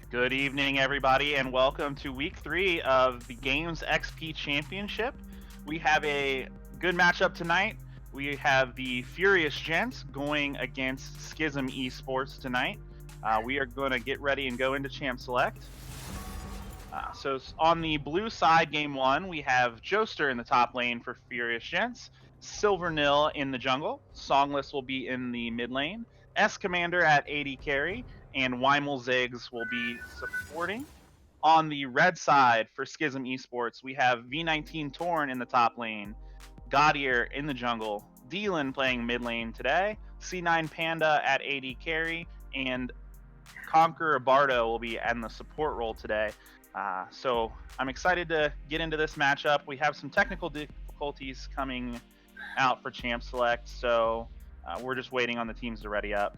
Good evening, everybody, and welcome to week 3 of the Games XP Championship. We have a good matchup tonight. We have the Furious Gents going against Schism Esports tonight. We are going to get ready and go into Champ Select. So on the blue side, game 1, we have Joester in the top lane for Furious Gents, Silver Nil in the jungle, Songless will be in the mid lane, S Commander at AD carry, and Weimel Ziggs will be supporting. On the red side for Schism Esports, we have V19 Torn in the top lane, Gaudier in the jungle, Dealin playing mid lane today, C9 Panda at AD carry, and Conqueror Bardo will be in the support role today. So I'm excited to get into this matchup. We have some technical difficulties coming out for Champ Select, so we're just waiting on the teams to ready up.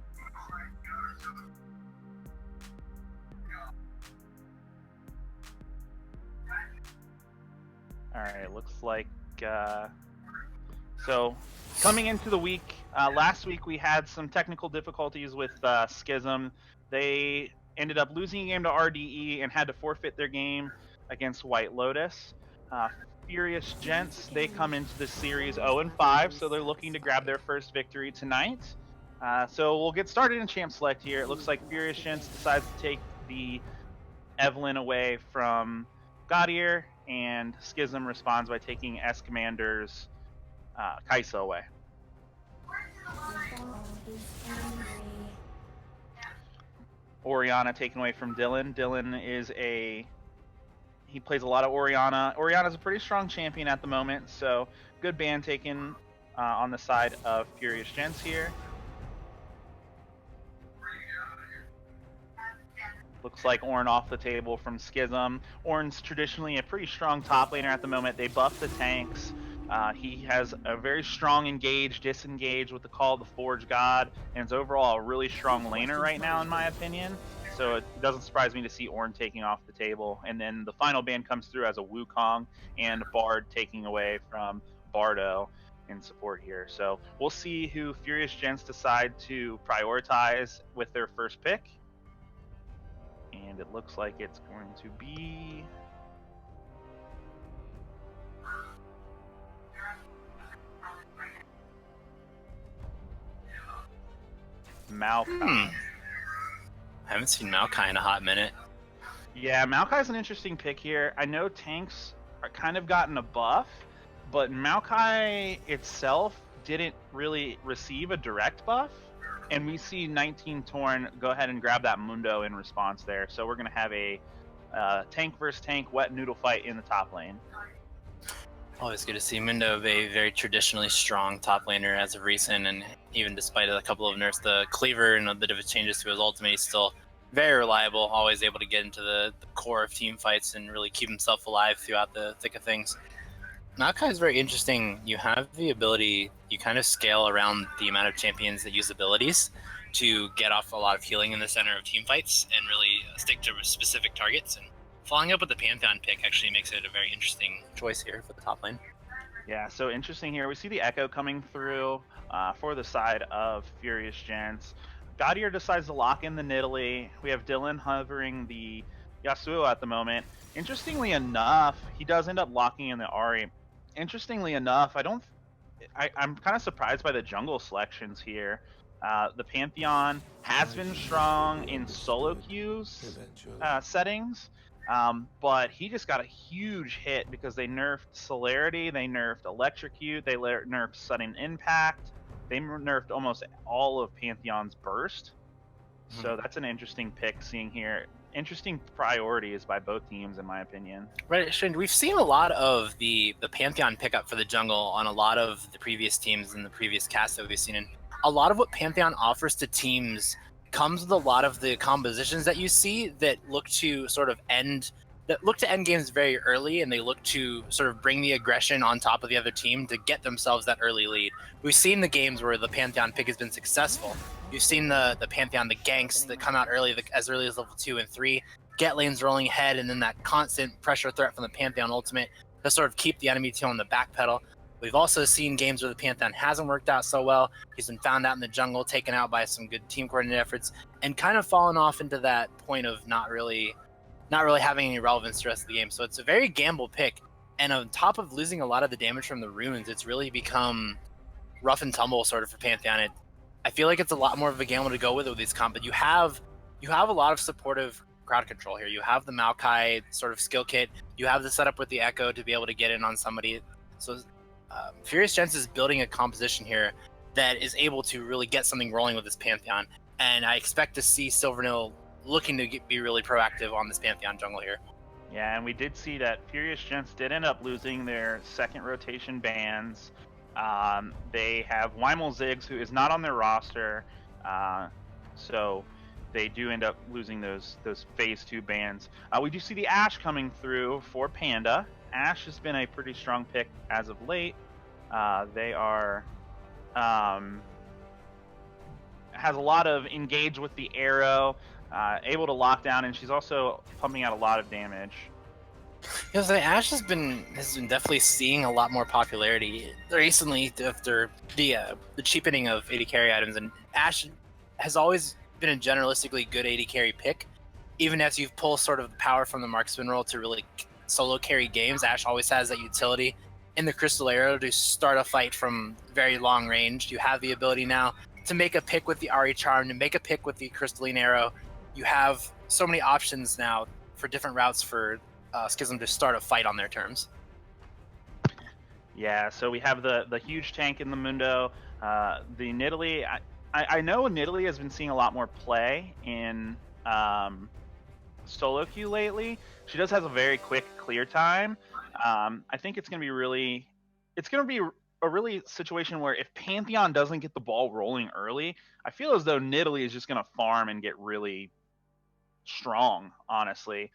All right, looks like so coming into the week, last week we had some technical difficulties with Schism. They ended up losing a game to RDE and had to forfeit their game against White Lotus. Furious Gents, they come into this series 0-5, so they're looking to grab their first victory tonight. So we'll get started in Champ Select here. It looks like Furious Gents decides to take the Evelyn away from Gaudier, and Schism responds by taking S Commander's Kaisa away. Orianna taken away from Dylan. Dylan he plays a lot of Orianna. Orianna's a pretty strong champion at the moment, so good ban taken on the side of Furious Gents here. Looks like Ornn off the table from Schism. Ornn's traditionally a pretty strong top laner at the moment. They buff the tanks. He has a very strong engage, disengage with the Call of the Forge God, and is overall a really strong laner right now, in my opinion. So it doesn't surprise me to see Ornn taking off the table. And then the final ban comes through as a Wukong and Bard taking away from Bardo in support here. So we'll see who Furious Gents decide to prioritize with their first pick. And it looks like it's going to be Maokai. I haven't seen Maokai in a hot minute. Yeah, Maokai's an interesting pick here. I know tanks are kind of gotten a buff, but Maokai itself didn't really receive a direct buff. And we see 19 Torn go ahead and grab that Mundo in response there. So we're going to have a tank versus tank wet noodle fight in the top lane. Always good to see Mundo, a very traditionally strong top laner as of recent, and even despite a couple of nerfs, the cleaver and a bit of changes to his ultimate, he's still very reliable, always able to get into the core of team fights and really keep himself alive throughout the thick of things. Maokai is very interesting. You have the ability, you kind of scale around the amount of champions that use abilities to get off a lot of healing in the center of team fights and really stick to specific targets. And following up with the Pantheon pick actually makes it a very interesting choice here for the top lane. Yeah, so interesting here. We see the Echo coming through for the side of Furious Gents. Gaudier decides to lock in the Nidalee. We have Dylan hovering the Yasuo at the moment. Interestingly enough, he does end up locking in the Ahri. Interestingly enough, I'm kind of surprised by the jungle selections here. The Pantheon has been strong in solo queues settings, but he just got a huge hit because they nerfed Celerity, they nerfed Electrocute, they nerfed Sudden Impact, they nerfed almost all of Pantheon's Burst. So that's an interesting pick seeing here. Interesting priorities by both teams, in my opinion. Right, Shane, we've seen a lot of the Pantheon pickup for the jungle on a lot of the previous teams and the previous casts that we've seen. And a lot of what Pantheon offers to teams comes with a lot of the compositions that you see that look to end games very early, and they look to sort of bring the aggression on top of the other team to get themselves that early lead. We've seen the games where the Pantheon pick has been successful. You've seen the Pantheon, the ganks that come out early, as early as level 2 and 3, get lanes rolling ahead, and then that constant pressure threat from the Pantheon ultimate to sort of keep the enemy team on the back pedal. We've also seen games where the Pantheon hasn't worked out so well. He's been found out in the jungle, taken out by some good team coordinated efforts, and kind of fallen off into that point of not really having any relevance to the rest of the game. So it's a very gamble pick. And on top of losing a lot of the damage from the runes, it's really become rough and tumble sort of for Pantheon. I feel like it's a lot more of a gamble to go with these comp, but you have a lot of supportive crowd control here. You have the Maokai sort of skill kit. You have the setup with the Echo to be able to get in on somebody. So Furious Gentz is building a composition here that is able to really get something rolling with this Pantheon. And I expect to see Silvernil looking to be really proactive on this Pantheon jungle here. Yeah, and we did see that Furious Gentz did end up losing their second rotation bans. They have Weimel Ziggs, who is not on their roster, so they do end up losing those phase 2 bans. We do see the Ashe coming through for Panda. Ashe has been a pretty strong pick as of late. They are has a lot of engage with the arrow, able to lock down, and she's also pumping out a lot of damage. Yeah, so Ashe has been definitely seeing a lot more popularity recently after the cheapening of AD carry items, and Ashe has always been a generalistically good AD carry pick. Even as you pull sort of the power from the marksman role to really solo carry games, Ashe always has that utility in the Crystal Arrow to start a fight from very long range. You have the ability now to make a pick with the Ari Charm, to make a pick with the Crystalline Arrow. You have so many options now for different routes for Schism to start a fight on their terms. Yeah, so we have the huge tank in the Mundo. The Nidalee, I know Nidalee has been seeing a lot more play in solo queue lately. She does have a very quick clear time. I think it's going to be a really situation where if Pantheon doesn't get the ball rolling early, I feel as though Nidalee is just going to farm and get really strong, honestly.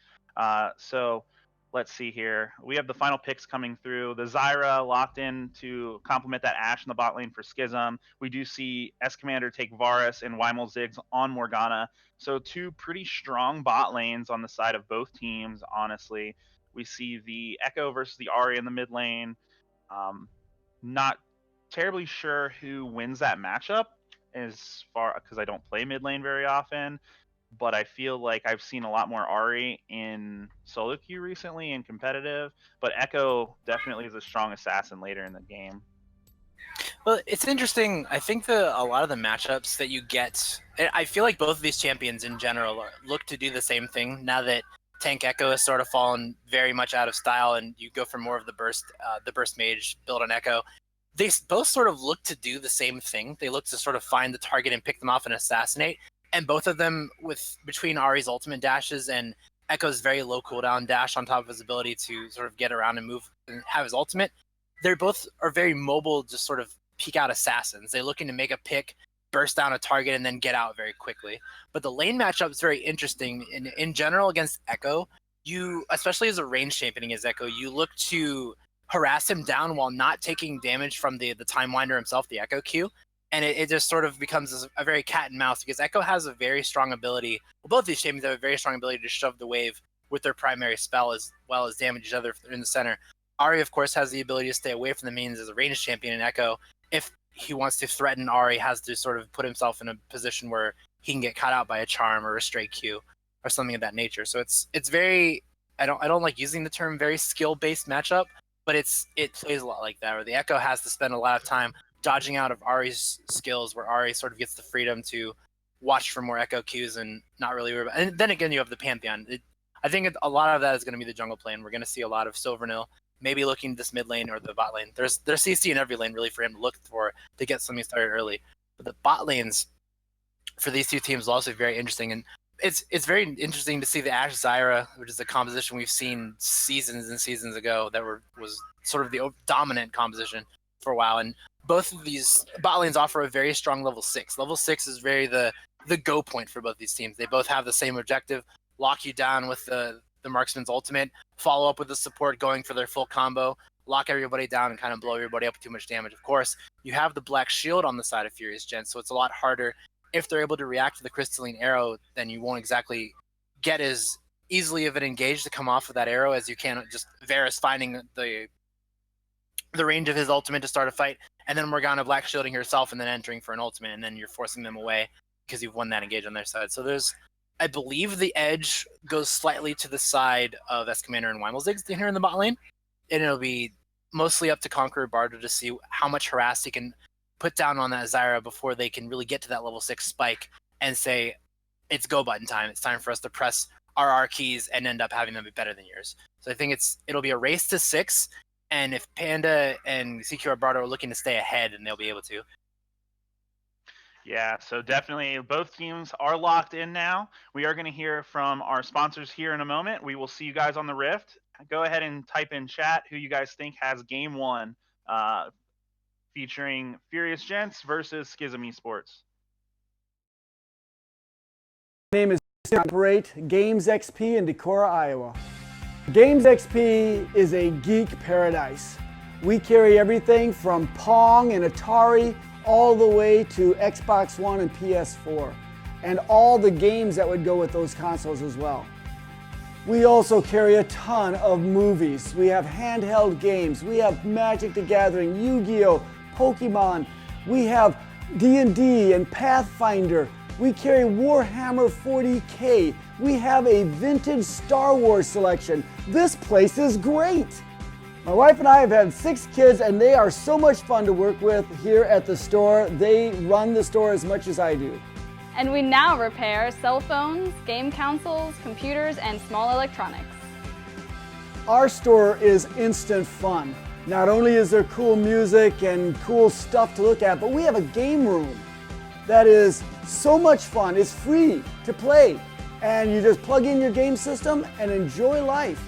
So let's see here. We have the final picks coming through. The Zyra locked in to complement that Ashe in the bot lane for Schism. We do see S Commander take Varus and Weimel Ziggs on Morgana. So 2 pretty strong bot lanes on the side of both teams, honestly. We see the Echo versus the Ahri in the mid lane. Not terribly sure who wins that matchup as far because I don't play mid lane very often. But I feel like I've seen a lot more Ahri in solo queue recently and competitive. But Echo definitely is a strong assassin later in the game. Well, it's interesting. I think a lot of the matchups that you get, I feel like both of these champions in general look to do the same thing now that Tank Echo has sort of fallen very much out of style, and you go for more of the burst mage build on Echo. They both sort of look to do the same thing. They look to sort of find the target and pick them off and assassinate. And both of them, between Ahri's ultimate dashes and Echo's very low cooldown dash on top of his ability to sort of get around and move and have his ultimate, they both are very mobile, just sort of peek out assassins. They're looking to make a pick, burst down a target, and then get out very quickly. But the lane matchup is very interesting. In general, against Echo, you, especially as a range champion against Echo, you look to harass him down while not taking damage from the Time Winder himself, the Echo Q. And it just sort of becomes a very cat and mouse because Echo has a very strong ability. Well, both these champions have a very strong ability to shove the wave with their primary spell as well as damage each other in the center. Ahri, of course, has the ability to stay away from the minions as a ranged champion, and Echo, if he wants to threaten Ahri, has to sort of put himself in a position where he can get caught out by a charm or a stray Q or something of that nature. So it's very, I don't like using the term very skill-based matchup, but it plays a lot like that, where the Echo has to spend a lot of time dodging out of Ahri's skills, where Ahri sort of gets the freedom to watch for more Echo Qs and not really worry about. And then again, you have the Pantheon. I think a lot of that is going to be the jungle play, and we're going to see a lot of Silvernil maybe looking at this mid lane or the bot lane. There's CC in every lane really for him to look for to get something started early. But the bot lanes for these two teams is also very interesting, and it's very interesting to see the Ashe Zyra, which is a composition we've seen seasons and seasons ago that was sort of the dominant composition for a while. And both of these bot lanes offer a very strong level 6. Level 6 is very the go point for both these teams. They both have the same objective: lock you down with the marksman's ultimate, follow up with the support going for their full combo, lock everybody down and kind of blow everybody up with too much damage. Of course, you have the black shield on the side of Furious Gentz, so it's a lot harder. If they're able to react to the crystalline arrow, then you won't exactly get as easily of an engage to come off of that arrow as you can just Varus finding the the range of his ultimate to start a fight, and then Morgana black shielding herself and then entering for an ultimate, and then you're forcing them away because you've won that engage on their side. So there's, I believe the edge goes slightly to the side of S-Commander and Wimmelziggs here in the bot lane, and it'll be mostly up to Conqueror Bardo to see how much harass he can put down on that Zyra before they can really get to that level 6 spike and say, it's go button time. It's time for us to press our R keys and end up having them be better than yours. So I think it'll be a race to 6, and if Panda and CQR Bardo are looking to stay ahead, and they'll be able to. Yeah, so definitely both teams are locked in now. We are going to hear from our sponsors here in a moment. We will see you guys on the Rift. Go ahead and type in chat who you guys think has game 1 featuring Furious Gentz versus Schism Esports. My name is operate Games XP in Decorah, Iowa. Games XP is a geek paradise. We carry everything from Pong and Atari all the way to Xbox One and PS4, and all the games that would go with those consoles as well. We also carry a ton of movies. We have handheld games. We have Magic the Gathering, Yu-Gi-Oh!, Pokemon. We have D&D and Pathfinder. We carry Warhammer 40K. We have a vintage Star Wars selection. This place is great. My wife and I have had 6 kids, and they are so much fun to work with here at the store. They run the store as much as I do. And we now repair cell phones, game consoles, computers, and small electronics. Our store is instant fun. Not only is there cool music and cool stuff to look at, but we have a game room that is so much fun. It's free to play, and you just plug in your game system and enjoy life.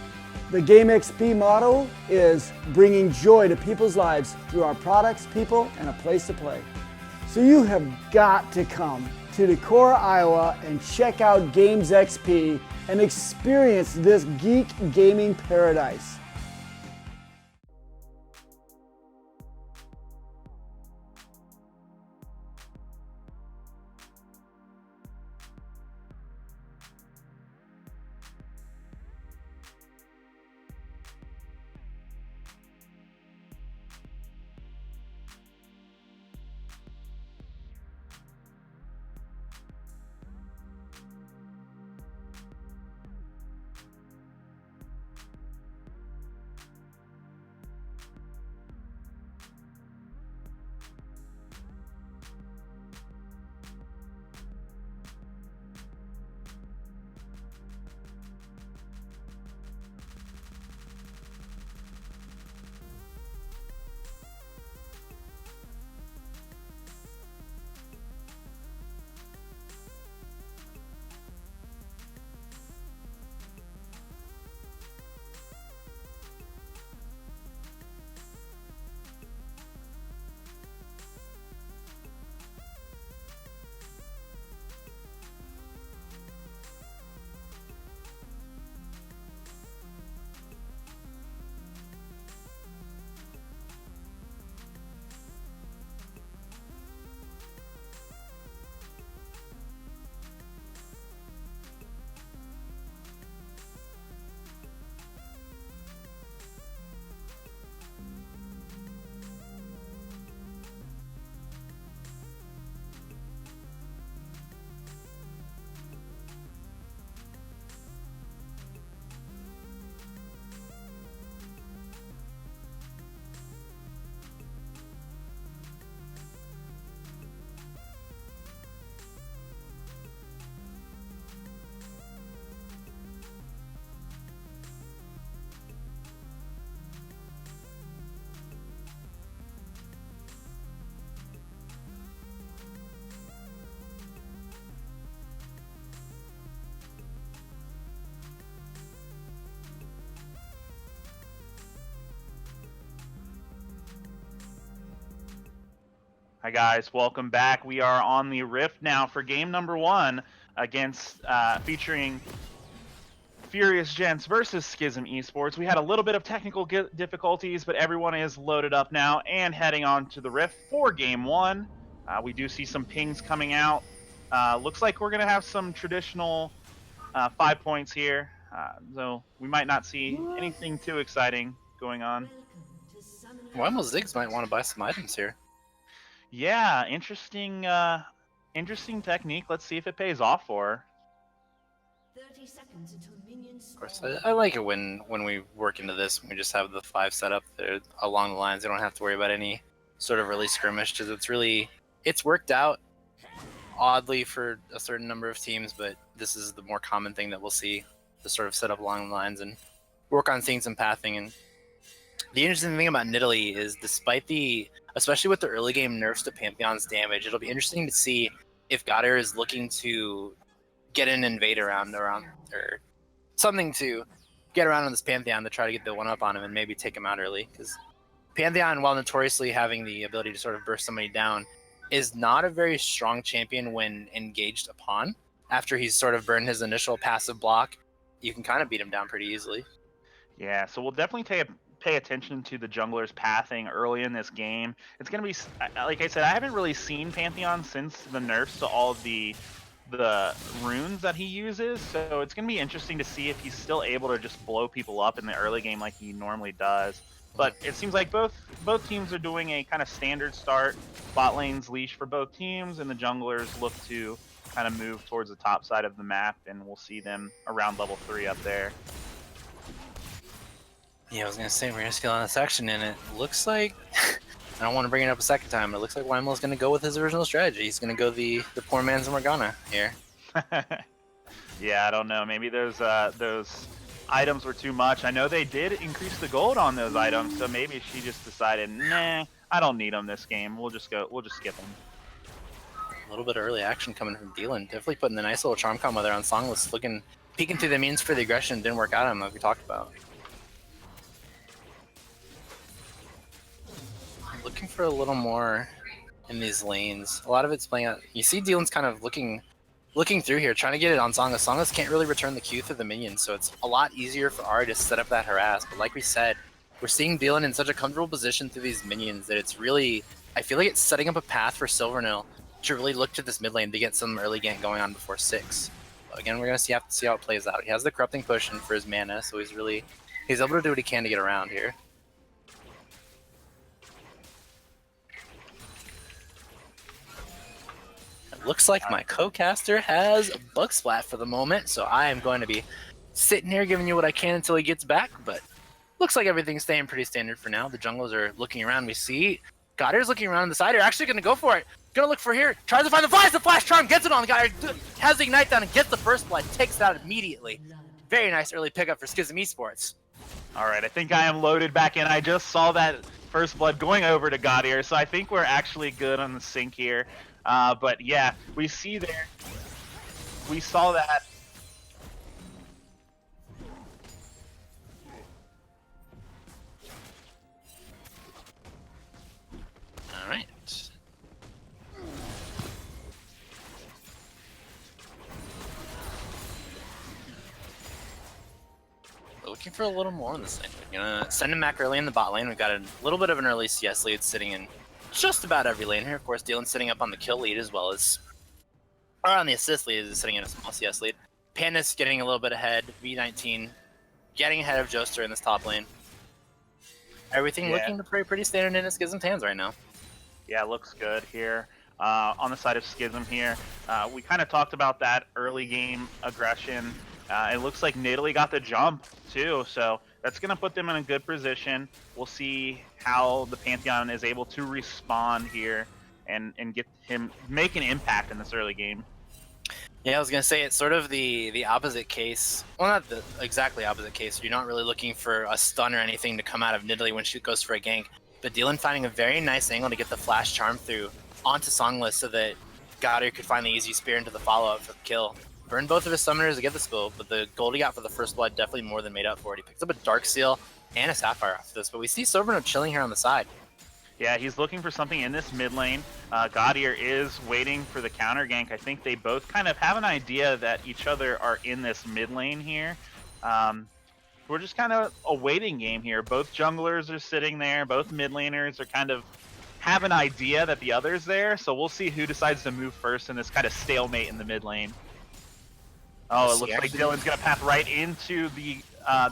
The Game XP motto is bringing joy to people's lives through our products, people, and a place to play. So you have got to come to Decorah, Iowa and check out Games XP and experience this geek gaming paradise. Hi guys, welcome back. We are on the Rift now for game number 1 against featuring Furious Gentz versus Schism Esports. We had a little bit of technical difficulties, but everyone is loaded up now and heading on to the Rift for game 1. We do see some pings coming out. Looks like we're going to have some traditional 5 points here, so we might not see anything too exciting going on. Wymal Ziggs might want to buy some items here. Yeah, interesting. Interesting technique. Let's see if it pays off for her. 30 seconds until minions Of course, I like it when we work into this, when we just have the 5 set up there along the lines. We don't have to worry about any sort of early skirmish, because it's worked out oddly for a certain number of teams, but this is the more common thing that we'll see, to sort of set up along the lines and work on seeing some pathing. And the interesting thing about Nidalee is, despite especially with the early game nerfs to Pantheon's damage, it'll be interesting to see if Goddard is looking to get an invade around or something to get around on this Pantheon to try to get the 1-up on him and maybe take him out early. Because Pantheon, while notoriously having the ability to sort of burst somebody down, is not a very strong champion when engaged upon. After he's sort of burned his initial passive block, you can kind of beat him down pretty easily. Yeah, so we'll definitely pay attention to the jungler's pathing early in this game. It's going to be, like I said, I haven't really seen Pantheon since the nerfs to all of the runes that he uses, so it's going to be interesting to see if he's still able to just blow people up in the early game like he normally does. But it seems like both teams are doing a kind of standard start. Bot lane's leash for both teams, and the junglers look to kind of move towards the top side of the map, and we'll see them around level 3 up there. Yeah, I was going to say, we're going to scale on this action, and it looks like, I don't want to bring it up a second time, but it looks like Wymal's going to go with his original strategy. He's going to go the poor man's Morgana here. Yeah, I don't know. Maybe those items were too much. I know they did increase the gold on those items, so maybe she just decided, nah, I don't need them this game. We'll just skip them. A little bit of early action coming from Dylan. Definitely putting the nice little charm combo there on Songless, peeking through the means for the aggression. Didn't work out on him, like we talked about. Looking for a little more in these lanes. A lot of it's playing out. You see Dylan's kind of looking through here, trying to get it on Songless. Songless can't really return the Q through the minions, so it's a lot easier for Ari to set up that harass. But like we said, we're seeing Dylan in such a comfortable position through these minions that it's really, I feel like it's setting up a path for Silvernil to really look to this mid lane to get some early gank going on before 6. But again, we're going to have to see how it plays out. He has the corrupting push in for his mana, so he's able to do what he can to get around here. Looks like my co-caster has Bug Splat for the moment, so I am going to be sitting here giving you what I can until he gets back, but looks like everything's staying pretty standard for now. The junglers are looking around. We see Goddard's looking around on the side. They're actually going to go for it. Going to look for here. Tries to find the flash. The flash charm gets it on Goddard. Has the ignite down and gets the first blood. Takes it out immediately. Very nice early pickup for Schism Esports. All right, I think I am loaded back in. I just saw that first blood going over to Goddard, so I think we're actually good on the sync here. But yeah, we saw that. All right. Looking for a little more on this thing. We're gonna send him back early in the bot lane. We've got a little bit of an early CS lead sitting in just about every lane here. Of course, Dylan's sitting up on the kill lead as well as, or on the assist lead, is sitting in a small CS lead. Panda's getting a little bit ahead. V19 getting ahead of Joester in this top lane. Everything looking to play pretty standard in Schism's hands right now. Yeah, looks good here. On the side of Schism here, we kind of talked about that early game aggression. It looks like Nidalee got the jump too, so that's going to put them in a good position. We'll see how the Pantheon is able to respond here and get him make an impact in this early game. Yeah, I was going to say it's sort of the opposite case. Well, not the exactly opposite case. You're not really looking for a stun or anything to come out of Nidalee when she goes for a gank. But Dylan finding a very nice angle to get the flash charm through onto Songless so that Goddard could find the easy spear into the follow-up for the kill. Burned both of his summoners to get the spill, but the gold he got for the first blood definitely more than made up for it. He picks up a Dark Seal and a Sapphire after this, but we see Silverno chilling here on the side. Yeah, he's looking for something in this mid lane. Gaudier is waiting for the counter gank. I think they both kind of have an idea that each other are in this mid lane here. We're just kind of a waiting game here. Both junglers are sitting there. Both mid laners are kind of have an idea that the other's there. So we'll see who decides to move first in this kind of stalemate in the mid lane. Oh, it looks like Dylan's going to path right into the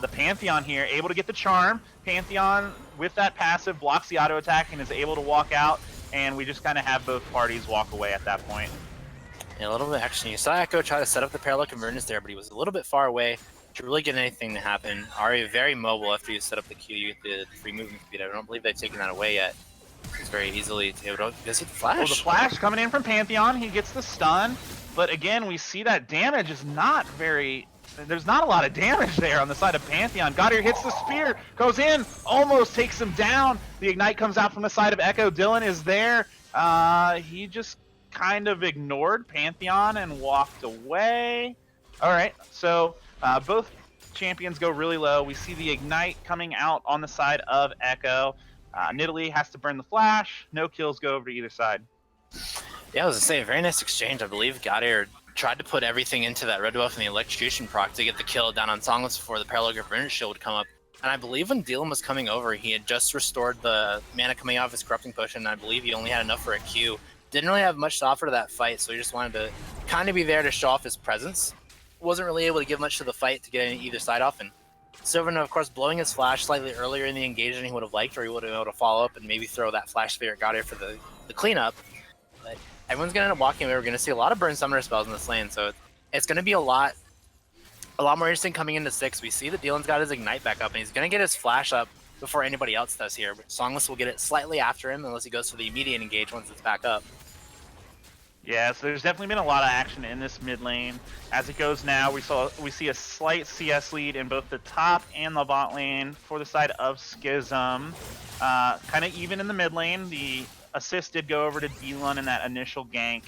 the Pantheon here, able to get the charm. Pantheon, with that passive, blocks the auto attack and is able to walk out, and we just kind of have both parties walk away at that point. Yeah, a little bit of action. You saw Echo try to set up the parallel convergence there, but he was a little bit far away to really get anything to happen. Ari very mobile after you set up the Q with the free movement speed. I don't believe they've taken that away yet. He's very easily able to visit the flash. Well, the flash coming in from Pantheon, he gets the stun, but again, we see that damage is not very... There's not a lot of damage there on the side of Pantheon. Gaudier hits the spear, goes in, almost takes him down. The Ignite comes out from the side of Echo. Dylan is there. He just kind of ignored Pantheon and walked away. All right, so both champions go really low. We see the Ignite coming out on the side of Echo. Nidalee has to burn the flash. No kills go over to either side. Yeah, I was going to say, a very nice exchange. I believe Gaudier tried to put everything into that red buff and the electrocution proc to get the kill down on Songless before the parallel convergence shield would come up. And I believe when Dylan was coming over, he had just restored the mana coming out of his corrupting potion, and I believe he only had enough for a Q. Didn't really have much to offer to that fight, so he just wanted to kind of be there to show off his presence. Wasn't really able to give much to the fight to get either side off, and Silverno, of course, blowing his flash slightly earlier in the engage than he would have liked, or he would have been able to follow up and maybe throw that flash spear at Gaudier for the cleanup. But everyone's going to end up walking away. We're going to see a lot of burn summoner spells in this lane, so it's going to be a lot more interesting coming into 6. We see that Dylan's got his Ignite back up, and he's going to get his flash up before anybody else does here. But Songless will get it slightly after him, unless he goes for the immediate engage once it's back up. Yeah, so there's definitely been a lot of action in this mid lane. As it goes now, we see a slight CS lead in both the top and the bot lane for the side of Schism. Kind of even in the mid lane. The assist did go over to Dylan in that initial gank,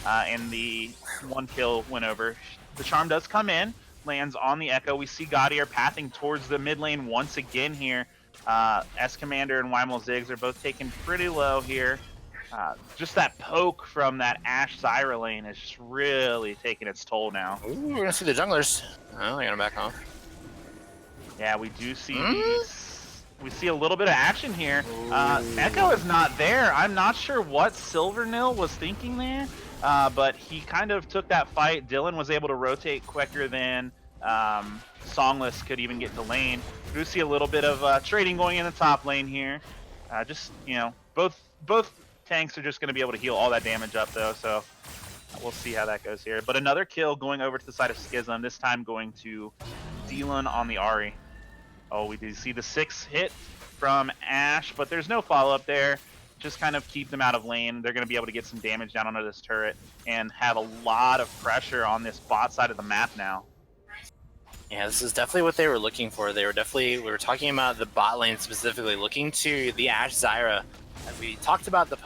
and the 1 kill went over. The charm does come in, lands on the Echo. We see Gaudier pathing towards the mid lane once again here. S Commander and Weimel Ziggs are both taken pretty low here. Just that poke from that Ashe Zyra lane is just really taking its toll now. Ooh, we're gonna see the junglers. Oh, they're gonna back off. Yeah, we do see we see a little bit of action here. Echo is not there. I'm not sure what Silvernil was thinking there, but he kind of took that fight. Dylan was able to rotate quicker than Songless could even get to lane. We do see a little bit of trading going in the top lane here. Just, you know, both tanks are just going to be able to heal all that damage up, though, so we'll see how that goes here. But another kill going over to the side of Schism, this time going to Dylan on the Ahri. Oh, we do see the 6 hit from Ashe, but there's no follow-up there. Just kind of keep them out of lane. They're going to be able to get some damage down onto this turret and have a lot of pressure on this bot side of the map now. Yeah, this is definitely what they were looking for. We were talking about the bot lane specifically, looking to the Ashe Zyra. As we talked about the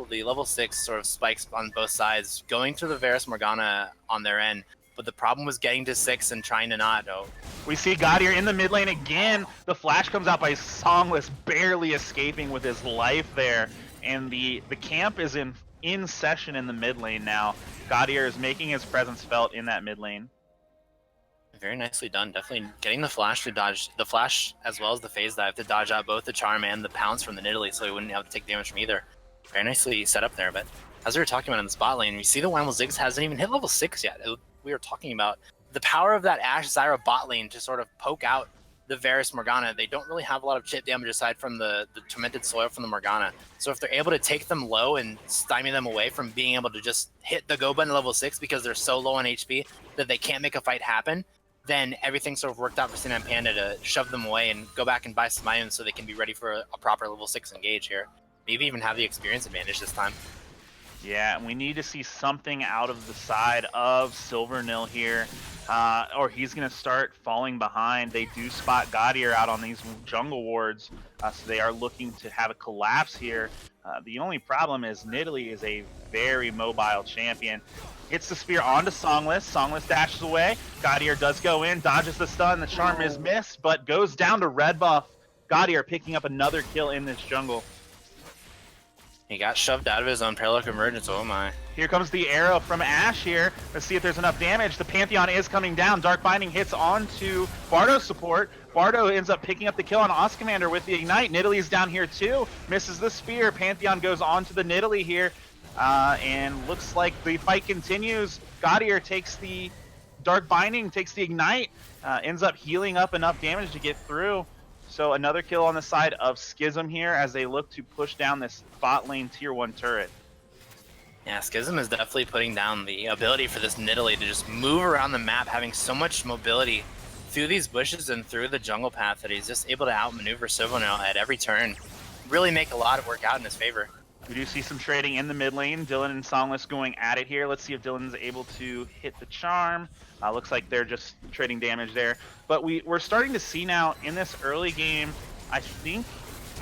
the level 6 sort of spikes on both sides, going to the Varus Morgana on their end. But the problem was getting to 6 and trying to not. Oh. We see Gaudier in the mid lane again. The flash comes out by Songless, barely escaping with his life there. And the camp is in session in the mid lane now. Gaudier is making his presence felt in that mid lane. Very nicely done. Definitely getting the flash to dodge the flash as well as the phase dive to dodge out both the charm and the pounce from the Nidalee, so he wouldn't have to take damage from either. Very nicely set up there. But as we were talking about in the spot lane, we see the Weimel Ziggs hasn't even hit level 6 yet. We were talking about the power of that Ashe Zyra bot lane to sort of poke out the Varus Morgana. They don't really have a lot of chip damage aside from the tormented soil from the Morgana. So if they're able to take them low and stymie them away from being able to just hit the go button level 6 because they're so low on HP that they can't make a fight happen, then everything sort of worked out for C9 Panda to shove them away and go back and buy some items so they can be ready for a proper level 6 engage here. Maybe even have the experience advantage this time. Yeah, and we need to see something out of the side of Silvernil here, or he's going to start falling behind. They do spot Gaudier out on these jungle wards, so they are looking to have a collapse here. The only problem is Nidalee is a very mobile champion. Hits the spear onto Songless. Songless dashes away. Gaudier does go in, dodges the stun. The charm is missed, but goes down to red buff. Gaudier picking up another kill in this jungle. He got shoved out of his own parallel convergence. Oh my. Here comes the arrow from Ashe here. Let's see if there's enough damage. The Pantheon is coming down. Dark Binding hits onto Bardo's support. Bardo ends up picking up the kill on Oscommander with the Ignite. Nidalee's down here too. Misses the spear. Pantheon goes on to the Nidalee here. And looks like the fight continues. Gaudier takes the Dark Binding takes the Ignite, ends up healing up enough damage to get through. So another kill on the side of Schism here as they look to push down this bot lane tier 1 turret. Yeah, Schism is definitely putting down the ability for this Nidalee to just move around the map, having so much mobility through these bushes and through the jungle path that he's just able to outmaneuver Sylvanel at every turn. Really make a lot of work out in his favor. We do see some trading in the mid lane. Dylan and Songless going at it here. Let's see if Dylan's able to hit the charm. Looks like they're just trading damage there. But we're starting to see now in this early game, I think...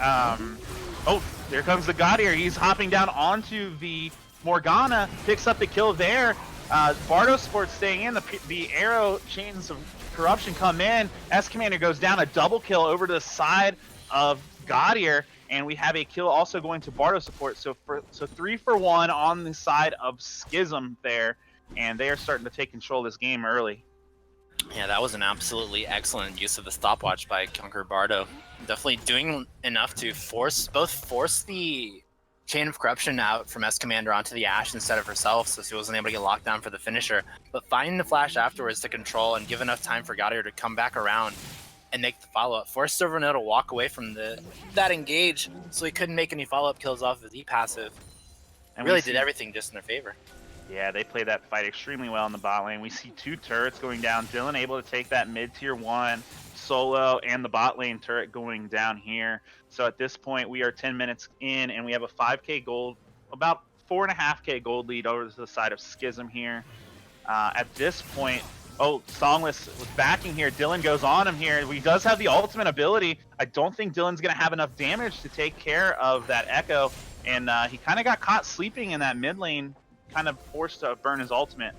oh, there comes the Gaudier. He's hopping down onto the Morgana, picks up the kill there. Bardo Sports staying in. The arrow chains of corruption come in. S-Commander goes down, a double kill over to the side of Gaudier. And we have a kill also going to Bardo support. So 3 for 1 on the side of Schism there. And they are starting to take control of this game early. Yeah, that was an absolutely excellent use of the stopwatch by Conquer Bardo. Definitely doing enough to force the Chain of Corruption out from S-Commander onto the Ashe instead of herself, so she wasn't able to get locked down for the finisher. But finding the flash afterwards to control and give enough time for Gaudier to come back around and make the follow-up. Forced Sylvanel to walk away from that engage, so he couldn't make any follow-up kills off of the passive. And really did everything just in their favor. Yeah, they played that fight extremely well in the bot lane. We see 2 turrets going down. Dylan able to take that mid tier 1 solo and the bot lane turret going down here. So at this point, we are 10 minutes in and we have a 5k gold, about 4.5k gold lead over to the side of Schism here. At this point, oh, Songless was backing here. Dylan goes on him here. He does have the ultimate ability. I don't think Dylan's going to have enough damage to take care of that Echo. And he kind of got caught sleeping in that mid lane, kind of forced to burn his ultimate.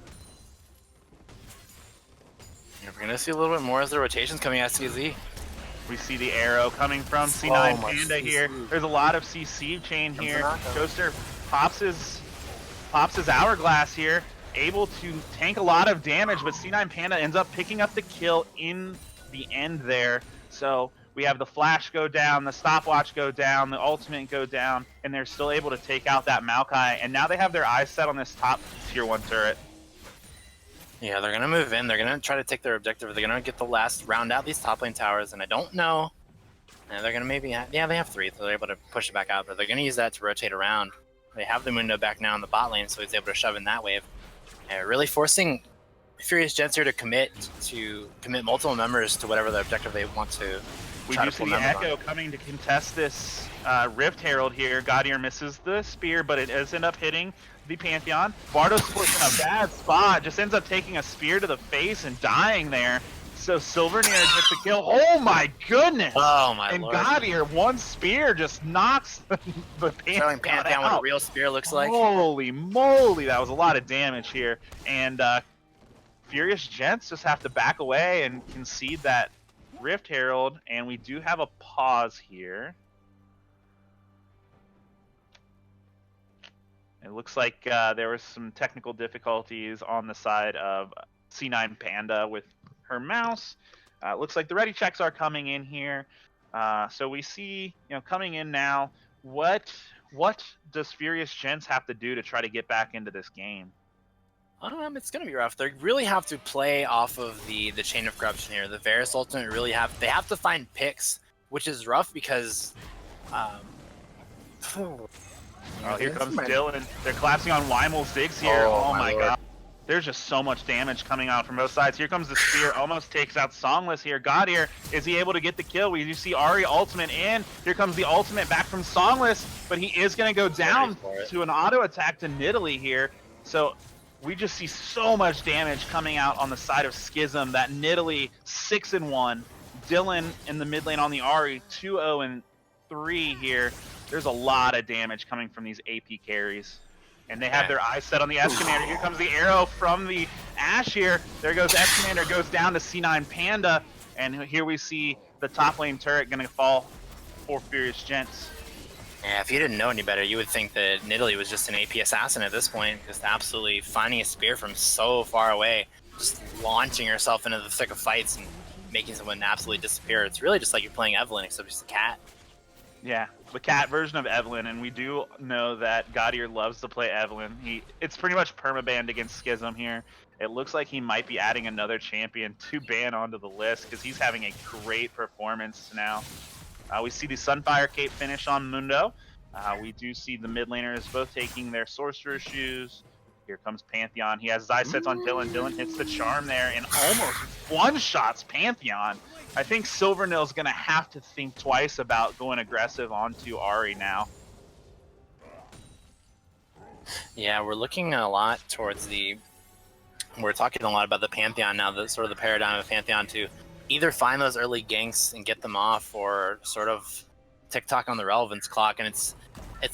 We're going to see a little bit more as the rotations coming at SKZ. We see the arrow coming from C9 Panda here. There's a lot of CC chain here. Joester pops his hourglass here, able to tank a lot of damage, but C9 Panda ends up picking up the kill in the end there. So we have the flash go down, the stopwatch go down, the ultimate go down, and they're still able to take out that Maokai. And now they have their eyes set on this top tier 1 turret. Yeah, they're going to move in. They're going to try to take their objective. They're going to get the last round out these top lane towers, and I don't know. And they're going to maybe... yeah, they have 3, so they're able to push it back out, but they're going to use that to rotate around. They have the Mundo back now in the bot lane, so he's able to shove in that wave. Really forcing Furious Gentz here to commit multiple members to whatever the objective they want to. We do see the Echo coming to contest this Rift Herald here. Gaudier misses the spear, but it does end up hitting the Pantheon. Bardo Sports in a bad spot, just ends up taking a spear to the face and dying there. So Silverneer gets a kill. Oh my goodness! Oh my lord. And Gaudier, one spear just knocks the Pantheon out. What a real spear looks like. Holy moly, that was a lot of damage here. And Furious Gentz just have to back away and concede that Rift Herald, and we do have a pause here. It looks like there was some technical difficulties on the side of C9 Panda with her mouse. Looks like the ready checks are coming in here. So we see, coming in now, what does Furious Gentz have to do to try to get back into this game? It's going to be rough. They really have to play off of the Chain of Corruption here. The Varus ultimate they have to find picks, which is rough because... Oh, here comes Dylan. They're collapsing on Weimel's Ziggs here. Oh my god. There's just so much damage coming out from both sides. Here comes the spear, almost takes out Songless here. Gaudier, is he able to get the kill? We do see Ahri ultimate in. Here comes the ultimate back from Songless, but he is going to go down to an auto attack to Nidalee here. So we just see so much damage coming out on the side of Schism. That Nidalee 6-1. Dylan in the mid lane on the Ahri 2-0-3 here. There's a lot of damage coming from these AP carries. And they have their eyes set on the S-Commander. Here comes the arrow from the Ashe here. There goes S-Commander, goes down to C9 Panda. And here we see the top lane turret going to fall for Furious Gentz. Yeah, if you didn't know any better, you would think that Nidalee was just an AP assassin at this point. Just absolutely finding a spear from so far away. Just launching herself into the thick of fights and making someone absolutely disappear. It's really just like you're playing Evelyn, except just a cat. Yeah, the cat version of Evelyn, and we do know that Gaudier loves to play Evelyn. It's pretty much permabanned against Schism here, it looks like he might be adding another champion to ban onto the list because he's having a great performance now. We see the Sunfire Cape finish on Mundo. We do see the mid laners both taking their Sorcerer Shoes. Here comes Pantheon. He has Zysets on Dylan. Dylan hits the charm there and almost one-shots Pantheon. I think Silvernill's going to have to think twice about going aggressive onto Ahri now. Yeah, we're looking a lot towards the... We're talking a lot about the Pantheon now, the sort of the paradigm of Pantheon to either find those early ganks and get them off or sort of tick-tock on the relevance clock. And it's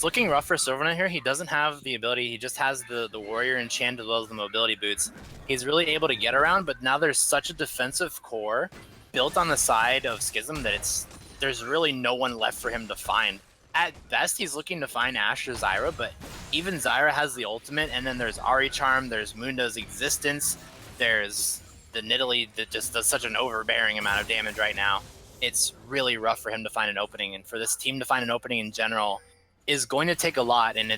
looking rough for Silverknight here. He doesn't have the ability. He just has the Warrior Enchant as well as the mobility boots. He's really able to get around, but now there's such a defensive core built on the side of Schism that there's really no one left for him to find. At best, he's looking to find Ashe or Zyra, but even Zyra has the ultimate, and then there's Ahri Charm, there's Mundo's Existence, there's the Nidalee that just does such an overbearing amount of damage right now. It's really rough for him to find an opening, and for this team to find an opening in general is going to take a lot, and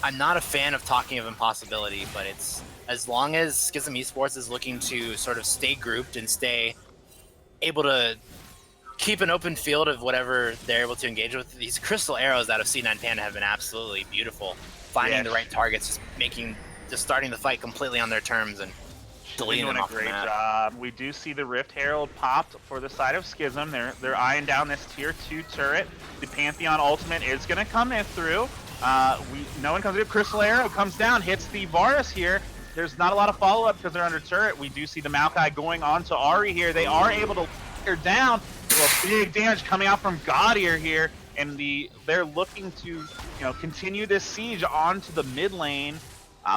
I'm not a fan of talking of impossibility, but it's as long as Schism Esports is looking to sort of stay grouped and stay able to keep an open field of whatever they're able to engage with. These crystal arrows out of C9 Panda have been absolutely beautiful. Finding the right targets, just starting the fight completely on their terms and deleting them off the map. Doing a great job. We do see the Rift Herald popped for the side of Schism. They're eyeing down this tier 2 turret. The Pantheon ultimate is going to come in through. No one comes in. Crystal Arrow comes down, hits the Varus here. There's not a lot of follow-up because they're under turret. We do see the Maokai going on to Ahri here. They are able to her down. Well, big damage coming out from Gaudier here, and they're looking to continue this siege onto the mid lane.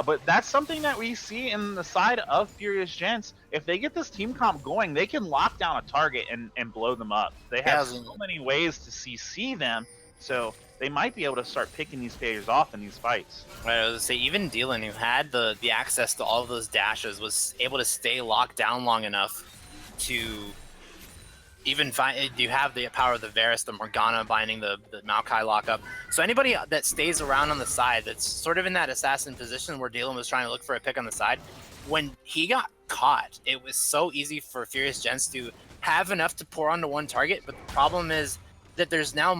But that's something that we see in the side of Furious Gents. If they get this team comp going, they can lock down a target and blow them up. They have so many ways to CC them, so they might be able to start picking these players off in these fights. Right, I was gonna say, even Dylan, who had the access to all of those dashes, was able to stay locked down long enough to even find. You have the power of the Varus, the Morgana binding the Maokai lockup. So anybody that stays around on the side, that's sort of in that assassin position where Dylan was trying to look for a pick on the side, when he got caught, it was so easy for Furious Gents to have enough to pour onto one target. But the problem is that there's still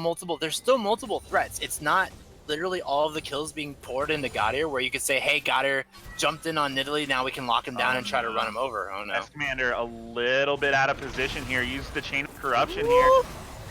multiple threats. It's not literally all of the kills being poured into Gaudier, where you could say, hey, Gaudier jumped in on Nidalee, now we can lock him down and try to run him over. Oh no. S-Commander a little bit out of position here, used the Chain of Corruption here.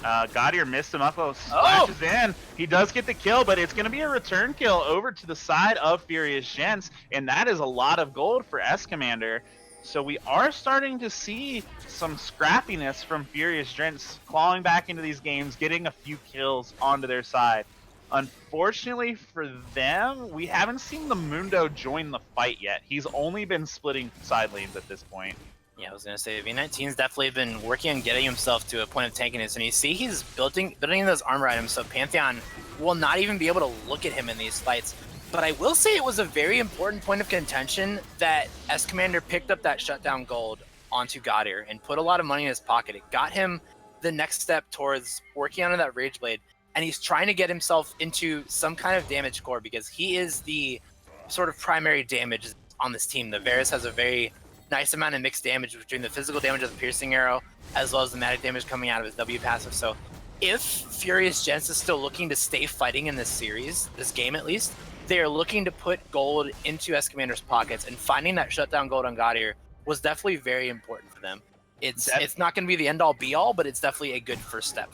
Gaudier missed him up, splashes in. He does get the kill, but it's going to be a return kill over to the side of Furious Gents, and that is a lot of gold for S-Commander. So we are starting to see some scrappiness from Furious Gents clawing back into these games, getting a few kills onto their side. Unfortunately for them, we haven't seen the Mundo join the fight yet. He's only been splitting side lanes at this point. Yeah, I was gonna say V19's definitely been working on getting himself to a point of tankiness, and you see he's building those armor items, so Pantheon will not even be able to look at him in these fights. But I will say it was a very important point of contention that S-Commander picked up that shutdown gold onto Gaudier and put a lot of money in his pocket. It got him the next step towards working on that Rage Blade, and he's trying to get himself into some kind of damage core because he is the sort of primary damage on this team. The Varus has a very nice amount of mixed damage between the physical damage of the piercing arrow as well as the magic damage coming out of his W passive. So if Furious Gents is still looking to stay fighting in this series, this game at least, they are looking to put gold into S-Commander's pockets, and finding that shutdown gold on Gaudier was definitely very important for them. It's not going to be the end-all be-all, but it's definitely a good first step.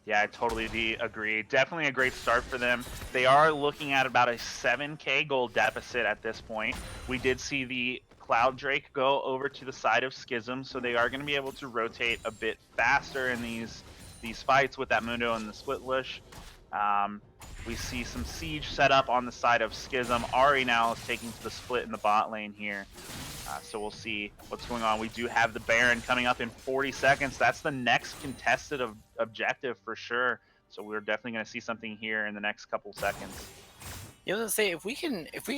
Yeah, I totally agree. Definitely a great start for them. They are looking at about a 7k gold deficit at this point. We did see the Cloud Drake go over to the side of Schism, so they are going to be able to rotate a bit faster in these fights with that Mundo and the Split Lush. We see some siege set up on the side of Schism. Ahri now is taking to the split in the bot lane here. So we'll see what's going on. We do have the Baron coming up in 40 seconds. That's the next contested objective for sure. So we're definitely going to see something here in the next couple seconds. Yeah, I was gonna say, if we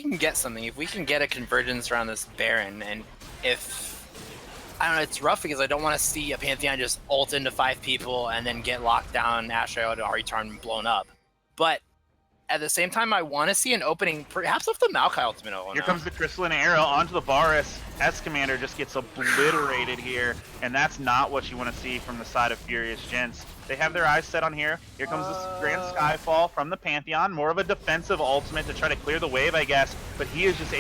can get something, if we can get a convergence around this Baron, and I don't know, it's rough because I don't want to see a Pantheon just ult into 5 people and then get locked down, Ashe to Ahri Charm and blown up. But At the same time, I want to see an opening, perhaps off the Maokai ultimate. Here comes the crystalline arrow onto the Varus. S-Commander just gets obliterated here, and that's not what you want to see from the side of Furious Gentz. They have their eyes set on here. Here comes this Grand Skyfall from the Pantheon, more of a defensive ultimate to try to clear the wave, I guess. But he is just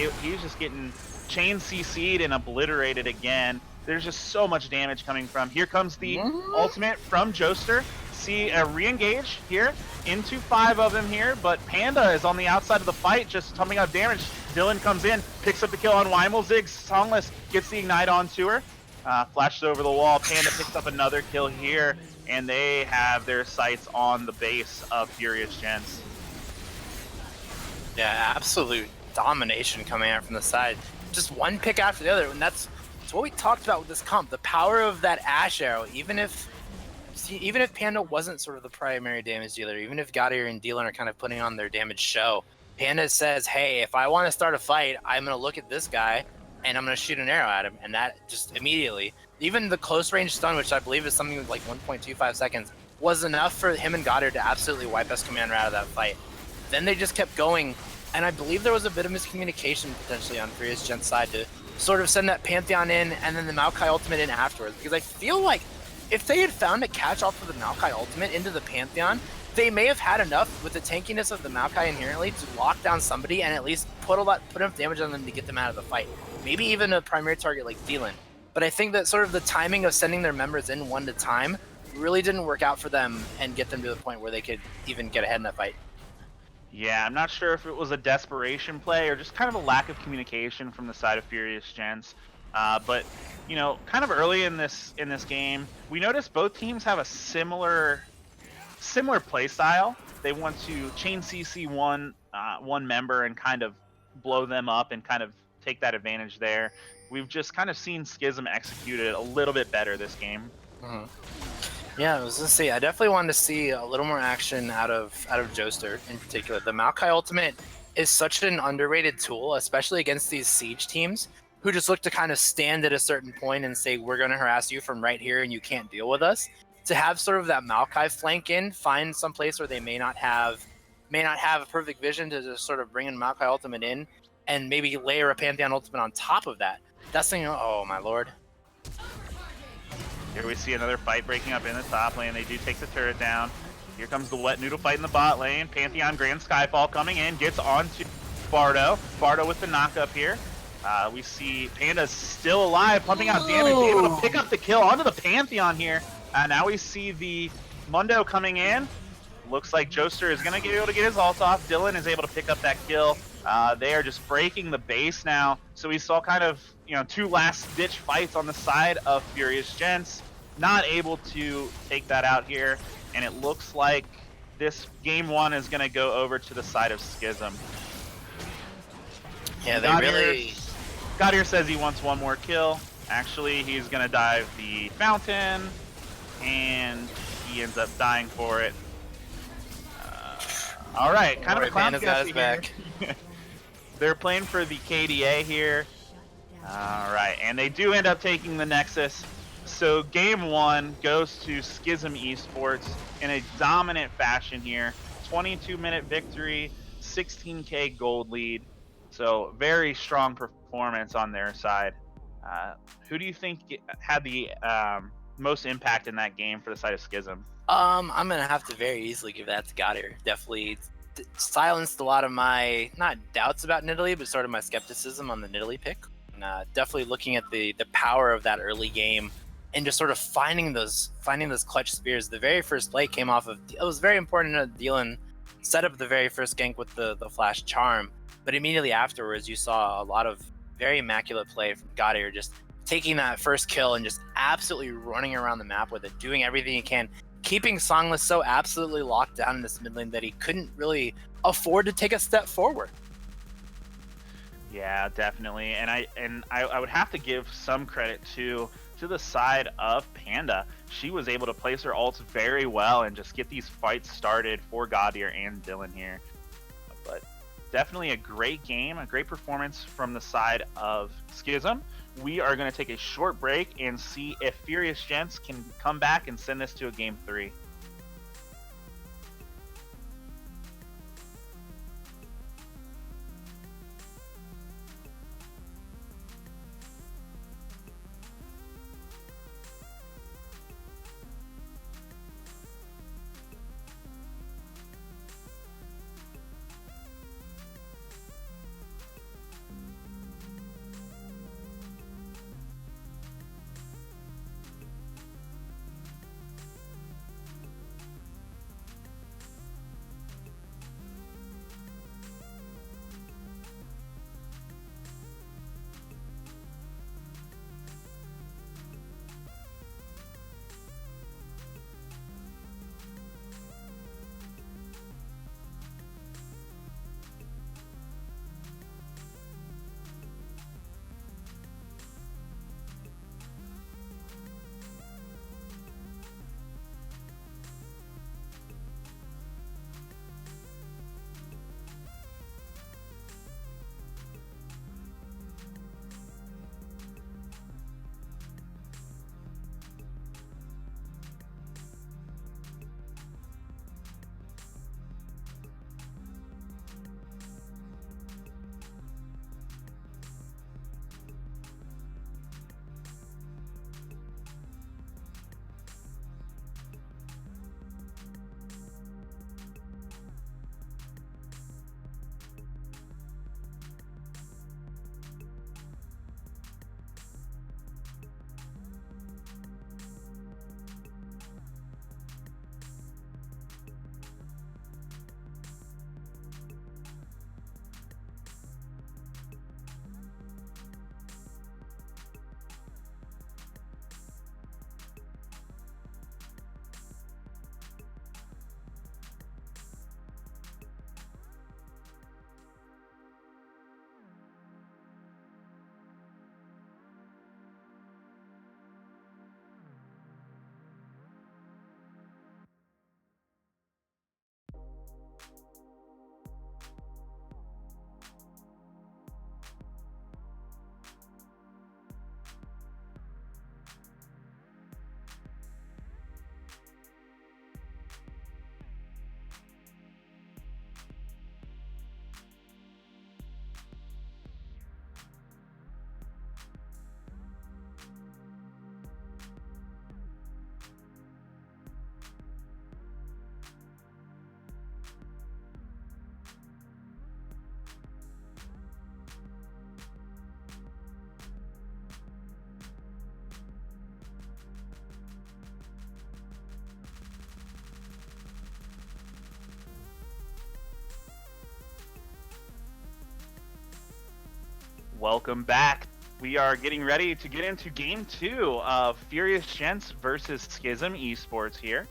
getting chain CC'd and obliterated again. There's just so much damage coming from. Here comes the ultimate from Joester. See a re-engage here into 5 of them here, but Panda is on the outside of the fight, just pumping out damage. Dylan comes in, picks up the kill on Weimelzig. Songless gets the ignite onto her, flashes over the wall. Panda picks up another kill here, and they have their sights on the base of Furious Gentz. Yeah, absolute domination coming out from the side. Just one pick after the other, and that's what we talked about with this comp. The power of that Ash Arrow, even if Panda wasn't sort of the primary damage dealer, even if Gaudier and Dylan are kind of putting on their damage show, Panda says, hey, if I want to start a fight, I'm going to look at this guy and I'm going to shoot an arrow at him. And that just immediately, even the close range stun, which I believe is something like 1.25 seconds, was enough for him and Gaudier to absolutely wipe S-Commander out of that fight. Then they just kept going, and I believe there was a bit of miscommunication potentially on Furious Gent's side to sort of send that Pantheon in and then the Maokai ultimate in afterwards, because I feel like if they had found a catch off of the Maokai ultimate into the Pantheon, they may have had enough with the tankiness of the Maokai inherently to lock down somebody and at least put enough damage on them to get them out of the fight. Maybe even a primary target like Dylan. But I think that sort of the timing of sending their members in one at a time really didn't work out for them and get them to the point where they could even get ahead in that fight. Yeah, I'm not sure if it was a desperation play or just kind of a lack of communication from the side of Furious Gentz. But you know, kind of early in this game, we noticed both teams have a similar play style. They want to chain CC one member and kind of blow them up and kind of take that advantage there. We've just kind of seen Schism execute it a little bit better this game. Yeah, I was gonna say, I definitely wanted to see a little more action out of Joester in particular. The Maokai ultimate is such an underrated tool, especially against these siege teams who just look to kind of stand at a certain point and say, we're gonna harass you from right here and you can't deal with us. To have sort of that Maokai flank in, find some place where they may not have a perfect vision to just sort of bring in Maokai ultimate in and maybe layer a Pantheon ultimate on top of that. That's something, oh my lord. Here we see another fight breaking up in the top lane. They do take the turret down. Here comes the wet noodle fight in the bot lane. Pantheon Grand Skyfall coming in, gets onto Bardo. Bardo with the knockup here. We see Panda's still alive, pumping out damage, able to pick up the kill onto the Pantheon here. Now we see the Mundo coming in. Looks like Joester is going to be able to get his ult off. Dylan is able to pick up that kill. They are just breaking the base now. So we saw kind of, you know, 2 last-ditch fights on the side of Furious Gentz. Not able to take that out here. And it looks like this game 1 is going to go over to the side of Schism. Yeah, they really... Gaudier says he wants one more kill. Actually, he's going to dive the fountain. And he ends up dying for it. All right, kind of a clown got back. They're playing for the KDA here. All right, and they do end up taking the Nexus. So game 1 goes to Schism Esports in a dominant fashion here. 22-minute victory, 16K gold lead. So very strong performance on their side. Who do you think had the most impact in that game for the side of Schism? I'm gonna have to very easily give that to Gaudier. Definitely silenced a lot of my, not doubts about Nidalee, but sort of my skepticism on the Nidalee pick. And definitely looking at the power of that early game and just sort of finding those clutch spears. The very first play came off of, it was very important to Dylan set up the very first gank with the flash charm, but immediately afterwards you saw a lot of very immaculate play from Gaudier, just taking that first kill and just absolutely running around the map with it, doing everything he can, keeping Songless so absolutely locked down in this mid lane that he couldn't really afford to take a step forward. Yeah, definitely. And I would have to give some credit to the side of Panda. She was able to place her ults very well and just get these fights started for Gaudier and Dylan here. But definitely a great game, a great performance from the side of Schism. We are going to take a short break and see if Furious Gentz can come back and send this to a game 3. Welcome back. We are getting ready to get into Game 2 of Furious Gentz versus Schism Esports here.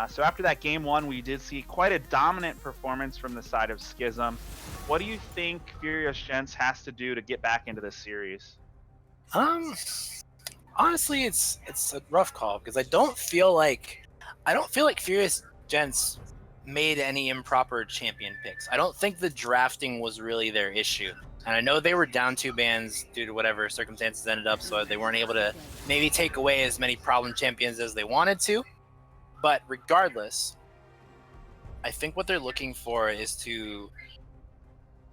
So after that Game 1, we did see quite a dominant performance from the side of Schism. What do you think Furious Gentz has to do to get back into this series? Honestly, it's a rough call because I don't feel like Furious Gentz made any improper champion picks. I don't think the drafting was really their issue. And I know they were down 2 bans due to whatever circumstances ended up, so they weren't able to maybe take away as many problem champions as they wanted to. But regardless, I think what they're looking for is to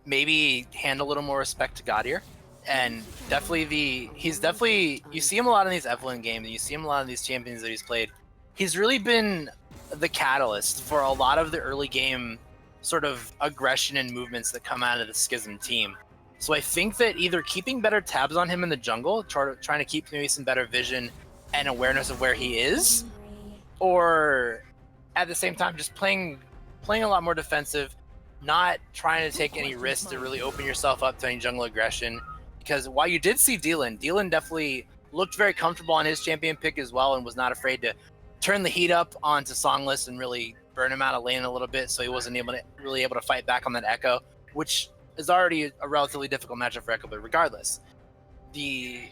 maybe hand a little more respect to Gaudier. And you see him a lot in these Evelyn games, and you see him a lot in these champions that he's played. He's really been the catalyst for a lot of the early game sort of aggression and movements that come out of the Schism team. So I think that either keeping better tabs on him in the jungle, trying to keep maybe some better vision and awareness of where he is, or at the same time just playing a lot more defensive, not trying to take any risks to really open yourself up to any jungle aggression. Because while you did see Dylan definitely looked very comfortable on his champion pick as well and was not afraid to turn the heat up onto Songless and really burn him out of lane a little bit, so he wasn't able to fight back on that Echo, which is already a relatively difficult matchup for Echo. But regardless, the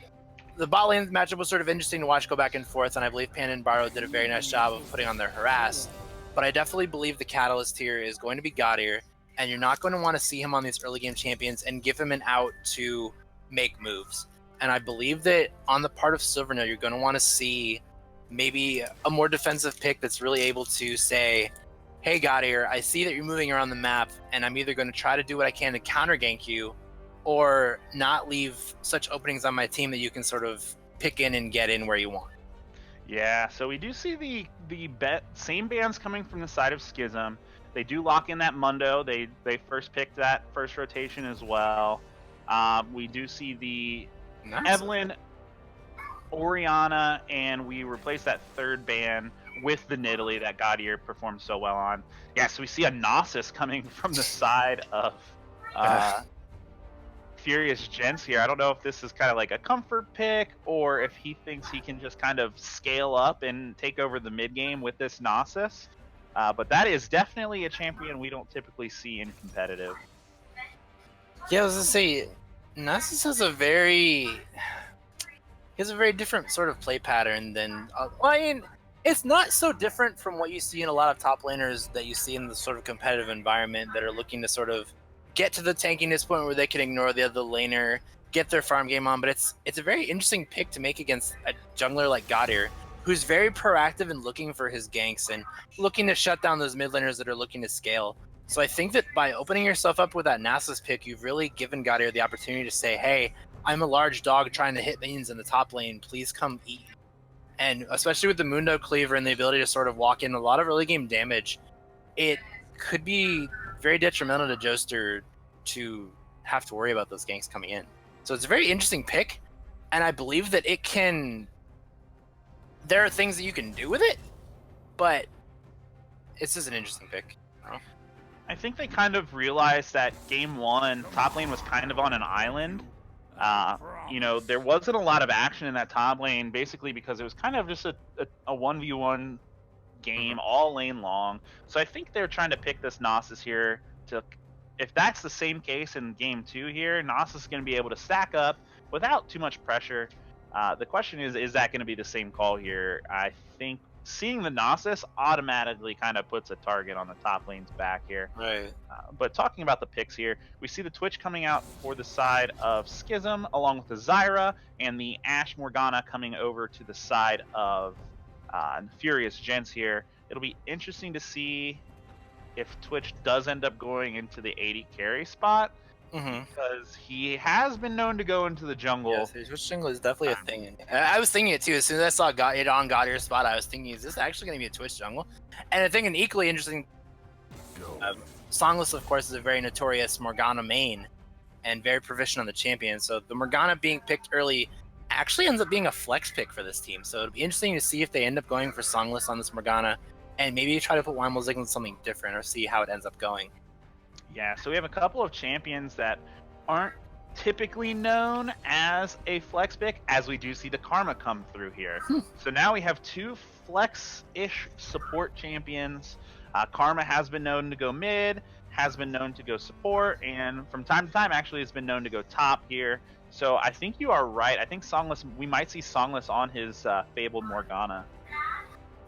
bot lane matchup was sort of interesting to watch go back and forth, and I believe Pan and Baro did a very nice job of putting on their harass. But I definitely believe the catalyst here is going to be Gaudier, and you're not going to want to see him on these early game champions and give him an out to make moves. And I believe that on the part of Silvernail, you're going to want to see maybe a more defensive pick that's really able to say, hey Gaudier, I see that you're moving around the map, and I'm either going to try to do what I can to counter gank you, or not leave such openings on my team that you can sort of pick in and get in where you want. Yeah, so we do see the same bans coming from the side of Schism. They do lock in that Mundo. They first picked that first rotation as well. We do see the Evelyn, Orianna, and we replace that third ban with the Nidalee that Gaudier performed so well on. Yeah, so we see a Gnosis coming from the side of Furious Gentz here. I don't know if this is kind of like a comfort pick or if he thinks he can just kind of scale up and take over the mid game with this Gnosis. But that is definitely a champion we don't typically see in competitive. Yeah, I was gonna say, Gnosis has a very different sort of play pattern than I mean, it's not so different from what you see in a lot of top laners that you see in the sort of competitive environment that are looking to sort of get to the tankiness point where they can ignore the other laner, get their farm game on. But it's a very interesting pick to make against a jungler like Gaudier, who's very proactive in looking for his ganks and looking to shut down those mid laners that are looking to scale. So I think that by opening yourself up with that Nasus pick, you've really given Gaudier the opportunity to say, hey, I'm a large dog trying to hit minions in the top lane, please come eat. And especially with the Mundo Cleaver and the ability to sort of walk in a lot of early game damage, it could be very detrimental to Joester to have to worry about those ganks coming in. So it's a very interesting pick, and I believe that there are things that you can do with it, but it's just an interesting pick. I think they kind of realized that game 1, top lane was kind of on an island. There wasn't a lot of action in that top lane, basically because it was kind of just a 1v1 game all lane long. So I think they're trying to pick this Gnosis here to, if that's the same case in game 2 here, Gnosis is going to be able to stack up without too much pressure. The question is that going to be the same call here? I think seeing the Gnosis automatically kind of puts a target on the top lane's back here. Right. But talking about the picks here, we see the Twitch coming out for the side of Schism, along with the Zyra, and the Ashe Morgana coming over to the side of Furious Gentz here. It'll be interesting to see if Twitch does end up going into the 80 carry spot, because he has been known to go into the jungle. Yes, Twitch jungle is definitely a thing. I was thinking it too. As soon as I saw it on Gaudier's spot, I was thinking, is this actually going to be a Twitch jungle? And I think an equally interesting, Songless, of course, is a very notorious Morgana main and very proficient on the champion. So the Morgana being picked early actually ends up being a flex pick for this team. So it'll be interesting to see if they end up going for Songless on this Morgana, and maybe try to put Wymel on something different, or see how it ends up going. Yeah, so we have a couple of champions that aren't typically known as a flex pick, as we do see the Karma come through here. So now we have two flex-ish support champions. Karma has been known to go mid, has been known to go support, and from time to time actually has been known to go top here. So I think you are right. I think Songless, we might see Songless on his Fabled Morgana.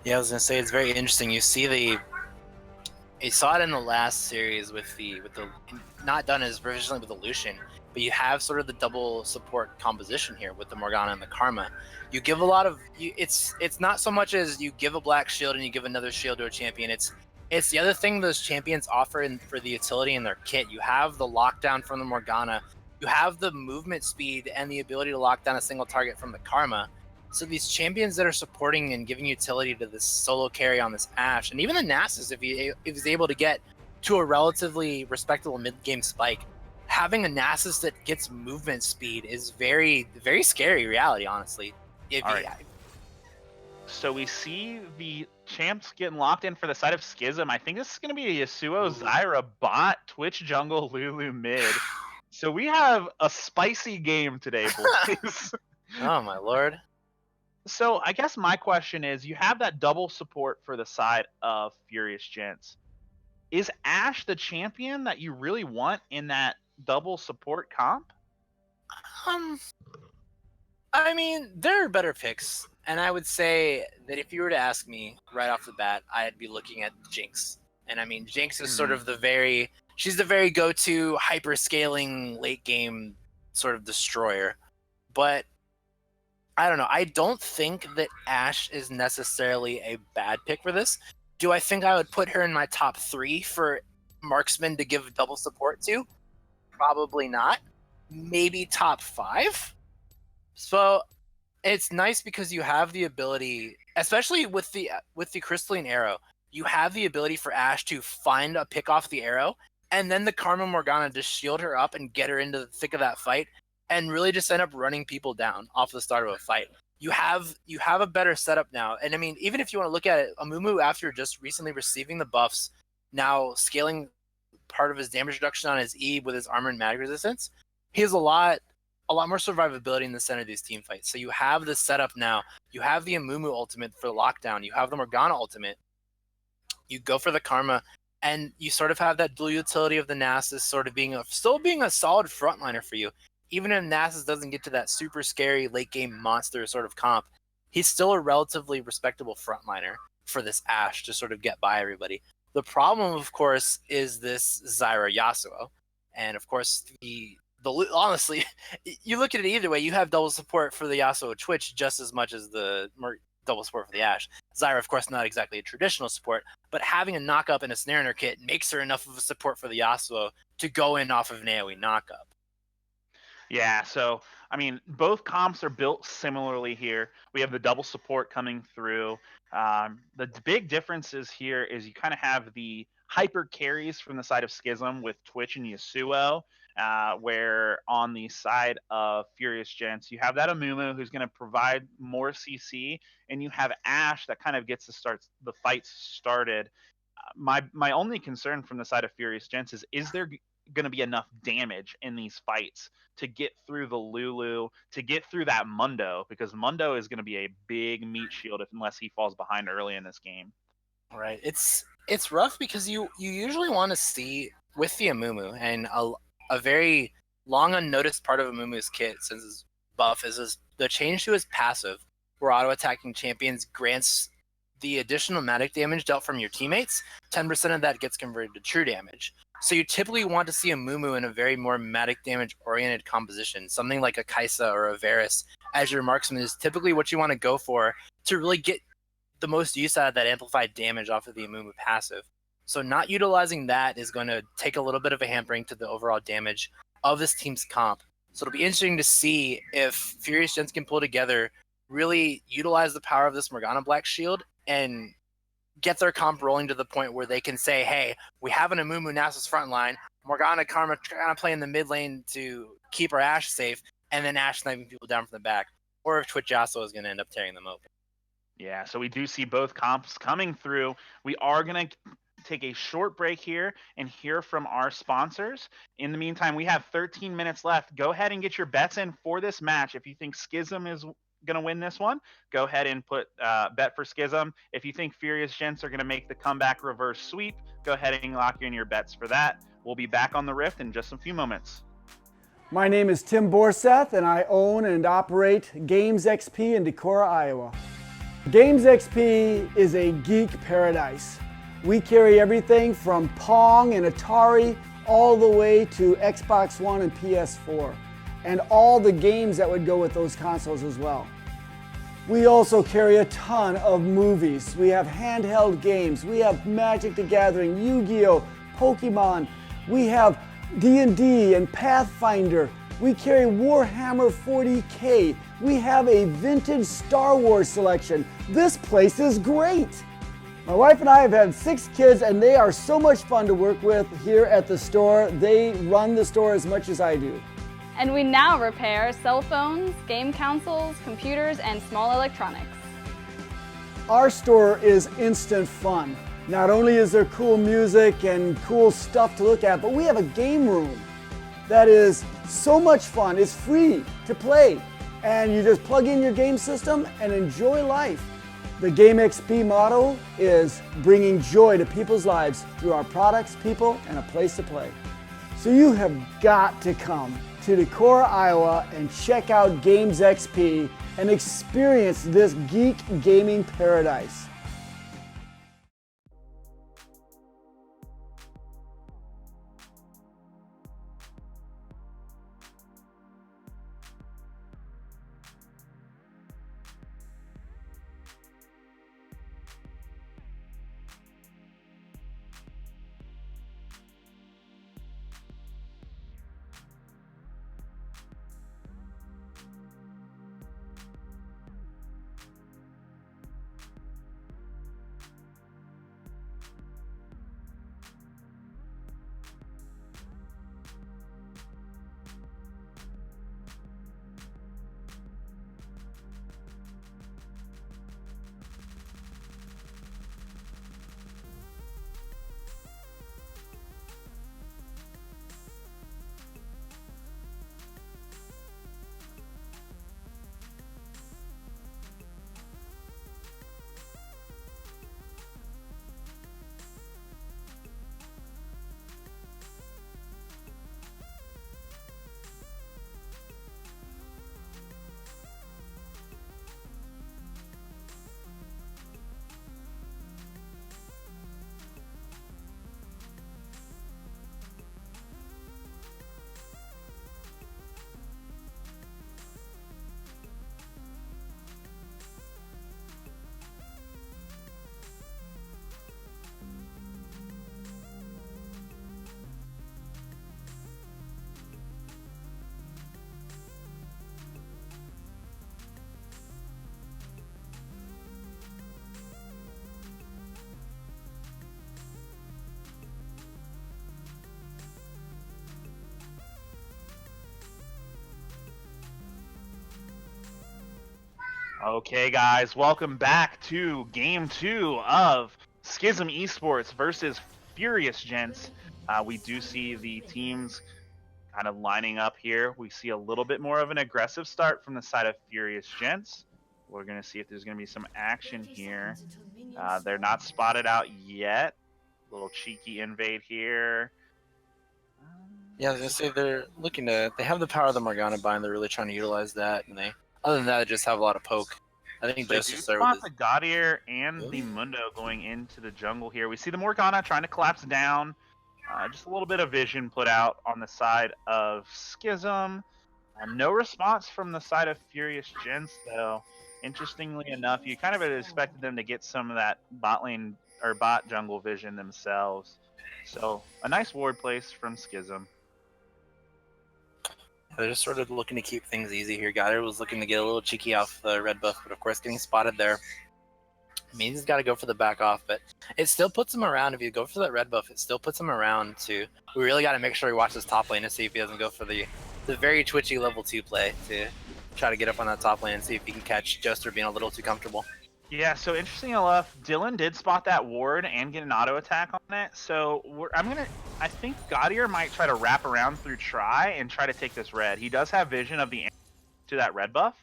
Yeah, I was gonna say it's very interesting. You saw it in the last series with the not done as proficiently with the Lucian, but you have sort of the double support composition here with the Morgana and the Karma. You give a lot of it's not so much as you give a black shield and you give another shield to a champion. It's the other thing those champions offer for the utility in their kit. You have the lockdown from the Morgana, you have the movement speed and the ability to lock down a single target from the Karma. So these champions that are supporting and giving utility to this solo carry on this Ashe, and even the Nasus, if he's able to get to a relatively respectable mid-game spike, having a Nasus that gets movement speed is very, very scary reality, honestly. So we see the champs getting locked in for the side of Schism. I think this is going to be a Yasuo, Zyra bot, Twitch jungle, Lulu mid. So we have a spicy game today, boys. Oh my lord. So I guess my question is, you have that double support for the side of Furious Gents. Is Ashe the champion that you really want in that double support comp? I mean, there are better picks, and I would say that if you were to ask me right off the bat, I'd be looking at Jinx. And I mean, Jinx is sort of she's the very go-to hyper-scaling late game sort of destroyer. But I don't know. I don't think that Ashe is necessarily a bad pick for this. Do I think I would put her in my top 3 for marksman to give double support to? Probably not. Maybe top 5. So it's nice because you have the ability, especially with the crystalline arrow, you have the ability for Ashe to find a pick off the arrow, and then the Karma Morgana to shield her up and get her into the thick of that fight, and really just end up running people down off the start of a fight. You have a better setup now. And I mean, even if you want to look at it, Amumu, after just recently receiving the buffs, now scaling part of his damage reduction on his E with his armor and mag resistance, he has a lot more survivability in the center of these team fights. So you have the setup now. You have the Amumu ultimate for the lockdown. You have the Morgana ultimate. You go for the Karma, and you sort of have that dual utility of the Nasus sort of still being a solid frontliner for you. Even if Nasus doesn't get to that super scary late game monster sort of comp, he's still a relatively respectable frontliner for this Ashe to sort of get by everybody. The problem, of course, is this Zyra Yasuo. And of course, honestly, you look at it either way, you have double support for the Yasuo Twitch just as much as the double support for the Ashe. Zyra, of course, not exactly a traditional support, but having a knock-up and a snare in her kit makes her enough of a support for the Yasuo to go in off of an AoE knock-up. Yeah, so I mean, both comps are built similarly here. We have the double support coming through. The big differences here is you kind of have the hyper carries from the side of Schism with Twitch and Yasuo, where on the side of Furious Gents, you have that Amumu who's going to provide more CC, and you have Ashe that kind of gets the fights started. My only concern from the side of Furious Gents is there going to be enough damage in these fights to get through the Lulu, to get through that Mundo, because Mundo is going to be a big meat shield unless he falls behind early in this game. Right. It's rough because you usually want to see with the Amumu, and a very long unnoticed part of Amumu's kit since his buff is the change to his passive, where auto attacking champions grants the additional magic damage dealt from your teammates. 10% of that gets converted to true damage. So you typically want to see Amumu in a very more magic damage oriented composition. Something like a Kaisa or a Varus as your marksman is typically what you want to go for to really get the most use out of that amplified damage off of the Amumu passive. So not utilizing that is going to take a little bit of a hampering to the overall damage of this team's comp. So it'll be interesting to see if Furious Gents can pull together, really utilize the power of this Morgana Black Shield, and get their comp rolling to the point where they can say, hey, we have an Amumu Nasus frontline, Morgana Karma trying to play in the mid lane to keep our Ashe safe, and then Ashe sniping people down from the back. Or if Twitch Yasuo is going to end up tearing them open. Yeah, so we do see both comps coming through. We are going to take a short break here and hear from our sponsors. In the meantime, we have 13 minutes left. Go ahead and get your bets in for this match. If you think Schism is going to win this one, go ahead and put bet for Schism. If you think Furious Gents are going to make the comeback reverse sweep, go ahead and lock in your bets for that. We'll be back on the Rift in just a few moments. My name is Tim Borseth, and I own and operate Games XP in Decorah, Iowa. Games XP is a geek paradise. We carry everything from Pong and Atari all the way to Xbox One and PS4, and all the games that would go with those consoles as well. We also carry a ton of movies. We have handheld games. We have Magic the Gathering, Yu-Gi-Oh!, Pokemon. We have D&D and Pathfinder. We carry Warhammer 40K. We have a vintage Star Wars selection. This place is great. My wife and I have had 6 kids, and they are so much fun to work with here at the store. They run the store as much as I do. And we now repair cell phones, game consoles, computers, and small electronics. Our store is instant fun. Not only is there cool music and cool stuff to look at, but we have a game room that is so much fun. It's free to play, and you just plug in your game system and enjoy life. The Game XP motto is bringing joy to people's lives through our products, people, and a place to play. So you have got to come to Decorah, Iowa, and check out Games XP and experience this geek gaming paradise. Okay, guys, welcome back to Game 2 of Schism Esports versus Furious Gents. We do see the teams kind of lining up here. We see a little bit more of an aggressive start from the side of Furious Gents. We're going to see if there's going to be some action here. They're not spotted out yet. Little cheeky invade here. Yeah, I was gonna say they're looking to. They have the power of the Morgana bind. They're really trying to utilize that, and they. Other than that, they just have a lot of poke. I think They just do to start spot with the Gaudier and the Mundo going into the jungle here. We see the Morgana trying to collapse down. Just a little bit of vision put out on the side of Schism. No response from the side of Furious Gents, though. Interestingly enough, you kind of had expected them to get some of that bot lane or bot jungle vision themselves. So a nice ward place from Schism. They're just sort of looking to keep things easy here. Goddard was looking to get a little cheeky off the red buff, but of course getting spotted there. I mean, he's got to go for the back off, but it still puts him around. If you go for that red buff, it still puts him around to. We really got to make sure we watch this top lane to see if he doesn't go for the very twitchy level 2 play to try to get up on that top lane and see if he can catch Joester being a little too comfortable. Yeah, so interesting enough, Dylan did spot that ward and get an auto attack on it. So I think Gaudier might try to wrap around through Try and try to take this red. He does have vision of the to that red buff,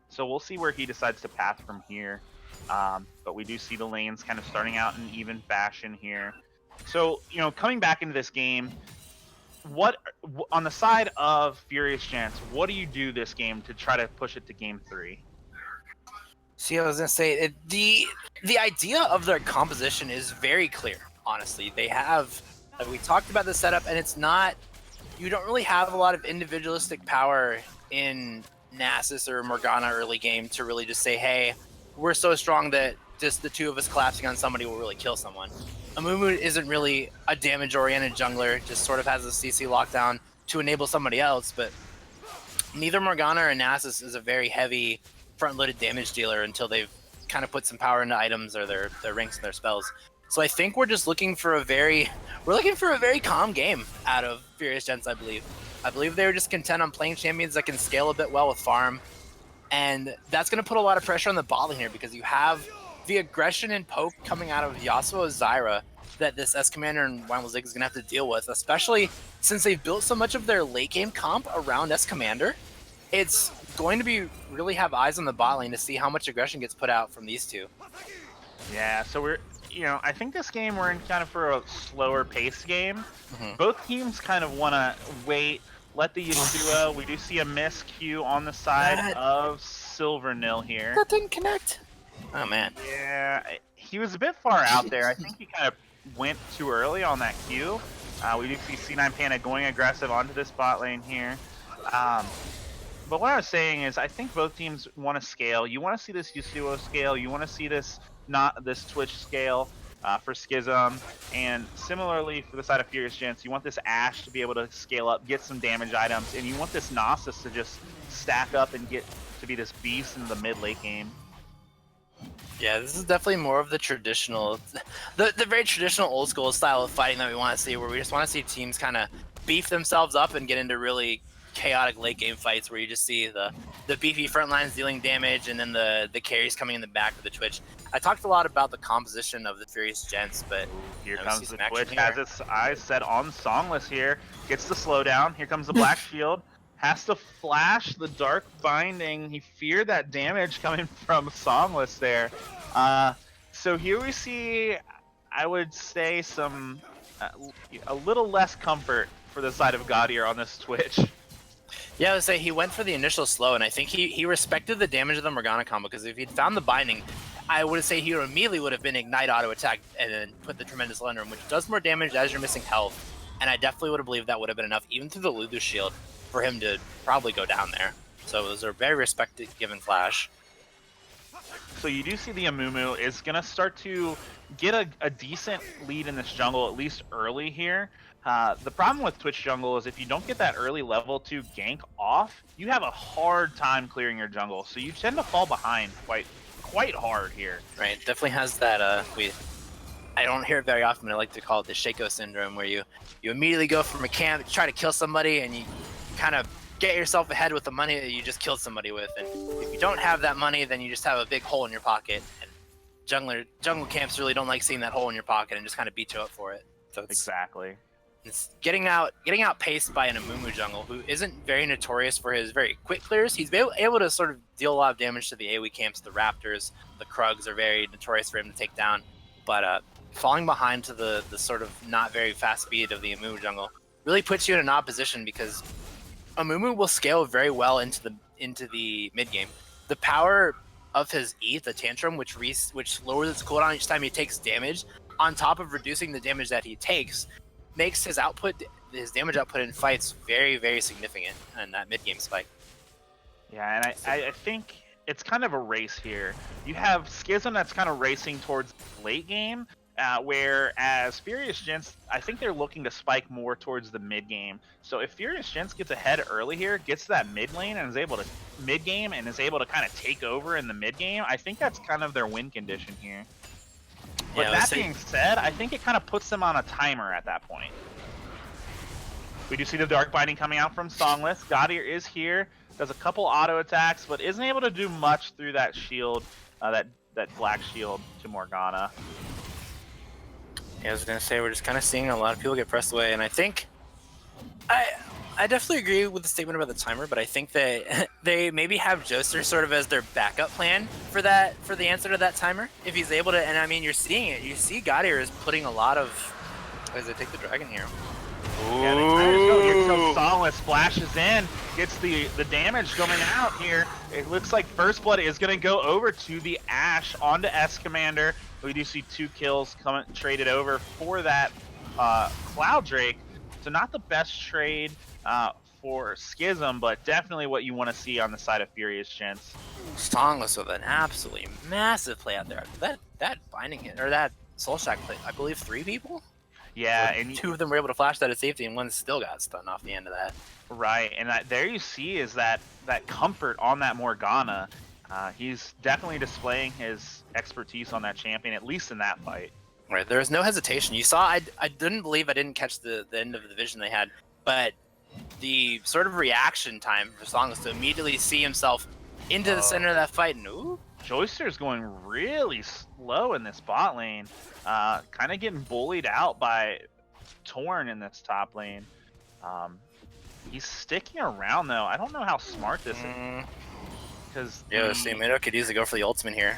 so we'll see where he decides to path from here. But we do see the lanes kind of starting out in even fashion here. So, coming back into this game, on the side of Furious Gents, what do you do this game to try to push it to game 3? See, I was gonna say the idea of their composition is very clear. Honestly, they have, like, we talked about the setup, and it's not. You don't really have a lot of individualistic power in Nasus or Morgana early game to really just say, hey, we're so strong that just the two of us collapsing on somebody will really kill someone. Amumu isn't really a damage-oriented jungler, just sort of has a CC lockdown to enable somebody else, but neither Morgana or Nasus is a very heavy front-loaded damage dealer until they've kind of put some power into items or their ranks and their spells. So I think we're just looking for a very calm game out of Furious Gents, I believe. I believe they were just content on playing champions that can scale a bit well with farm. And that's going to put a lot of pressure on the bot lane here because you have the aggression and poke coming out of Yasuo Zyra that this S Commander and Wimblezig is going to have to deal with, especially since they've built so much of their late game comp around S Commander. It's going to be really have eyes on the bot lane to see how much aggression gets put out from these two. Yeah, so I think this game we're in kind of for a slower pace game. Both teams kind of want to wait, let the Yasuo, we do see a miss Q on the side of Silvernil here. That didn't connect. Oh, man. Yeah, he was a bit far out there. I think he kind of went too early on that Q. We do see C9 Panda going aggressive onto this bot lane here. But what I was saying is I think both teams want to scale. You want to see this Yasuo scale. You want to see this Twitch scale for Schism. And similarly for the side of Furious Gents, you want this Ashe to be able to scale up, get some damage items. And you want this Nasus to just stack up and get to be this beast in the mid-late game. Yeah, this is definitely more of the traditional, the very traditional old school style of fighting that we want to see, where we just want to see teams kind of beef themselves up and get into really chaotic late game fights where you just see the beefy front lines dealing damage and then the carries coming in the back of the Twitch. I talked a lot about the composition of the Furious Gents, but here comes the Twitch, has its eyes set on Songless here, gets the slowdown, here comes the Black Shield, has to flash the Dark Binding, he feared that damage coming from Songless there. So here we see, I would say, some a little less comfort for the side of Gaudier on this Twitch. Yeah, I would say he went for the initial slow, and I think he respected the damage of the Morgana combo, because if he'd found the binding, I would say he immediately would have been Ignite auto attack and then put the Tremendous Lunder, which does more damage as you're missing health. And I definitely would have believed that would have been enough, even through the Lulu shield, for him to probably go down there. So it was a very respected given flash. So you do see the Amumu is going to start to get a decent lead in this jungle, at least early here. The problem with Twitch jungle is if you don't get that early level 2 gank off, you have a hard time clearing your jungle. So you tend to fall behind quite hard here. Right, definitely has that, I don't hear it very often, but I like to call it the Shaco syndrome, where you immediately go from a camp, try to kill somebody, and you kind of get yourself ahead with the money that you just killed somebody with. And if you don't have that money, then you just have a big hole in your pocket. And jungle camps really don't like seeing that hole in your pocket and just kind of beat you up for it. So Exactly. It's getting outpaced by an Amumu jungle who isn't very notorious for his very quick clears. He's able to sort of deal a lot of damage to the AoE camps. The Raptors, the Krugs are very notorious for him to take down. But falling behind to the sort of not very fast speed of the Amumu jungle really puts you in an odd position, because Amumu will scale very well into the mid game. The power of his E, the Tantrum, which lowers its cooldown each time he takes damage, on top of reducing the damage that he takes, makes his damage output in fights very, very significant in that mid game spike. Yeah, and I think it's kind of a race here. You have Schism that's kind of racing towards late game, whereas Furious Gents, I think they're looking to spike more towards the mid game. So if Furious Gents gets ahead early here, gets to that mid lane and is able to mid game and is able to kind of take over in the mid game, I think that's kind of their win condition here. But Yeah, that being said, I think it kind of puts them on a timer at that point. We do see the Dark Binding coming out from Songless. Gaudier is here, does a couple auto attacks, but isn't able to do much through that shield, that that Black Shield to Morgana. Yeah, I was gonna say we're just kind of seeing a lot of people get pressed away, and I think I definitely agree with the statement about the timer, but I think that they maybe have Joster sort of as their backup plan for the answer to that timer. If he's able to, and I mean, you're seeing it. You see Gaudier is putting a lot of. As they take the dragon here. Yeah, they kind of just go here. So Solid splashes in, gets the damage going out here. It looks like First Blood is going to go over to the Ashe onto S Commander. We do see 2 kills coming traded over for that Cloud Drake. So not the best trade for Schism, but definitely what you want to see on the side of Furious Gentz. Songless with an absolutely massive play out there. That binding hit, or that Soul Shack play, I believe 3 people? Yeah, or and 2 of them were able to flash that at safety, and 1 still got stunned off the end of that. Right, and there you see is that comfort on that Morgana. He's definitely displaying his expertise on that champion, at least in that fight. Right, there was no hesitation. You saw, I didn't believe I didn't catch the end of the vision they had, but the sort of reaction time for Songless to immediately see himself into the center of that fight, and ooh. Joyster's going really slow in this bot lane, kind of getting bullied out by Torn in this top lane. He's sticking around though. I don't know how smart this is. Because yeah, see, Mundo could easily go for the ultimate here.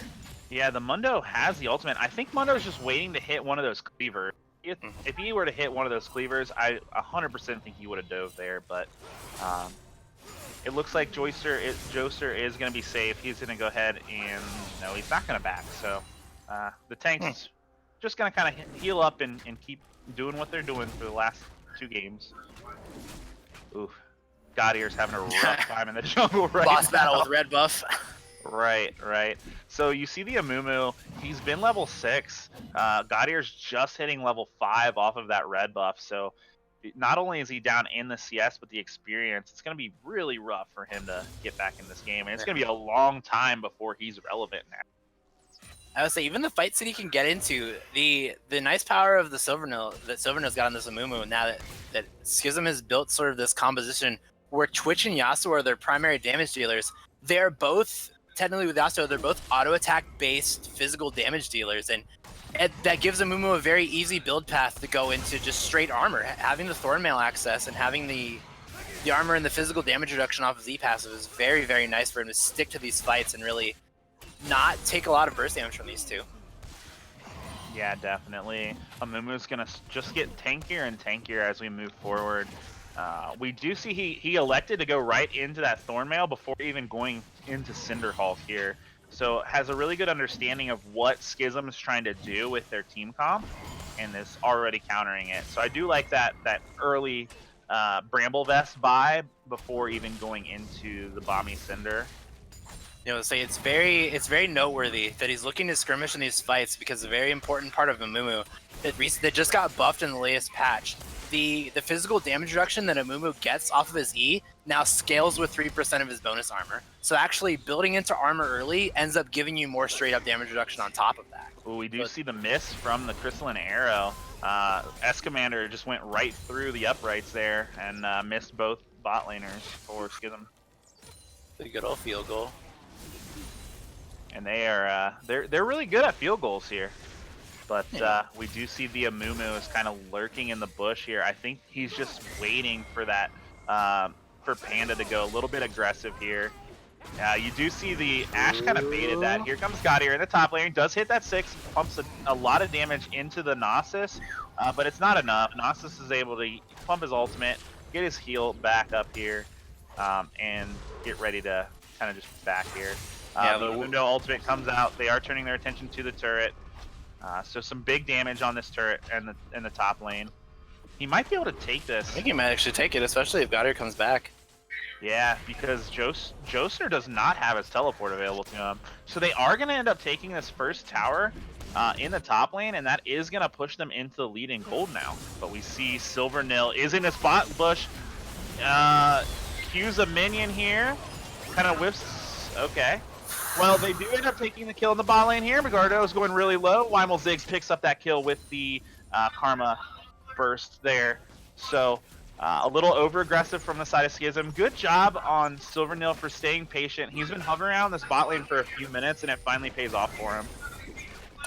Yeah, the Mundo has the ultimate. I think Mundo's just waiting to hit one of those cleavers. If he were to hit one of those cleavers, I 100% think he would have dove there. But it looks like Joyster is going to be safe. He's going to go ahead and no, he's not going to back. So the tank's just going to kind of heal up and keep doing what they're doing for the last 2 games. Oof. Gaudier's having a rough time in the jungle right now. Boss battle with red buff. Right. So you see the Amumu, he's been level 6. Gaudier's just hitting level 5 off of that red buff. So not only is he down in the CS, but the experience, it's going to be really rough for him to get back in this game. And it's going to be a long time before he's relevant now. I would say even the fights that he can get into, the nice power of the Silvernail that Silvernail's got on this Amumu now that Schism has built sort of this composition where Twitch and Yasuo are their primary damage dealers. They're both, technically with Yasuo, they're both auto attack based physical damage dealers, and that gives Amumu a very easy build path to go into just straight armor. Having the Thornmail access and having the armor and the physical damage reduction off of Z passive is very, very nice for him to stick to these fights and really not take a lot of burst damage from these 2. Yeah, definitely. Amumu's gonna just get tankier and tankier as we move forward. We do see he elected to go right into that Thornmail before even going into Cinderhulk here. So has a really good understanding of what Schism is trying to do with their team comp and is already countering it. So I do like that early Bramble Vest buy before even going into the Bomby Cinder. You know, say it's very noteworthy that he's looking to skirmish in these fights, because a very important part of Amumu that just got buffed in the latest patch. The physical damage reduction that Amumu gets off of his E now scales with 3% of his bonus armor. So actually building into armor early ends up giving you more straight up damage reduction on top of that. Ooh, we do see the miss from the Crystalline Arrow. S Commander just went right through the uprights there and missed both bot laners for Schism. The good old field goal. And they are they're really good at field goals here. But we do see the Amumu is kind of lurking in the bush here. I think he's just waiting for that for Panda to go a little bit aggressive here. You do see the Ashe kind of baited that. Here comes Gaudier in the top lane. Does hit that 6, pumps a lot of damage into the Gnosis, but it's not enough. Gnosis is able to pump his ultimate, get his heal back up here, and get ready to kind of just back here. The Mundo ultimate comes out. They are turning their attention to the turret. So some big damage on this turret in the top lane. He might be able to take this. I think he might actually take it, especially if Gaudier comes back. Yeah, because Joster does not have his teleport available to him. So they are going to end up taking this first tower in the top lane, and that is going to push them into the lead in gold now. But we see Silvernil is in his bot bush. Q's a minion here. Kind of whiffs. Okay. Well, they do end up taking the kill in the bot lane here. Megardo is going really low. Weimel Ziggs picks up that kill with the Karma burst there. So A little over-aggressive from the side of Schism. Good job on Silvernil for staying patient. He's been hovering around this bot lane for a few minutes, and it finally pays off for him.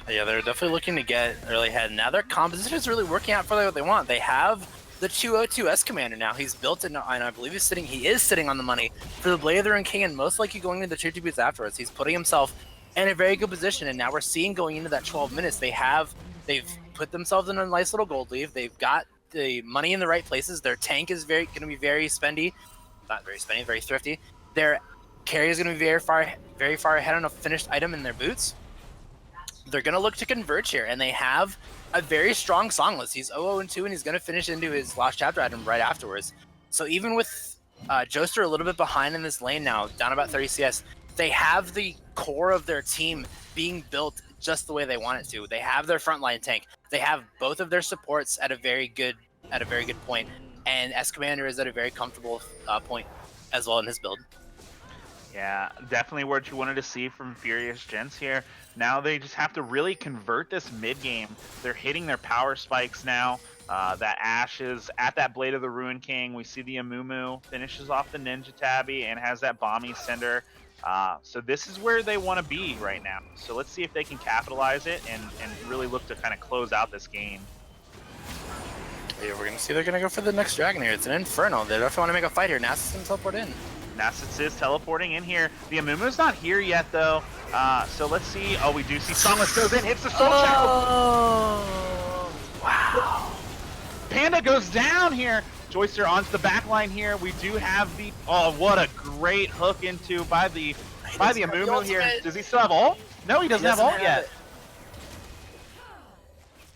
Yeah, they're definitely looking to get early ahead. Now their composition is really working out for what they want. They have the 202S Commander now. He's built it, and I believe he is sitting on the money for the Blade of the Ruined King, and most likely going into the 2 boots afterwards. He's putting himself in a very good position, and now we're seeing going into that 12 minutes, they've put themselves in a nice little gold lead. They've got the money in the right places. Their tank is going to be very spendy, not very spendy, very thrifty. Their carry is going to be very far ahead on a finished item in their boots. They're going to look to converge here, and they have a very strong Songless. He's 0-2, and he's going to finish into his last chapter item right afterwards. So even with Joester a little bit behind in this lane now, down about 30 CS, they have the core of their team being built just the way they want it to. They have their frontline tank. They have both of their supports at a very good point, and S Commander is at a very comfortable point as well in his build. Yeah, definitely what you wanted to see from Furious Gents here. Now they just have to really convert this mid game. They're hitting their power spikes now. That Ashe is at that Blade of the Ruined King. We see the Amumu finishes off the Ninja Tabby and has that Bomby Cinder. So this is where they want to be right now. So let's see if they can capitalize it and really look to kind of close out this game. Yeah, we're going to see they're going to go for the next dragon here. It's an Inferno. They definitely want to make a fight here. Nasus can teleport in. Nasus is teleporting in here. The Amumu's not here yet, though. So let's see. Oh, we do see Songless goes in, hits the Soul Shackle. Oh, wow. Panda goes down here. Joyster onto the back line here. We do have the... Oh, what a great hook into by the Amumu here. Does he still have ult? No, he doesn't have ult yet.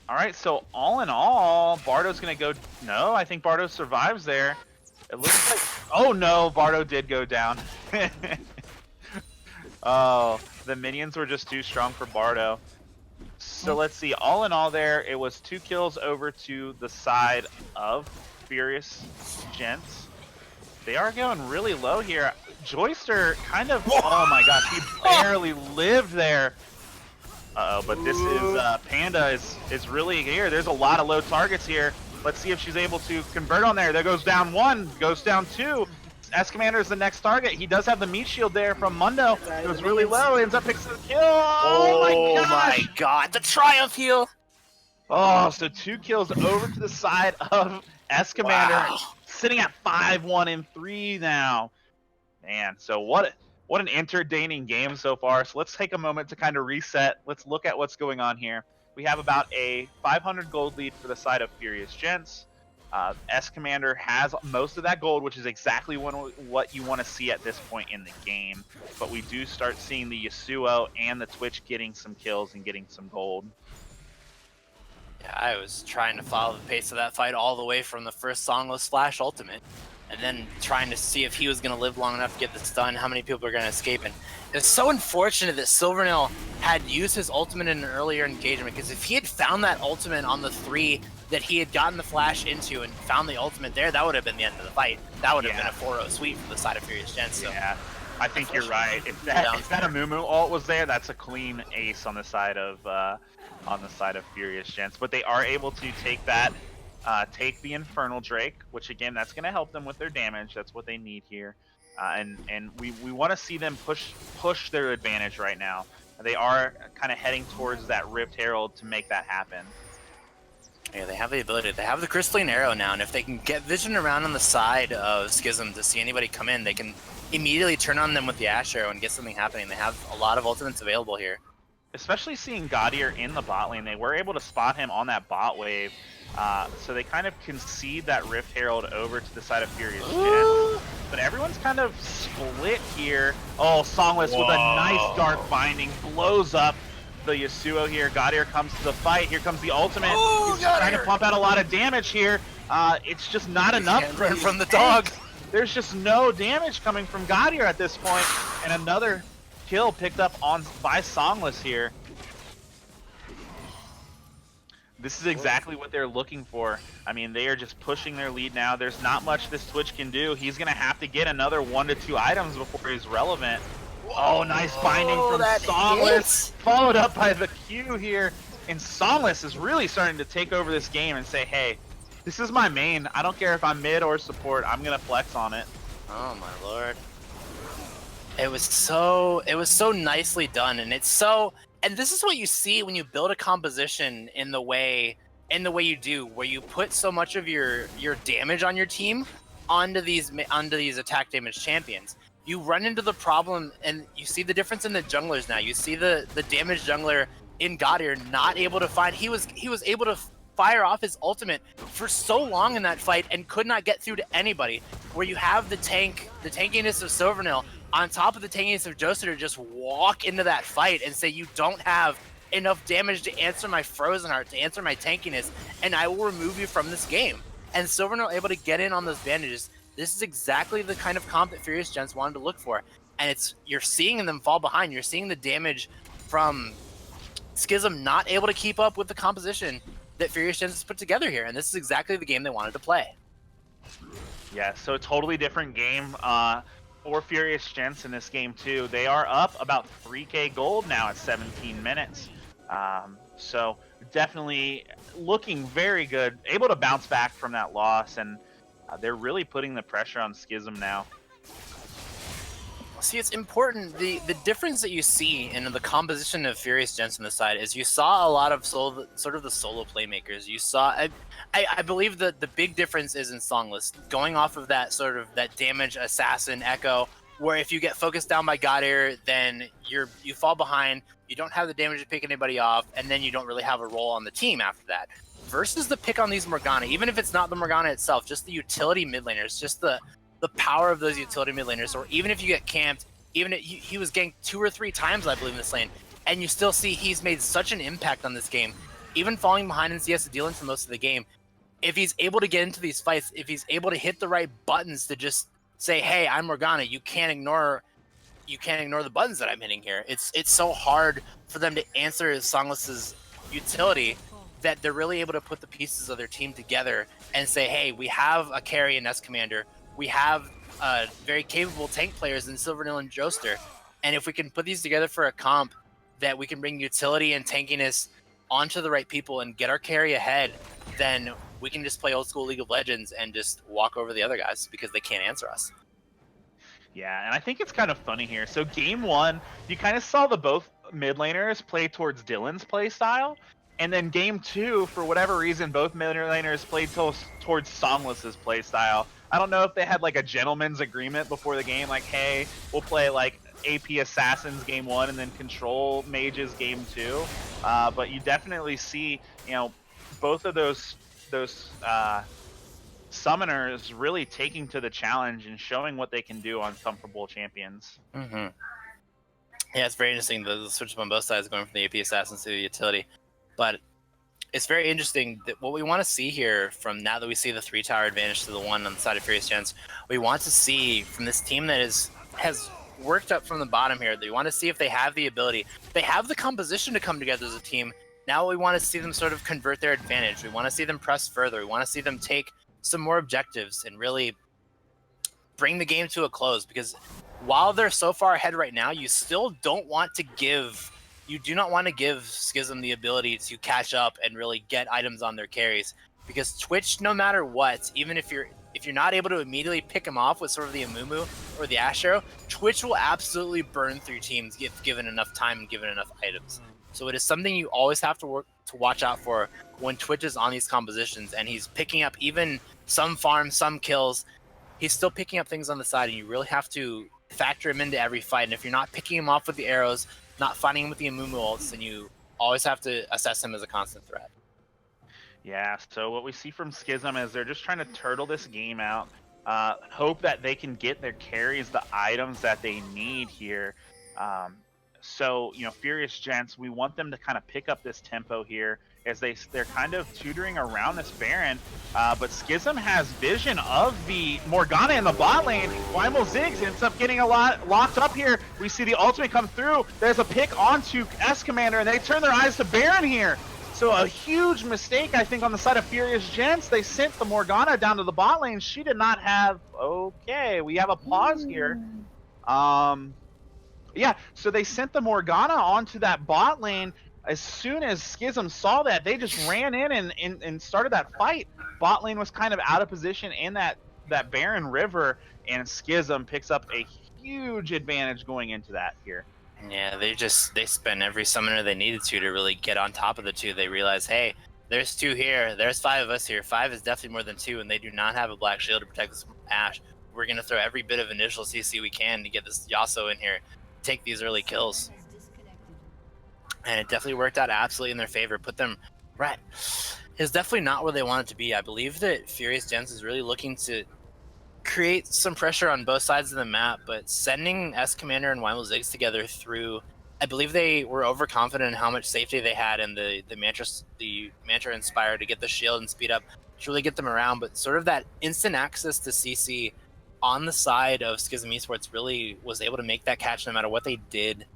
All right, so all in all, Bardo's going to go... No, I think Bardo survives there. It looks like... Oh, no, Bardo did go down. Oh, the minions were just too strong for Bardo. So let's see. All in all there, it was 2 kills over to the side of Furious Gents. They are going really low here. Joyster kind of... Oh, my gosh, he barely lived there. Uh-oh, but this is... Panda is really here. There's a lot of low targets here. Let's see if she's able to convert on there. There goes down 1, goes down 2. S Commander is the next target. He does have the meat shield there from Mundo. It was really low. Ends up picking the kill. Oh my god, the Triumph heal. Oh, so 2 kills over to the side of S Commander. Wow. Sitting at 5-1 and 3 now. Man, so what an entertaining game so far. So let's take a moment to kind of reset. Let's look at what's going on here. We have about a 500 gold lead for the side of Furious Gents. S Commander has most of that gold, which is exactly what you want to see at this point in the game. But we do start seeing the Yasuo and the Twitch getting some kills and getting some gold. Yeah, I was trying to follow the pace of that fight all the way from the first Songless Splash Ultimate, and then trying to see if he was going to live long enough to get the stun, how many people are going to escape. And it's so unfortunate that Silvernil had used his ultimate in an earlier engagement, because if he had found that ultimate on the 3 that he had gotten the flash into and found the ultimate there, that would have been the end of the fight. That would have been a 4-0 sweep for the side of Furious Gents. So. Yeah, I think you're right. If that Amumu ult was there, that's a clean ace on the side of Furious Gents. But they are able to take that, take the Infernal Drake, which again, that's going to help them with their damage. That's what they need here. And we want to see them push their advantage right now. They are kind of heading towards that Rift Herald to make that happen. Yeah, they have the ability. They have the Crystalline Arrow now, and if they can get vision around on the side of Schism to see anybody come in, they can immediately turn on them with the Ashe Arrow and get something happening. They have a lot of ultimates available here. Especially seeing Gaudier in the bot lane, they were able to spot him on that bot wave. So they kind of concede that Rift Herald over to the side of Furious Gents. But everyone's kind of split here. Oh, Songless with a nice Dark Binding blows up the Yasuo here. Gaudier comes to the fight. Here comes the ultimate. He's trying to pump out a lot of damage here. It's just not enough. Run from the dog. There's just no damage coming from Gaudier at this point. And another kill picked up by Songless here. This is exactly what they're looking for. I mean, they are just pushing their lead now. There's not much this Twitch can do. He's going to have to get another 1 to 2 items before he's relevant. Oh, nice binding from Songless, followed up by the Q here. And Songless is really starting to take over this game and say, hey, This is my main. I don't care if I'm mid or support. I'm gonna flex on it. Oh my lord. It was so nicely done, and and this is what you see when you build a composition in the way you do, where you put so much of your damage on your team onto these attack damage champions. You run into the problem, and you see the difference in the junglers now. You see the damage jungler in Godir not able to find. He was able to fire off his ultimate for so long in that fight and could not get through to anybody. Where you have the tankiness of Silvernil on top of the tankiness of Joester to just walk into that fight and say, you don't have enough damage to answer my Frozen Heart, to answer my tankiness, and I will remove you from this game. And Silvernil able to get in on those bandages. This is exactly the kind of comp that Furious Gentz wanted to look for. And you're seeing them fall behind. You're seeing the damage from Schism not able to keep up with the composition that Furious Gentz has put together here. And this is exactly the game they wanted to play. Yeah, so a totally different game for Furious Gentz in this game too. They are up about 3k gold now at 17 minutes. So definitely looking very good, able to bounce back from that loss, and they're really putting the pressure on Schism now. See, it's important. The difference that you see in the composition of Furious Gentz on the side is you saw a lot of sort of the solo playmakers. You saw, I believe that the big difference is in Songless, going off of that sort of that damage assassin echo, where if you get focused down by Godir, then you fall behind, you don't have the damage to pick anybody off, and then you don't really have a role on the team after that. Versus the pick on these Morgana, even if it's not the Morgana itself, just the utility mid laners, just the power of those utility mid laners, or even if you get camped, even if he was ganked 2 or 3 times, I believe, in this lane, and you still see he's made such an impact on this game, even falling behind in CS dealing for most of the game. If he's able to get into these fights, if he's able to hit the right buttons to just say, hey, I'm Morgana, you can't ignore the buttons that I'm hitting here. It's so hard for them to answer Songless's utility that they're really able to put the pieces of their team together and say, hey, we have a carry in S Commander, we have very capable tank players in Silvernil and Joester, and if we can put these together for a comp that we can bring utility and tankiness onto the right people and get our carry ahead, then we can just play old school League of Legends and just walk over the other guys because they can't answer us. Yeah, and I think it's kind of funny here. So game 1, you kind of saw the both mid laners play towards Dylan's play style, and then game 2, for whatever reason, both mid laners played towards Songless's play style. I don't know if they had like a gentleman's agreement before the game, like, hey, we'll play like AP Assassins game 1 and then Control Mages game 2. But you definitely see, both of those summoners really taking to the challenge and showing what they can do on comfortable champions. Mm-hmm. Yeah, it's very interesting, the switch up on both sides going from the AP Assassins to the utility. But it's very interesting that what we want to see here, from now that we see the 3-tower advantage to the 1 on the side of Furious Gentz, we want to see from this team that has worked up from the bottom here, they want to see if they have the ability, they have the composition to come together as a team. Now we want to see them sort of convert their advantage. We want to see them press further. We want to see them take some more objectives and really bring the game to a close, because while they're so far ahead right now, you still don't want to give, you do not want to give Schism the ability to catch up and really get items on their carries, because Twitch, no matter what, even if you're not able to immediately pick him off with sort of the Amumu or the Astro, Twitch will absolutely burn through teams if given enough time and given enough items. So it is something you always have to watch out for when Twitch is on these compositions and he's picking up even some farms, some kills. He's still picking up things on the side, and you really have to factor him into every fight. And if you're not picking him off with the arrows, not finding him with the Amumu ults, then you always have to assess him as a constant threat. Yeah, so what we see from Schism is they're just trying to turtle this game out, hope that they can get their carries the items that they need here. So, Furious Gentz, we want them to kind of pick up this tempo here as they're kind of tutoring around this Baron, but Schism has vision of the Morgana in the bot lane. Wymal Ziggs ends up getting a lot locked up here. We see the ultimate come through. There's a pick onto S Commander, and they turn their eyes to Baron here. So a huge mistake, I think, on the side of Furious Gentz. They sent the Morgana down to the bot lane. She did not have... Okay, we have a pause here. Yeah, so they sent the Morgana onto that bot lane. as soon as Schism saw that, they just ran in and started that fight. Bot lane was kind of out of position in that Baron River, and Schism picks up a huge advantage going into that here. Yeah, they spent every summoner they needed to really get on top of the 2. They realize, hey, there's 2 here, there's 5 of us here. 5 is definitely more than 2, and they do not have a black shield to protect us from Ashe. We're gonna throw every bit of initial CC we can to get this Yasuo in here, take these early kills. And it definitely worked out absolutely in their favor. Put them right. It's definitely not where they want it to be. I believe that Furious Gentz is really looking to create some pressure on both sides of the map, but sending S Commander and Wymal Ziggs together through, I believe they were overconfident in how much safety they had in the Mantra Inspire to get the shield and speed up to really get them around, but sort of that instant access to CC on the side of Schism Esports really was able to make that catch no matter what they did,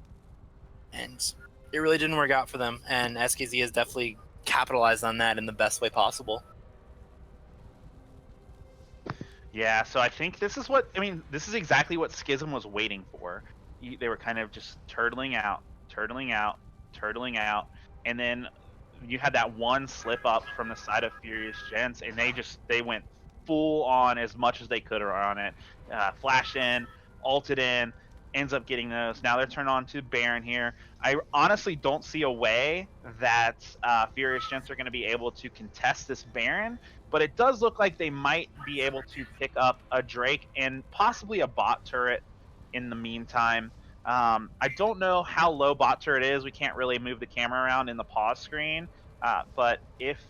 and it really didn't work out for them, and SKZ has definitely capitalized on that in the best way possible. Yeah, so I think this is exactly what Schism was waiting for. They were kind of just turtling out, and then you had that one slip up from the side of Furious Gentz, and they went full on as much as they could on it. Flash in, ulted in, ends up getting those. Now they're turned on to Baron here. I honestly don't see a way that Furious Gentz are going to be able to contest this Baron, but it does look like they might be able to pick up a Drake and possibly a bot turret in the meantime. I don't know how low bot turret is. We can't really move the camera around in the pause screen, but if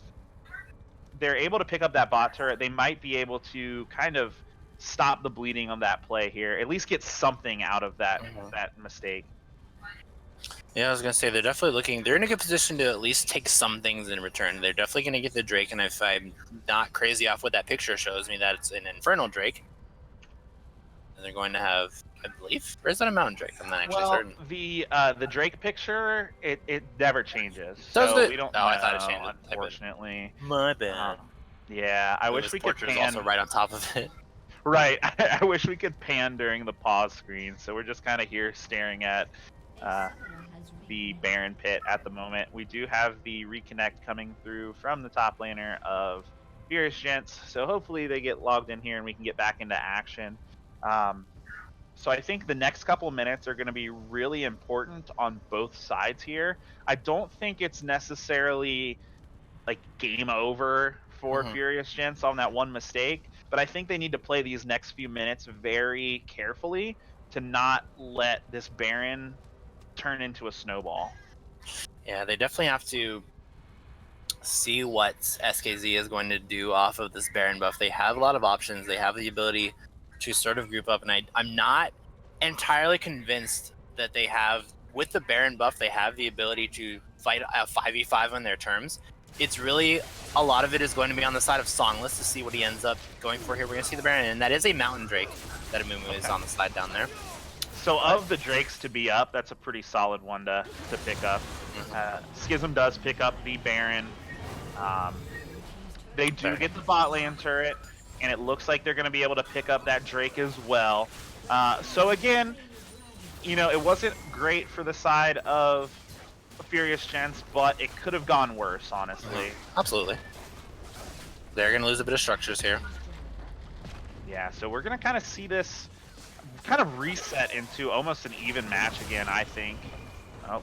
they're able to pick up that bot turret, they might be able to kind of stop the bleeding of that play here. At least get something out of that mistake. Yeah, I was gonna say they're definitely looking. They're in a good position to at least take some things in return. They're definitely gonna get the Drake, and if I'm not crazy off what that picture shows me, that it's an Infernal Drake. And they're going to have, I believe, or is that a Mountain Drake? I'm not actually certain. The Drake picture, it never changes. Does so it? We don't Oh, know, I thought it changed. Unfortunately. My bad. Yeah, I wish we could pan. Also right on top of it. Right, I wish we could pan during the pause screen. So we're just kind of here staring at the Baron pit at the moment. We do have the reconnect coming through from the top laner of Furious Gentz, so hopefully they get logged in here and we can get back into action. So I think the next couple of minutes are going to be really important on both sides here. I don't think it's necessarily like game over for Furious Gentz on that one mistake, but I think they need to play these next few minutes very carefully to not let this Baron turn into a snowball. Yeah, they definitely have to see what SKZ is going to do off of this Baron buff. They have a lot of options. They have the ability to sort of group up, and I'm not entirely convinced that they have, with the Baron buff, they have the ability to fight a 5v5 on their terms. It's really, a lot of it is going to be on the side of Songless to see what he ends up going for here. We're going to see the Baron, and that is a Mountain Drake that Amumu is on the side down there. So of the Drakes to be up, that's a pretty solid one to pick up. Schism does pick up the Baron. They do get the bot lane turret, and it looks like they're going to be able to pick up that Drake as well. So again, you know, it wasn't great for the side of Furious Gentz, but it could have gone worse, honestly. Absolutely. They're going to lose a bit of structures here. Yeah, so we're going to kind of see this kind of reset into almost an even match again, I think.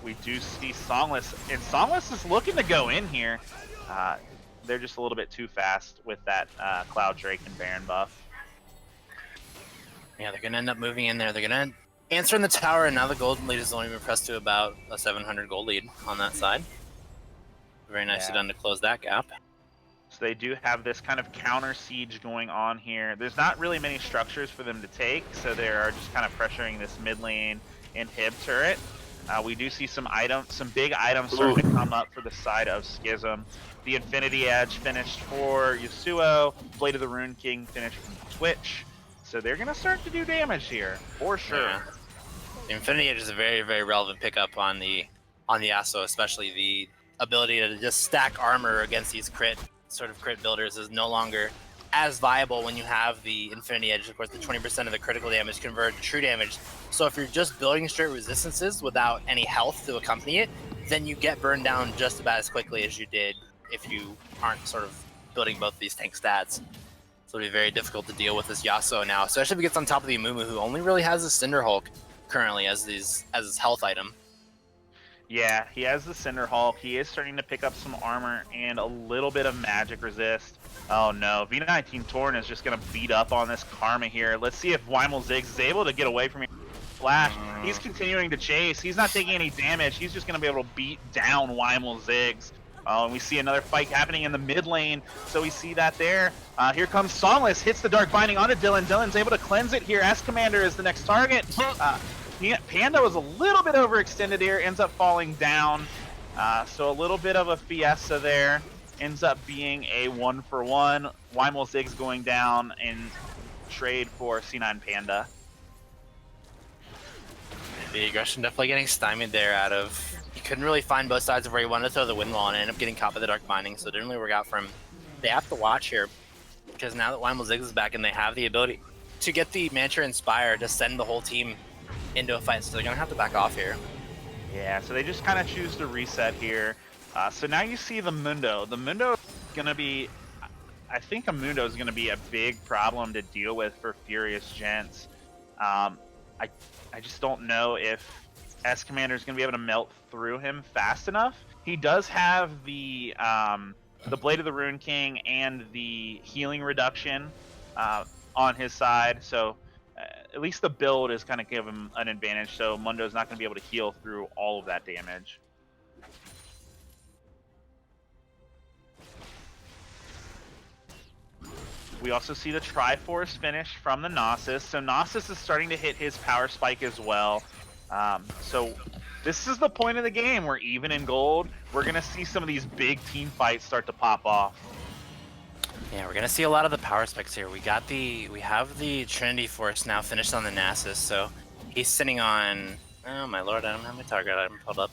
We do see Songless, and Songless is looking to go in here. They're just a little bit too fast with that Cloud Drake and Baron buff. Yeah, they're going to end up moving in there. They're going to answer in the tower, and now the gold lead is only pressed to about a 700 gold lead on that side. Very nicely done to close that gap. So they do have this kind of counter siege going on here. There's not really many structures for them to take, so they are just kind of pressuring this mid lane inhib turret. We do see some big items starting to come up for the side of Schism. The Infinity Edge finished for Yasuo, Blade of the Rune King finished from Twitch. So they're going to start to do damage here, for sure. Yeah. The Infinity Edge is a very, very relevant pickup on the Yasuo, especially the ability to just stack armor against these crit builders is no longer as viable when you have the Infinity Edge. Of course, the 20% of the critical damage converted to true damage. So if you're just building straight resistances without any health to accompany it, then you get burned down just about as quickly as you did if you aren't sort of building both these tank stats. So it'll be very difficult to deal with this Yasuo now, especially if he gets on top of the Amumu, who only really has the Cinder Hulk currently as his health item. Yeah, he has the Cinder Hulk. He is starting to pick up some armor and a little bit of magic resist. Oh no, V19 Torn is just going to beat up on this Karma here. Let's see if Weimel Ziggs is able to get away from him. Flash, he's continuing to chase. He's not taking any damage. He's just going to be able to beat down Weimel Ziggs. And we see another fight happening in the mid lane, so we see that there. Here comes Songless, hits the Dark Binding onto Dylan. Dylan's able to cleanse it here. S-Commander is the next target. Panda was a little bit overextended here, ends up falling down. So a little bit of a fiesta there. Ends up being a 1-for-1. Weimel Ziggs going down in trade for C9 Panda. The aggression definitely getting stymied there out of... He couldn't really find both sides of where he wanted to throw the wind wall and ended up getting caught by the Dark Binding, so it didn't really work out for him. They have to watch here, because now that Weimel Ziggs is back and they have the ability to get the Mantra Inspire to send the whole team into a fight, so they're going to have to back off here. Yeah, so they just kind of choose to reset here. So now you see the Mundo. The Mundo is going to be... I think a Mundo is going to be a big problem to deal with for Furious Gentz. I just don't know if S-Commander is going to be able to melt through him fast enough. He does have the Blade of the Rune King and the healing reduction on his side, so at least the build is kind of give him an advantage, so Mundo's not going to be able to heal through all of that damage. We also see the Triforce finish from the Gnosis, so Gnosis is starting to hit his power spike as well. So this is the point of the game. We're even in gold. We're going to see some of these big team fights start to pop off. Yeah, we're gonna see a lot of the power specs here. We have the Trinity Force now finished on the Nasus, so he's sitting on, oh my lord, I don't have my target item pulled up.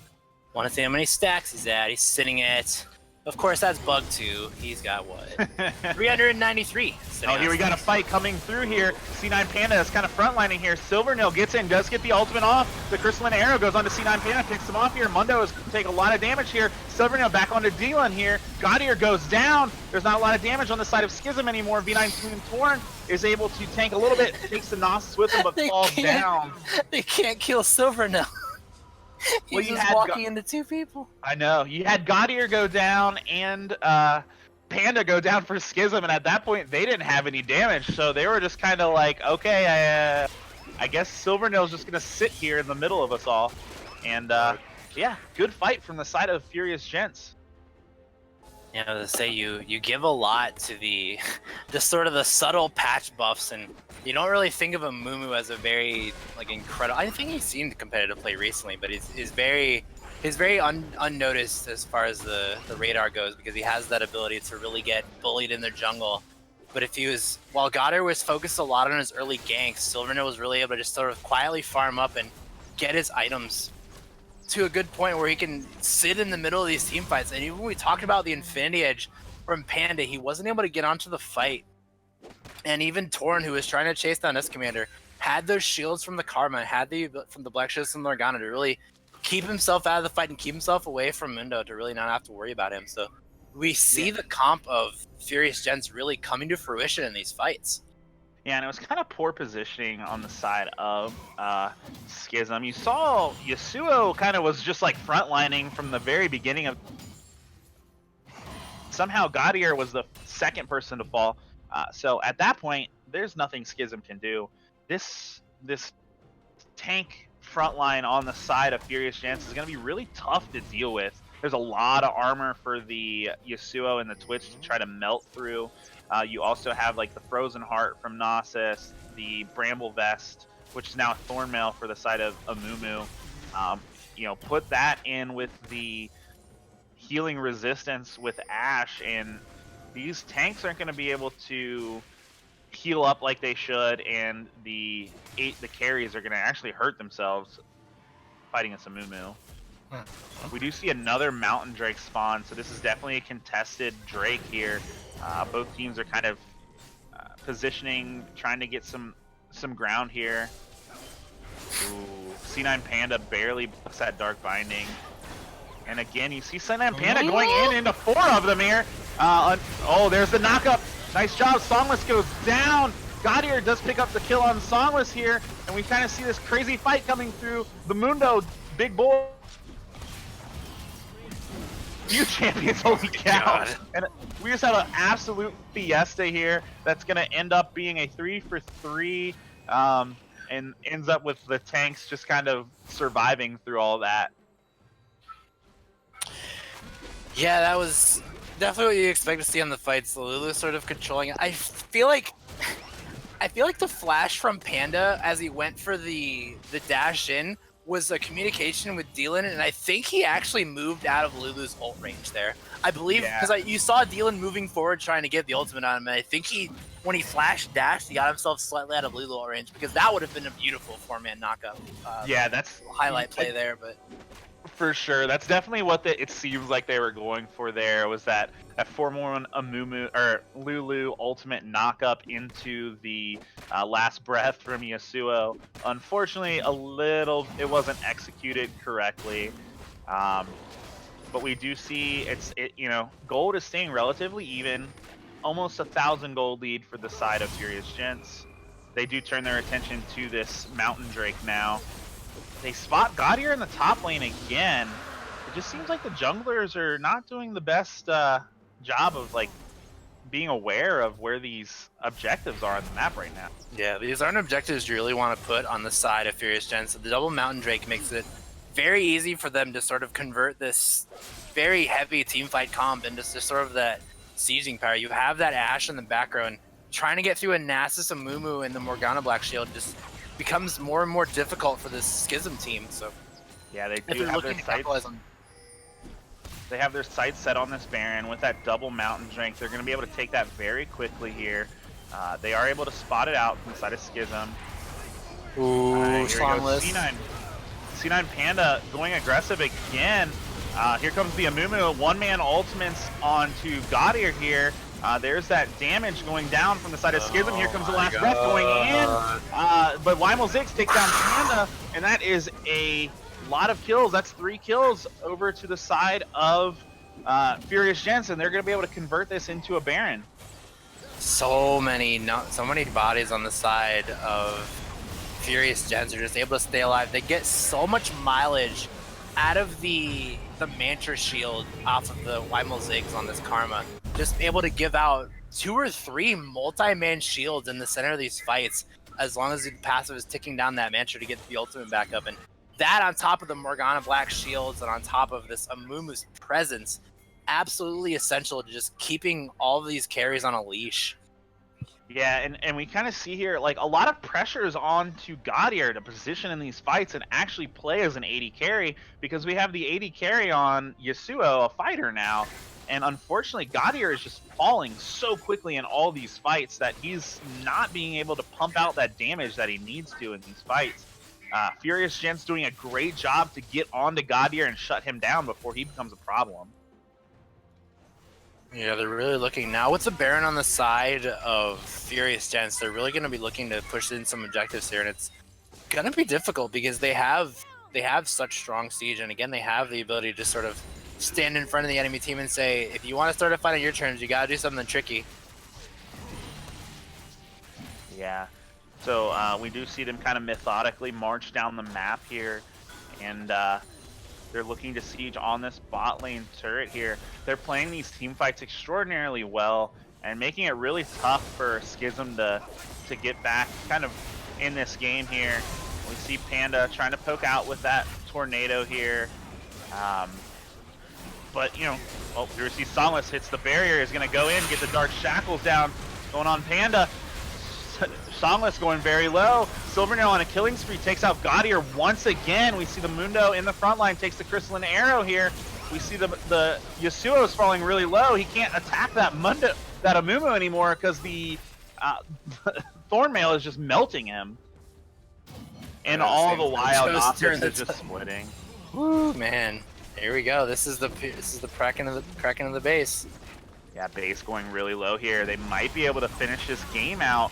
Want to see how many stacks he's at. He's sitting at, of course that's Bug 2. He's got what? 393. Oh, here we got a fight coming through here. C9 Panda is kind of frontlining here. Silvernail gets in, does get the ultimate off. The Crystalline Arrow goes onto C9 Panda, picks him off here. Mundo is going to take a lot of damage here. Silvernail back onto Dylan here. Gaudier goes down. There's not a lot of damage on the side of Schism anymore. V19 Torn is able to tank a little bit, takes the Gnosis with him, but falls down. They can't kill Silvernail. He's just walking into two people. I know. You had Gaudier go down and Panda go down for Schism, and at that point they didn't have any damage, so they were just kind of like, okay, I guess Silvernail's just gonna sit here in the middle of us all. And yeah, good fight from the side of Furious Gentz. You know, to say you give a lot to the just sort of the subtle patch buffs, and you don't really think of a Mumu as a very like incredible. I think he's seen competitive play recently, but he's very unnoticed as far as the radar goes, because he has that ability to really get bullied in their jungle. But if he was, while Gaudier was focused a lot on his early ganks, Silvernail was really able to just sort of quietly farm up and get his items to a good point where he can sit in the middle of these team fights. And even when we talked about the Infinity Edge from Panda, he wasn't able to get onto the fight. And even Torn, who was trying to chase down S-Commander, had those shields from the Karma, had from the Black Shields from Morgana to really keep himself out of the fight and keep himself away from Mundo to really not have to worry about him. So we see the comp of Furious Gentz really coming to fruition in these fights. Yeah, and it was kind of poor positioning on the side of Schism. You saw Yasuo kind of was just like frontlining from the very beginning of... Somehow Gaudier was the second person to fall. So at that point, there's nothing Schism can do. This tank frontline on the side of Furious Gentz is going to be really tough to deal with. There's a lot of armor for the Yasuo and the Twitch to try to melt through. You also have like the Frozen Heart from Gnosis, the Bramble Vest, which is now a Thornmail for the side of Amumu. You know, put that in with the healing resistance with Ashe, and these tanks aren't going to be able to heal up like they should, and the carries are going to actually hurt themselves fighting a Amumu. We do see another Mountain Drake spawn, so this is definitely a contested Drake here. Both teams are kind of positioning, trying to get some ground here. Ooh, C9 Panda barely bucks that Dark Binding. And again, you see Sun and Panda going into 4 of them here. Oh, there's the knockup. Nice job. Songless goes down. Gaudier does pick up the kill on Songless here, and we kind of see this crazy fight coming through. The Mundo, big boy. Few champions, holy cow. And we just have an absolute fiesta here that's going to end up being a 3-for-3, and ends up with the tanks just kind of surviving through all that. Yeah, that was definitely what you expect to see on the fights. Lulu sort of controlling it. I feel like the flash from Panda as he went for the dash in was a communication with Dylan, and I think he actually moved out of Lulu's ult range there. I believe, because you saw Dylan moving forward trying to get the ultimate on him, and I think when he flashed dash, he got himself slightly out of Lulu ult range, because that would have been a beautiful 4-man knockup. Yeah, that's highlight play there, but for sure, that's definitely what it seems like they were going for there, was that 4-1 Amumu or Lulu ultimate knockup into the last breath from Yasuo. Unfortunately, it wasn't executed correctly. But we do see gold is staying relatively even, almost 1,000 gold lead for the side of Furious Gentz. They do turn their attention to this Mountain Drake now. They spot Gaudier in the top lane again. It just seems like the junglers are not doing the best job of being aware of where these objectives are on the map right now. Yeah, these aren't objectives you really want to put on the side of Furious Gentz. So the double Mountain Drake makes it very easy for them to sort of convert this very heavy teamfight comp into just sort of that sieging power. You have that Ashe in the background. Trying to get through a Nasus, a Mumu, and the Morgana Black Shield just becomes more and more difficult for this Schism team. So yeah, they do have their sights. They have their sights set on this Baron with that double Mountain Drink. They're going to be able to take that very quickly here. They are able to spot it out from the side of Schism. Ooh, here goes C9 Panda going aggressive again. Here comes the Amumu, 1-man ultimates onto Gaudier here. There's that damage going down from the side of Schism. Here comes the last breath going in. But Weimel Ziggs takes down Panda, and that is a lot of kills. That's 3 kills over to the side of Furious Gentz, and they're going to be able to convert this into a Baron. So many bodies on the side of Furious Gentz are just able to stay alive. They get so much mileage out of the Mantra shield off of the Weimel Ziggs on this Karma. Just able to give out 2 or 3 multi-man shields in the center of these fights, as long as the passive is ticking down that Mantra to get the ultimate back up. And that on top of the Morgana Black shields and on top of this Amumu's presence, absolutely essential to just keeping all of these carries on a leash. Yeah, and we kind of see here, a lot of pressure is on to Gaudier to position in these fights and actually play as an AD carry, because we have the AD carry on Yasuo, a fighter now. And unfortunately, Gaudier is just falling so quickly in all these fights that he's not being able to pump out that damage that he needs to in these fights. Furious Gentz doing a great job to get onto Gaudier and shut him down before he becomes a problem. Yeah, they're really looking now. What's a Baron on the side of Furious Gentz? They're really going to be looking to push in some objectives here, and it's going to be difficult because they have such strong siege, and again, they have the ability to sort of stand in front of the enemy team and say, if you want to start a fight on your terms, you got to do something tricky. Yeah. So we do see them kind of methodically march down the map here, and they're looking to siege on this bot lane turret here. They're playing these team fights extraordinarily well and making it really tough for Schism to get back kind of in this game here. We see Panda trying to poke out with that tornado here. But, here we see Songless hits the barrier, is going to go in, get the Dark Shackles down, going on Panda. Songless going very low. Silvernail on a killing spree takes out Gaudier once again. We see the Mundo in the front line, takes the Crystalline Arrow here. We see the Yasuo is falling really low. He can't attack that Amumu anymore because the Thornmail is just melting him. And all the while, Optics is just splitting. Woo, man. Here we go. This is the cracking of the base. Yeah, base going really low here. They might be able to finish this game out.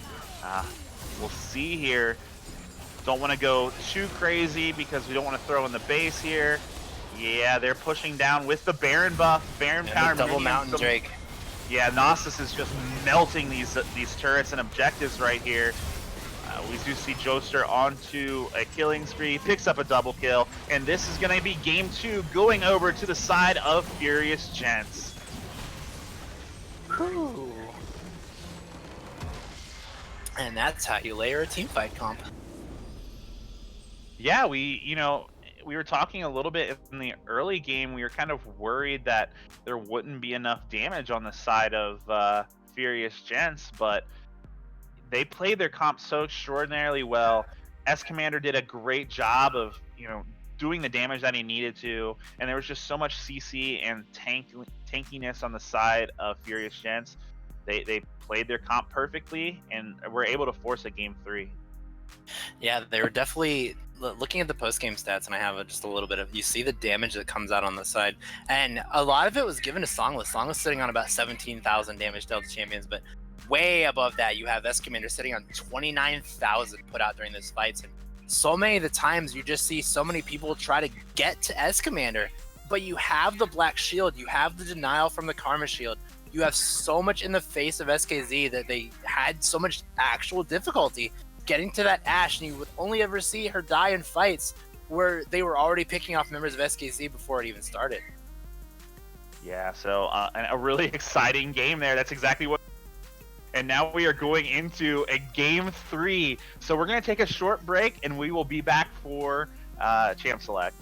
We'll see here. Don't want to go too crazy because we don't want to throw in the base here. Yeah, they're pushing down with the Baron buff, Baron And power, the double minions, mountain some- Drake. Yeah, Gnosis is just melting these turrets and objectives right here. We do see Joester onto a killing spree, picks up a double kill, and this is going to be game 2 going over to the side of Furious Gentz. Whew. And that's how you layer a team fight comp. Yeah, we were talking a little bit in the early game. We were kind of worried that there wouldn't be enough damage on the side of Furious Gentz, but they played their comp so extraordinarily well. S Commander did a great job of, doing the damage that he needed to, and there was just so much CC and tankiness on the side of Furious Gentz. They played their comp perfectly and were able to force a game 3. Yeah, they were definitely looking at the post-game stats, and I have just a little bit of, you see the damage that comes out on the side, and a lot of it was given to Songless. Songless sitting on about 17,000 damage dealt to champions, but way above that, you have S Commander sitting on 29,000 put out during those fights. And so many of the times you just see so many people try to get to S Commander, but you have the Black Shield, you have the denial from the Karma Shield, you have so much in the face of SKZ that they had so much actual difficulty getting to that Ashe, and you would only ever see her die in fights where they were already picking off members of SKZ before it even started. Yeah, so a really exciting game there. That's exactly what. And now we are going into a game 3. So we're going to take a short break, and we will be back for Champ Select.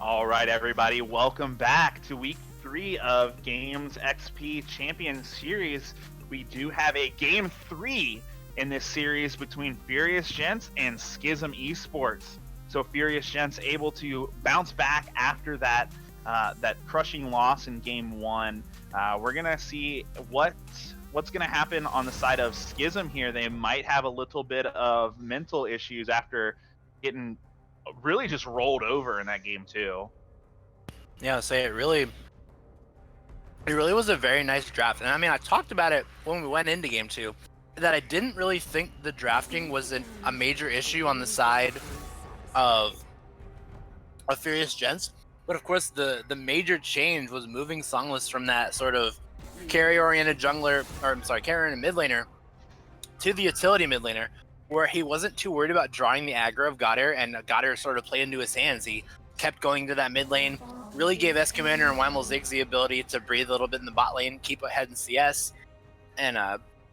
All right, everybody, welcome back to week 3 of Games XP Champion Series. We do have a game 3 in this series between Furious Gentz and Schism Esports. So Furious Gentz able to bounce back after that crushing loss in game 1. We're gonna see what's gonna happen on the side of Schism here. They might have a little bit of mental issues after getting really just rolled over in that game 2. Yeah, so it really was a very nice draft. And I mean, I talked about it when we went into game 2, that I didn't really think the drafting was a major issue on the side of Furious Gentz. But of course, the major change was moving Songless from that sort of carry-oriented jungler, carry-oriented mid laner, to the utility mid laner, where he wasn't too worried about drawing the aggro of Goddard, and Goddard sort of played into his hands. He kept going to that mid lane, really gave SKZ and Weimel Ziggs the ability to breathe a little bit in the bot lane, keep ahead in CS, and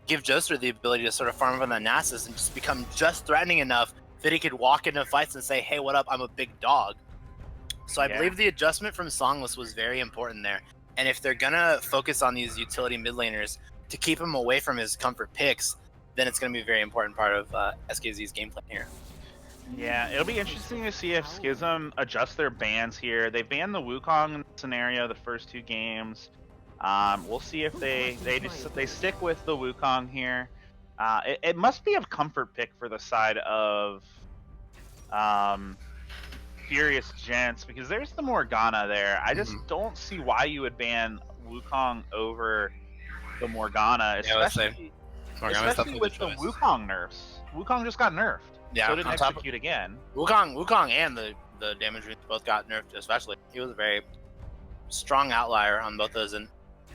give Joster the ability to sort of farm up on the Nasus and just become just threatening enough that he could walk into fights and say, hey, what up, I'm a big dog. So I believe the adjustment from Songless was very important there. And if they're going to focus on these utility mid laners to keep him away from his comfort picks, then it's going to be a very important part of SKZ's game plan here. Yeah, it'll be interesting to see if Schism adjusts their bans here. They banned the Wukong scenario the first 2 games. We'll see if they stick with the Wukong here. It must be a comfort pick for the side of Furious Gentz, because there's the Morgana there. I just don't see why you would ban Wukong over the Morgana, especially with the Wukong nerfs. Wukong just got nerfed. Yeah, so did Execute again. Wukong and the damage roots both got nerfed, especially. He was a very strong outlier on both those, and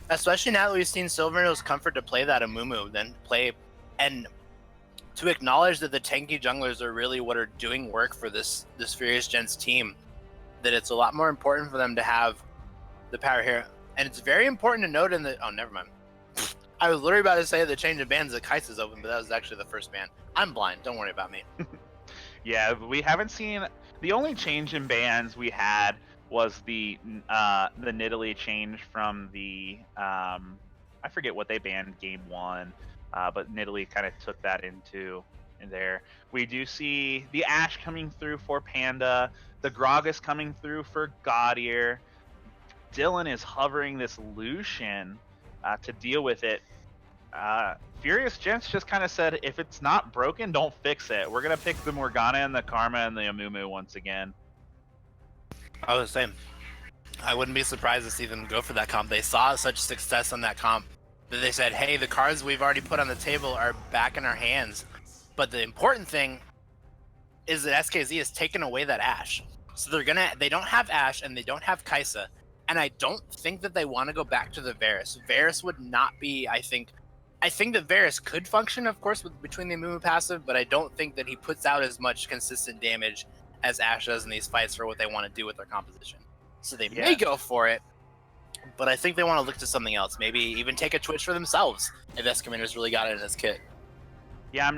especially now that we've seen Silverno's comfort to play that Amumu, then play and to acknowledge that the tanky junglers are really what are doing work for this Furious Gentz team, that it's a lot more important for them to have the power here. And it's very important to note in the... Oh, never mind. I was literally about to say the change of bans that Kai'Sa's open, but that was actually the first ban. I'm blind. Don't worry about me. Yeah, we haven't seen... The only change in bans we had was the Nidalee change from the... I forget what they banned game 1. But Nidalee kind of took that in there. We do see the Ashe coming through for Panda, the Gragas coming through for Gaudier. Dylan is hovering this Lucian to deal with it. Furious Gentz just kind of said, if it's not broken, don't fix it. We're going to pick the Morgana and the Karma and the Amumu once again. I was saying, I wouldn't be surprised to see them go for that comp. They saw such success on that comp that they said, hey, the cards we've already put on the table are back in our hands. But the important thing is that SKZ has taken away that Ashe. So they don't have Ashe and they don't have Kai'Sa. And I don't think that they want to go back to the Varus. Varus would not be, I think that Varus could function, of course, between the Amumu passive, but I don't think that he puts out as much consistent damage as Ashe does in these fights for what they want to do with their composition. So they may go for it, but I think they want to look to something else. Maybe even take a Twitch for themselves if S-Commander's really got it in his kit. Yeah, I'm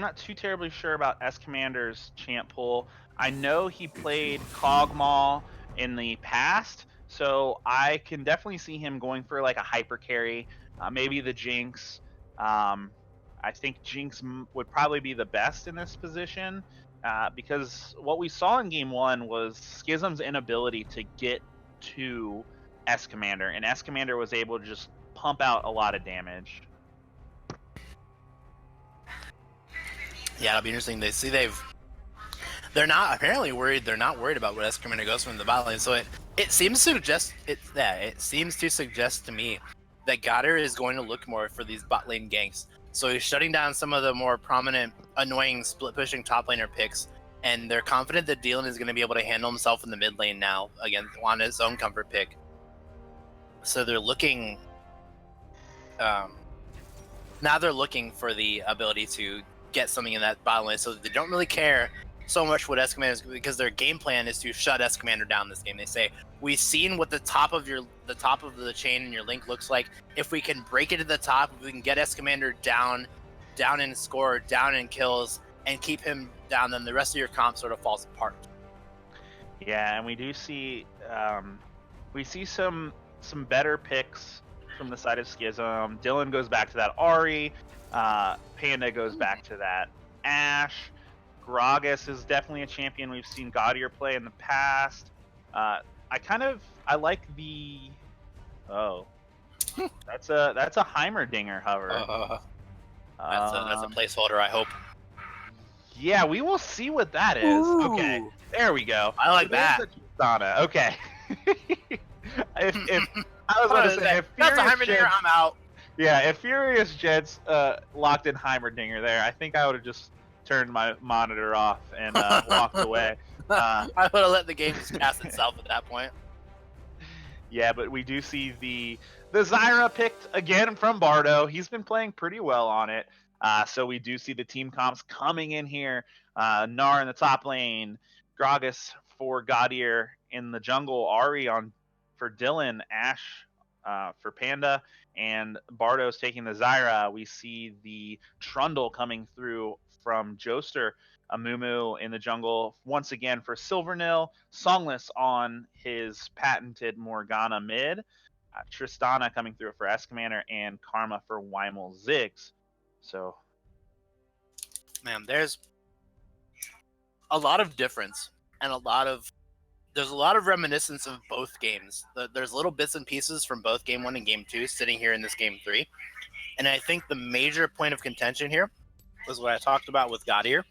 not too terribly sure about S-Commander's champ pool. I know he played Kog'Maw in the past, so I can definitely see him going for like a hyper carry, maybe the Jinx. I think Jinx would probably be the best in this position, because what we saw in game 1 was Schism's inability to get to S-Commander, and S-Commander was able to just pump out a lot of damage. Yeah, it'll be interesting. They see they're not apparently worried. They're not worried about what S-Commander goes from the bot lane. So it seems to suggest to me that Goddard is going to look more for these bot lane ganks. So he's shutting down some of the more prominent, annoying split pushing top laner picks, and they're confident that Dylan is going to be able to handle himself in the mid lane now again on his own comfort pick. So they're looking. Now they're looking for the ability to get something in that bottom lane, so they don't really care so much what S-Commander is, because their game plan is to shut S-Commander down this game. They say, we've seen what the top of the chain in your link looks like. If we can break it to the top, if we can get S-Commander down in score, down in kills, and keep him down, then the rest of your comp sort of falls apart. Yeah, and we do see some better picks from the side of Schism. Dylan goes back to that Ari. Panda goes back to that Ash. Gragas is definitely a champion we've seen Gaudier play in the past. I like the that's a Heimerdinger hover. That's a placeholder, I hope. Yeah, we will see what that is. Ooh. Okay, there we go. I like that. There's a Tristana. Okay. if I was about to say, if that's a Furious Heimerdinger, Gents- I'm out. Yeah, if Furious Gents locked in Heimerdinger there, I think I would have just turned my monitor off and walked away. I would have let the game just pass itself at that point. Yeah, but we do see the Zyra picked again from Bardo. He's been playing pretty well on it. So we do see the team comps coming in here. Gnar in the top lane, Gragas for Gaudier in the jungle, Ari for Dylan, Ash for Panda, and Bardo's taking the Zyra. We see the Trundle coming through from Joester. Amumu in the jungle once again for Silvernil, Songless on his patented Morgana mid, Tristana coming through for Escamander, and Karma for Weimel Ziggs. So, man, there's a lot of difference and there's a lot of reminiscence of both games. There's little bits and pieces from both game 1 and game 2 sitting here in this game 3. And I think the major point of contention here was what I talked about with Gaudier.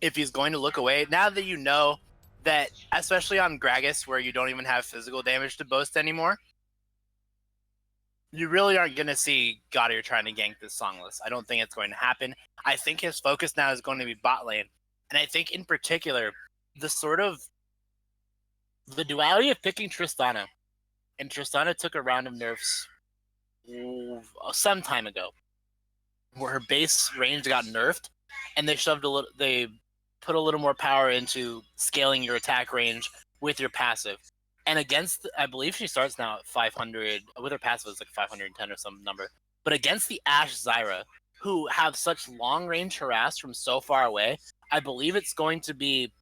If he's going to look away, now that you know that, especially on Gragas, where you don't even have physical damage to boast anymore, you really aren't going to see Gaudier trying to gank this Songless. I don't think it's going to happen. I think his focus now is going to be bot lane. And I think in particular, the duality of picking Tristana. And Tristana took a round of nerfs some time ago, where her base range got nerfed, and they put a little more power into scaling your attack range with your passive. And I believe she starts now at 500, with her passive it's like 510 or some number. But against the Ashe Zyra, who have such long range harass from so far away, I believe it's going to be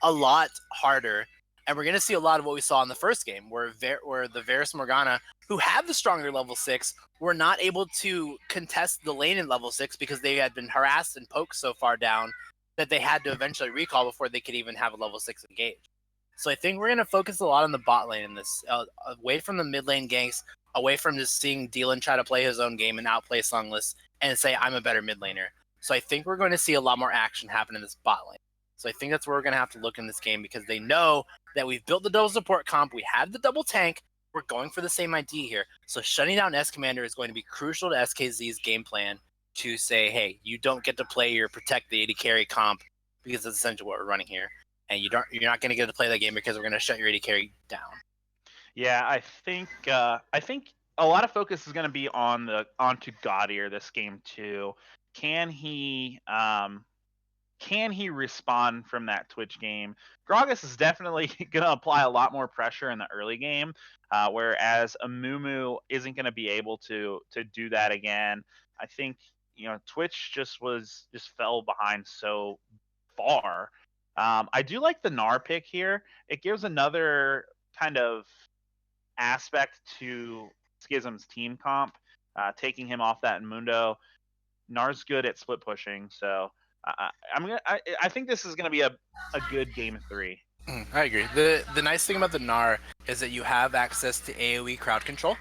a lot harder. And we're going to see a lot of what we saw in the first game, where the Varus Morgana, who have the stronger level 6, were not able to contest the lane in level 6 because they had been harassed and poked so far down that they had to eventually recall before they could even have a level 6 engage. So I think we're going to focus a lot on the bot lane in this, away from the mid lane ganks, away from just seeing Dylan try to play his own game and outplay Songless and say, I'm a better mid laner. So I think we're going to see a lot more action happen in this bot lane. So I think that's where we're going to have to look in this game, because they know that we've built the double support comp, we have the double tank, we're going for the same idea here. So shutting down Escamander is going to be crucial to SKZ's game plan to say, hey, you don't get to play your protect the 80 carry comp, because that's essentially what we're running here. And you're not going to get to play that game because we're going to shut your 80 carry down. yeah, I think a lot of focus is going to be onto Gaudier this game too. Can he respond from that Twitch game? Gragas is definitely going to apply a lot more pressure in the early game, whereas Amumu isn't going to be able to do that again. I think Twitch just fell behind so far. I do like the Gnar pick here. It gives another kind of aspect to Schism's team comp, taking him off that Mundo. Gnar's good at split pushing, so I think this is gonna be a good game 3. I agree. The nice thing about the Gnar is that you have access to AoE crowd control,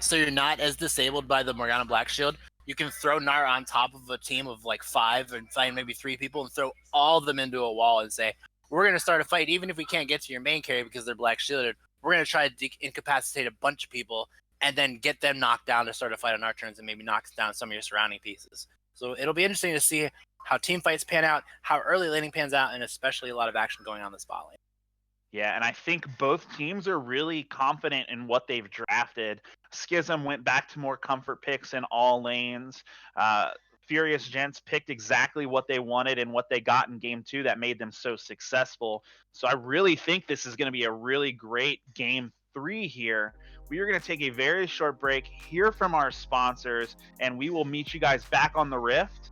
so you're not as disabled by the Morgana Black Shield. You can throw Gnar on top of a team of like 5 and find maybe 3 people and throw all of them into a wall and say, we're going to start a fight even if we can't get to your main carry because they're black shielded. We're going to try to incapacitate a bunch of people and then get them knocked down to start a fight on our turns and maybe knock down some of your surrounding pieces. So it'll be interesting to see how team fights pan out, how early laning pans out, and especially a lot of action going on in the spot lane. Yeah, and I think both teams are really confident in what they've drafted. Schism went back to more comfort picks in all lanes. Furious Gents picked exactly what they wanted and what they got in game 2 that made them so successful. So I really think this is going to be a really great game 3 here. We are going to take a very short break, hear from our sponsors, and we will meet you guys back on the Rift.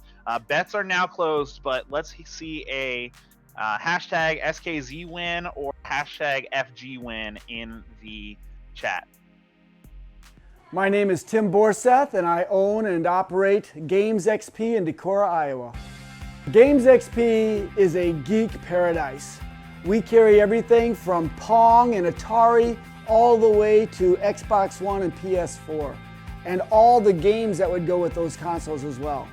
Bets are now closed, but let's see a Hashtag SKZ win or hashtag FG win in the chat. My name is Tim Borseth, and I own and operate Games XP in Decorah, Iowa. Games XP is a geek paradise. We carry everything from Pong and Atari all the way to Xbox One and PS4, and all the games that would go with those consoles as well.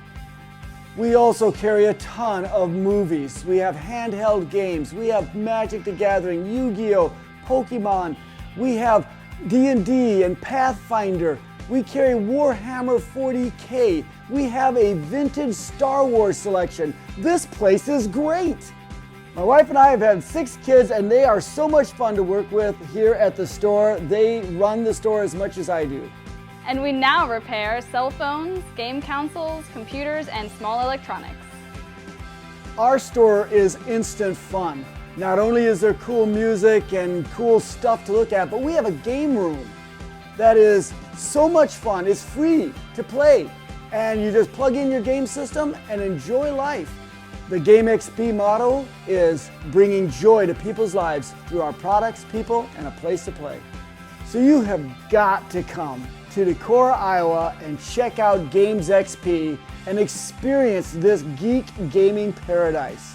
We also carry a ton of movies. We have handheld games. We have Magic the Gathering, Yu-Gi-Oh!, Pokemon. We have D&D and Pathfinder. We carry Warhammer 40K. We have a vintage Star Wars selection. This place is great. My wife and I have had 6 kids, and they are so much fun to work with here at the store. They run the store as much as I do. And we now repair cell phones, game consoles, computers, and small electronics. Our store is instant fun. Not only is there cool music and cool stuff to look at, but we have a game room that is so much fun. It's free to play, and you just plug in your game system and enjoy life. The Game XP motto is bringing joy to people's lives through our products, people, and a place to play. So you have got to come to Decorah, Iowa, and check out Games XP and experience this geek gaming paradise.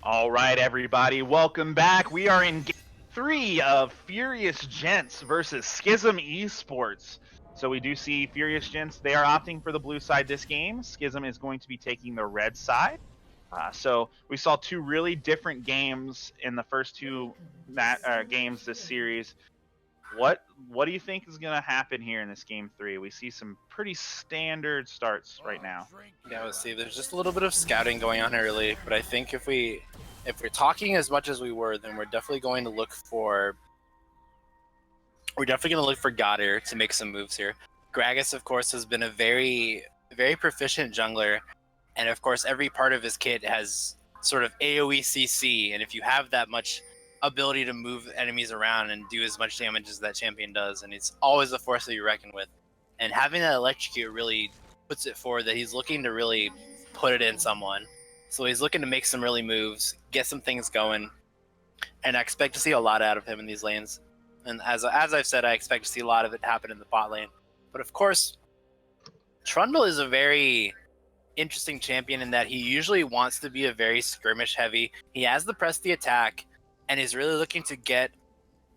All right, everybody, welcome back. We are in game 3 of Furious Gentz versus Schism Esports. So we do see Furious Gentz, they are opting for the blue side this game. Schism is going to be taking the red side. So we saw 2 really different games in the first 2 games this series. What do you think is going to happen here in this game 3? We see some pretty standard starts right now. Yeah, we'll see. There's just a little bit of scouting going on early, but I think if we're talking as much as we were, then we're definitely going to look for Goddard to make some moves here. Gragas, of course, has been a very, very proficient jungler, and of course, every part of his kit has sort of AoE CC, and if you have that much ability to move enemies around and do as much damage as that champion does, and it's always a force that you reckon with. And having that electrocute really puts it forward that he's looking to really put it in someone. So he's looking to make some early moves, get some things going, and I expect to see a lot out of him in these lanes. And as I've said, I expect to see a lot of it happen in the bot lane. But of course, Trundle is a very interesting champion in that he usually wants to be a very skirmish heavy. He has the press the attack, and he's really looking to get.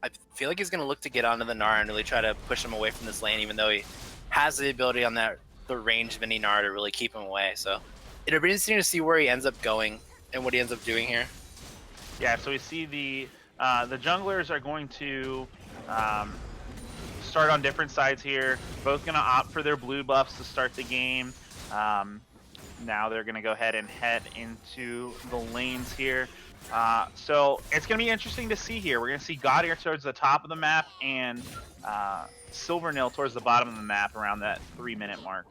I feel like he's going to look to get onto the Gnar and really try to push him away from this lane, even though he has the ability on the range of any Gnar to really keep him away. So it'll be interesting to see where he ends up going and what he ends up doing here. Yeah, so we see the junglers are going to start on different sides here. Both going to opt for their blue buffs to start the game. Now they're going to go ahead and head into the lanes here. So it's going to be interesting to see here. We're going to see Gaudier towards the top of the map and Silvernil towards the bottom of the map around that 3-minute mark.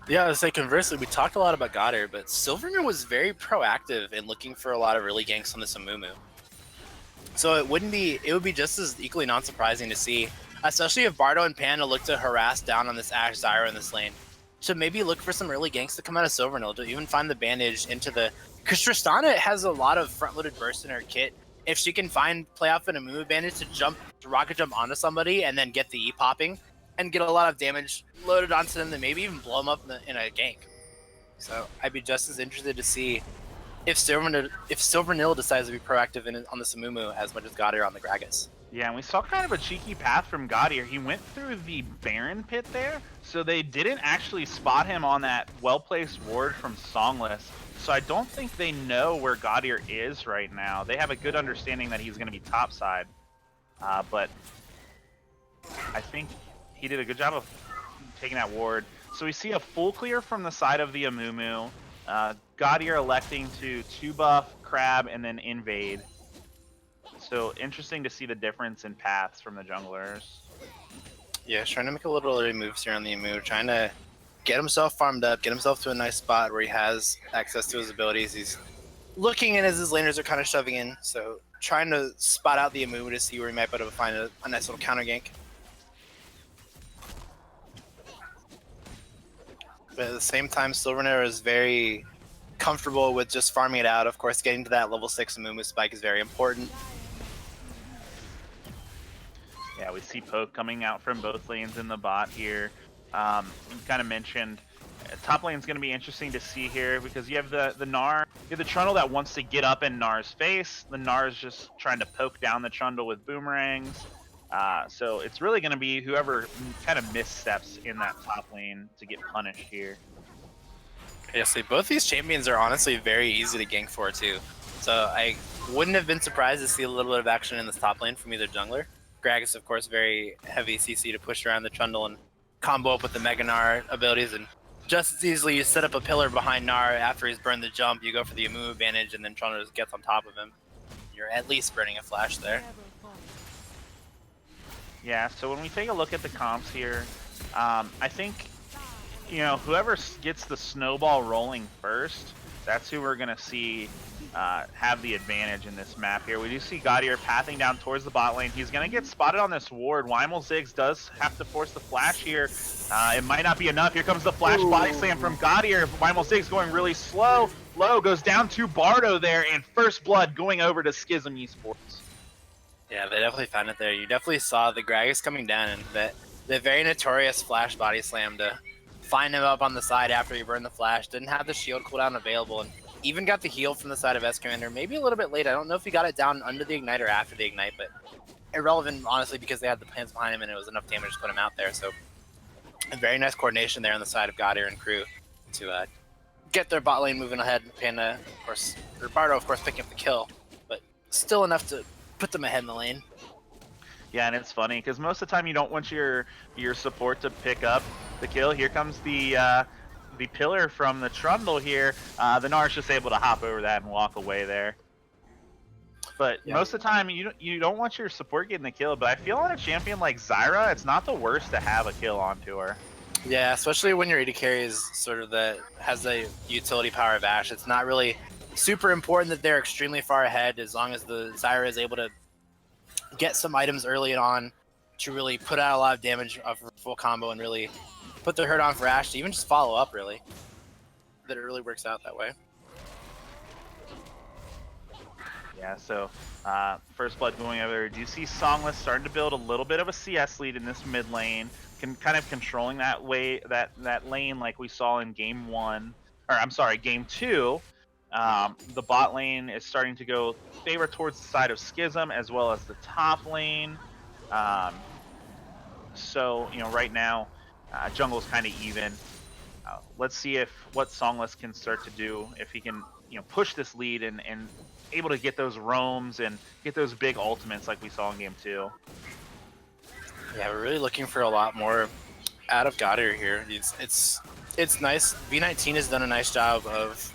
Yeah, I would say conversely, we talked a lot about Gaudier, but Silvernil was very proactive in looking for a lot of early ganks on this Amumu. So it would be just as equally non-surprising to see, especially if Bardo and Panda look to harass down on this Ashe Zyra in this lane. To maybe look for some early ganks to come out of Silvernil, to even find the bandage into the... Because Tristana has a lot of front-loaded bursts in her kit. If she can play off an Amumu bandage to rocket jump onto somebody and then get the E-popping, and get a lot of damage loaded onto them, then maybe even blow them up in a gank. So I'd be just as interested to see if Silvernil decides to be proactive on the Amumu as much as Gaudier on the Gragas. Yeah, and we saw kind of a cheeky path from Gaudier. He went through the Baron pit there, so they didn't actually spot him on that well-placed ward from Songless. So I don't think they know where Gaudier is right now. They have a good understanding that he's going to be topside, but I think he did a good job of taking that ward. So we see a full clear from the side of the Amumu. Gaudier electing to 2-buff, Crab, and then invade. So interesting to see the difference in paths from the junglers. Yeah, he's trying to make a little early moves here on the Amumu, trying to get himself farmed up, get himself to a nice spot where he has access to his abilities. He's looking in as his laners are kind of shoving in, so trying to spot out the Amumu to see where he might be able to find a nice little counter gank. But at the same time, Silvernil is very comfortable with just farming it out. Of course, getting to that level 6 Amumu spike is very important. Yeah, we see poke coming out from both lanes in the bot here. You kind of mentioned top lane's going to be interesting to see here because you have the Gnar, you have the Trundle that wants to get up in Gnar's face. The Gnar is just trying to poke down the Trundle with boomerangs. So it's really going to be whoever kind of missteps in that top lane to get punished here. Yeah, so both these champions are honestly very easy to gank for too. So I wouldn't have been surprised to see a little bit of action in this top lane from either jungler. Gragas, of course, very heavy CC to push around the Trundle and combo up with the Mega Gnar abilities. And just as easily you set up a pillar behind Gnar after he's burned the jump, you go for the Amumu advantage, and then Trundle just gets on top of him. You're at least burning a flash there. Yeah, so when we take a look at the comps here, I think, you know, whoever gets the snowball rolling first, that's who we're going to see have the advantage in this map here. We do see Gaudier pathing down towards the bot lane. He's going to get spotted on this ward. Weimel Ziggs does have to force the flash here. It might not be enough. Here comes the flash body slam from Gaudier. Weimel Ziggs going really slow. Low goes down to Bardo there, and first blood going over to Schism Esports. Yeah, they definitely found it there. You definitely saw the Gragas coming down and the very notorious flash body slam to find him up on the side after he burned the flash. Didn't have the shield cooldown available and even got the heal from the side of S-Commander. Maybe a little bit late. I don't know if he got it down under the ignite or after the ignite, but irrelevant, honestly, because they had the plans behind him and it was enough damage to put him out there. So a very nice coordination there on the side of Gaudier and crew to get their bot lane moving ahead. Panda, of course, or Bardo, of course, picking up the kill, but still enough to put them ahead in the lane. Yeah, and it's funny because most of the time you don't want your support to pick up the kill. Here comes the pillar from the Trundle here. The Gnar's just able to hop over that and walk away there. But yeah, most of the time you don't want your support getting the kill. But I feel on a champion like Zyra, it's not the worst to have a kill onto her. Yeah, especially when your AD carry is sort of has the utility power of Ashe. It's not really super important that they're extremely far ahead as long as the Zyra is able to get some items early on to really put out a lot of damage of full combo and really put the hurt on for Ashe to even just follow up, really. That it really works out that way. Yeah, so first blood going over. Do you see Songless starting to build a little bit of a CS lead in this mid lane? kind of controlling that that lane like we saw in game 1, or I'm sorry, game 2. The bot lane is starting to go favor towards the side of Schism as well as the top lane. So right now, jungle's kind of even. Let's see what Songless can start to do, if he can push this lead and able to get those roams and get those big ultimates like we saw in game 2. Yeah, we're really looking for a lot more out of Goddard here. It's nice. V19 has done a nice job of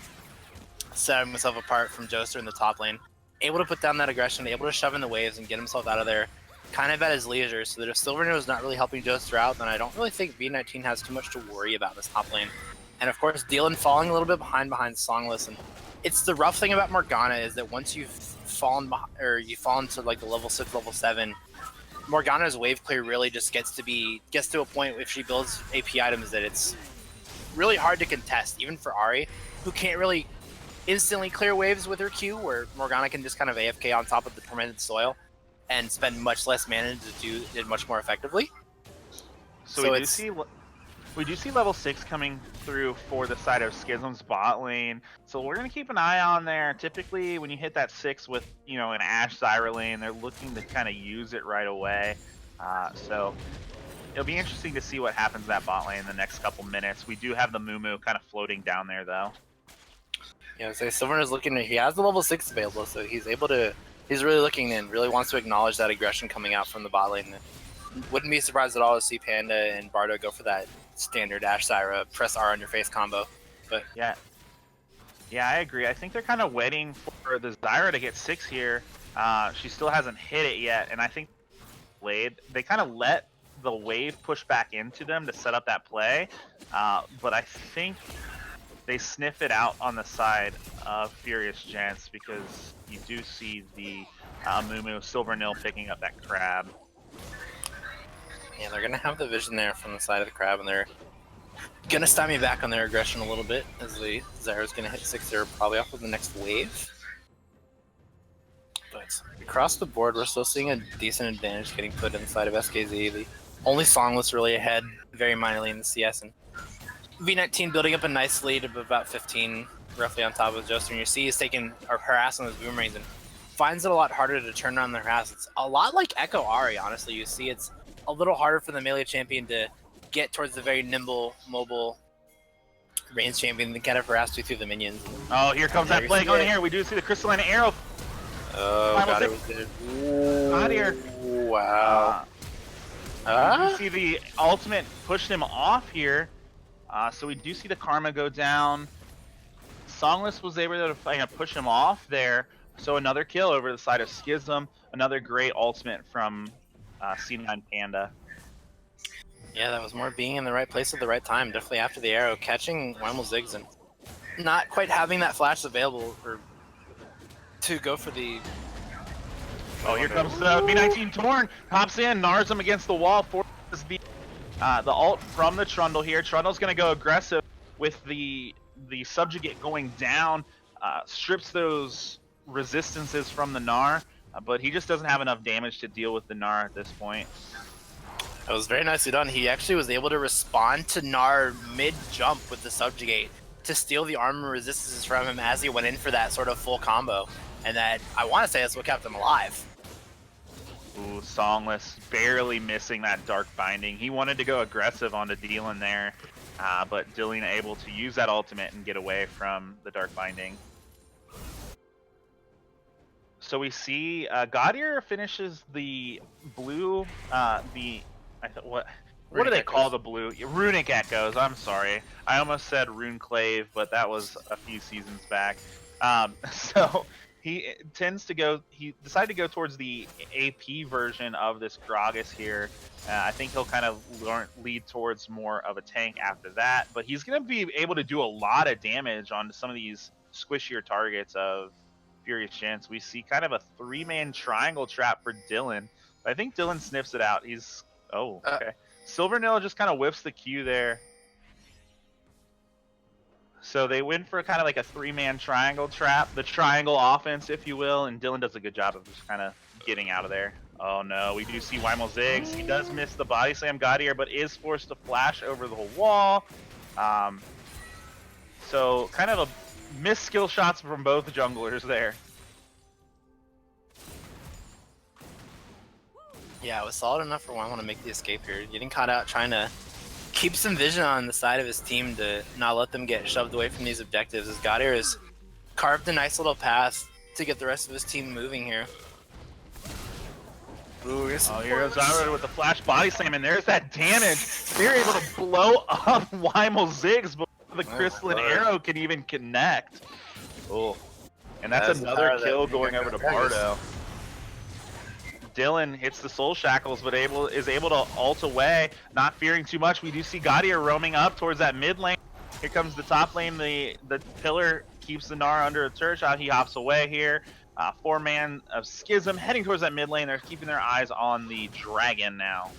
setting himself apart from Joester in the top lane, able to put down that aggression, able to shove in the waves and get himself out of there kind of at his leisure. So that if Silverno is not really helping Joester out, then I don't really think V19 has too much to worry about this top lane. And of course, Dylan falling a little bit behind Songless. And it's the rough thing about Morgana is that once you've fallen you fall into like the level 6, level 7, Morgana's wave clear really just gets to a point if she builds AP items that it's really hard to contest, even for Ahri, who can't really instantly clear waves with her Q, where Morgana can just kind of AFK on top of the tormented soil and spend much less mana to do it much more effectively. So we do see level 6 coming through for the side of Schism's bot lane. So we're going to keep an eye on there. Typically, when you hit that 6 with, an Ashe Zyra lane, they're looking to kind of use it right away. So it'll be interesting to see what happens to that bot lane in the next couple minutes. We do have the Mumu kind of floating down there, though. Yeah, so Silver is looking he has the level 6 available, so he's really looking and really wants to acknowledge that aggression coming out from the bot lane. Wouldn't be surprised at all to see Panda and Bardo go for that standard Ashe Zyra press R on your face combo. But yeah, I agree. I think they're kind of waiting for the Zyra to get 6 here. She still hasn't hit it yet, and I think they kind of let the wave push back into them to set up that play. But I think they sniff it out on the side of Furious Gentz, because you do see the Mumu Silver Nil picking up that crab. Yeah, they're going to have the vision there from the side of the crab, and they're going to stymie back on their aggression a little bit, as the Zyra's going to hit 6-0 probably off of the next wave. But across the board, we're still seeing a decent advantage getting put inside of SKZ. The only Songless really ahead, very minorly in the CS, and V19 building up a nice lead of about 15, roughly on top of Joester. And you see he's taking a harass on his boomerangs and finds it a lot harder to turn on the harass. It's a lot like Echo Ahri, honestly. You see it's a little harder for the melee champion to get towards the very nimble, mobile range champion that kind of harass you through the minions. Oh, here comes that play going here. We do see the Crystalline Arrow. Oh, God, it was good. Out here. Wow. You see the ultimate push him off here. So we do see the Karma go down. Songless was able to push him off there. So another kill over the side of Schism. Another great ultimate from C9 Panda. Yeah, that was more being in the right place at the right time. Definitely after the arrow, catching Weimel Ziggs and not quite having that flash available to go for the... Oh, here comes the V19 Torn. Pops in, nars him against the wall. Forces the ult from the Trundle here. Trundle's going to go aggressive with the Subjugate going down. Strips those resistances from the Gnar. But he just doesn't have enough damage to deal with the Gnar at this point. That was very nicely done. He actually was able to respond to Gnar mid-jump with the Subjugate to steal the armor resistances from him as he went in for that sort of full combo. And that, I want to say, that's what kept him alive. Ooh, Songless barely missing that Dark Binding. He wanted to go aggressive onto Dylan there, but Dylan able to use that ultimate and get away from the Dark Binding. So we see Gaudier finishes the blue, what do they call the blue? Runic Echoes, I'm sorry. I almost said Runeclave, but that was a few seasons back. So he decided to go towards the AP version of this Gragas here. I think he'll kind of lead towards more of a tank after that, but he's going to be able to do a lot of damage on some of these squishier targets of Furious Gentz. We see kind of a 3-man triangle trap for Dylan. I think Dylan sniffs it out. He's okay. Silvernil just kind of whips the Q there. So they win for kind of like a 3-man triangle trap, the triangle offense, if you will, and Dylan does a good job of just kind of getting out of there. Oh no, we do see Weimel Ziggs. He does miss the body slam Gaudier, but is forced to flash over the wall. So kind of a missed skill shots from both junglers there. Yeah, it was solid enough for Weimel to make the escape here. Getting caught out trying to keep some vision on the side of his team to not let them get shoved away from these objectives, as Gaudier has carved a nice little path to get the rest of his team moving here. Ooh, oh, here goes Zyra with the flash body slam, and there's that damage. They're able to blow up Weimel Ziggs before the crystalline arrow can even connect. Oh, and that's another kill going over to Bardo. Dylan hits the soul shackles, but is able to ult away, not fearing too much. We do see Gaudier roaming up towards that mid lane. Here comes the top lane. The pillar keeps the Gnar under a turret shot. He hops away here. 4-man of Schism heading towards that mid lane. They're keeping their eyes on the dragon now.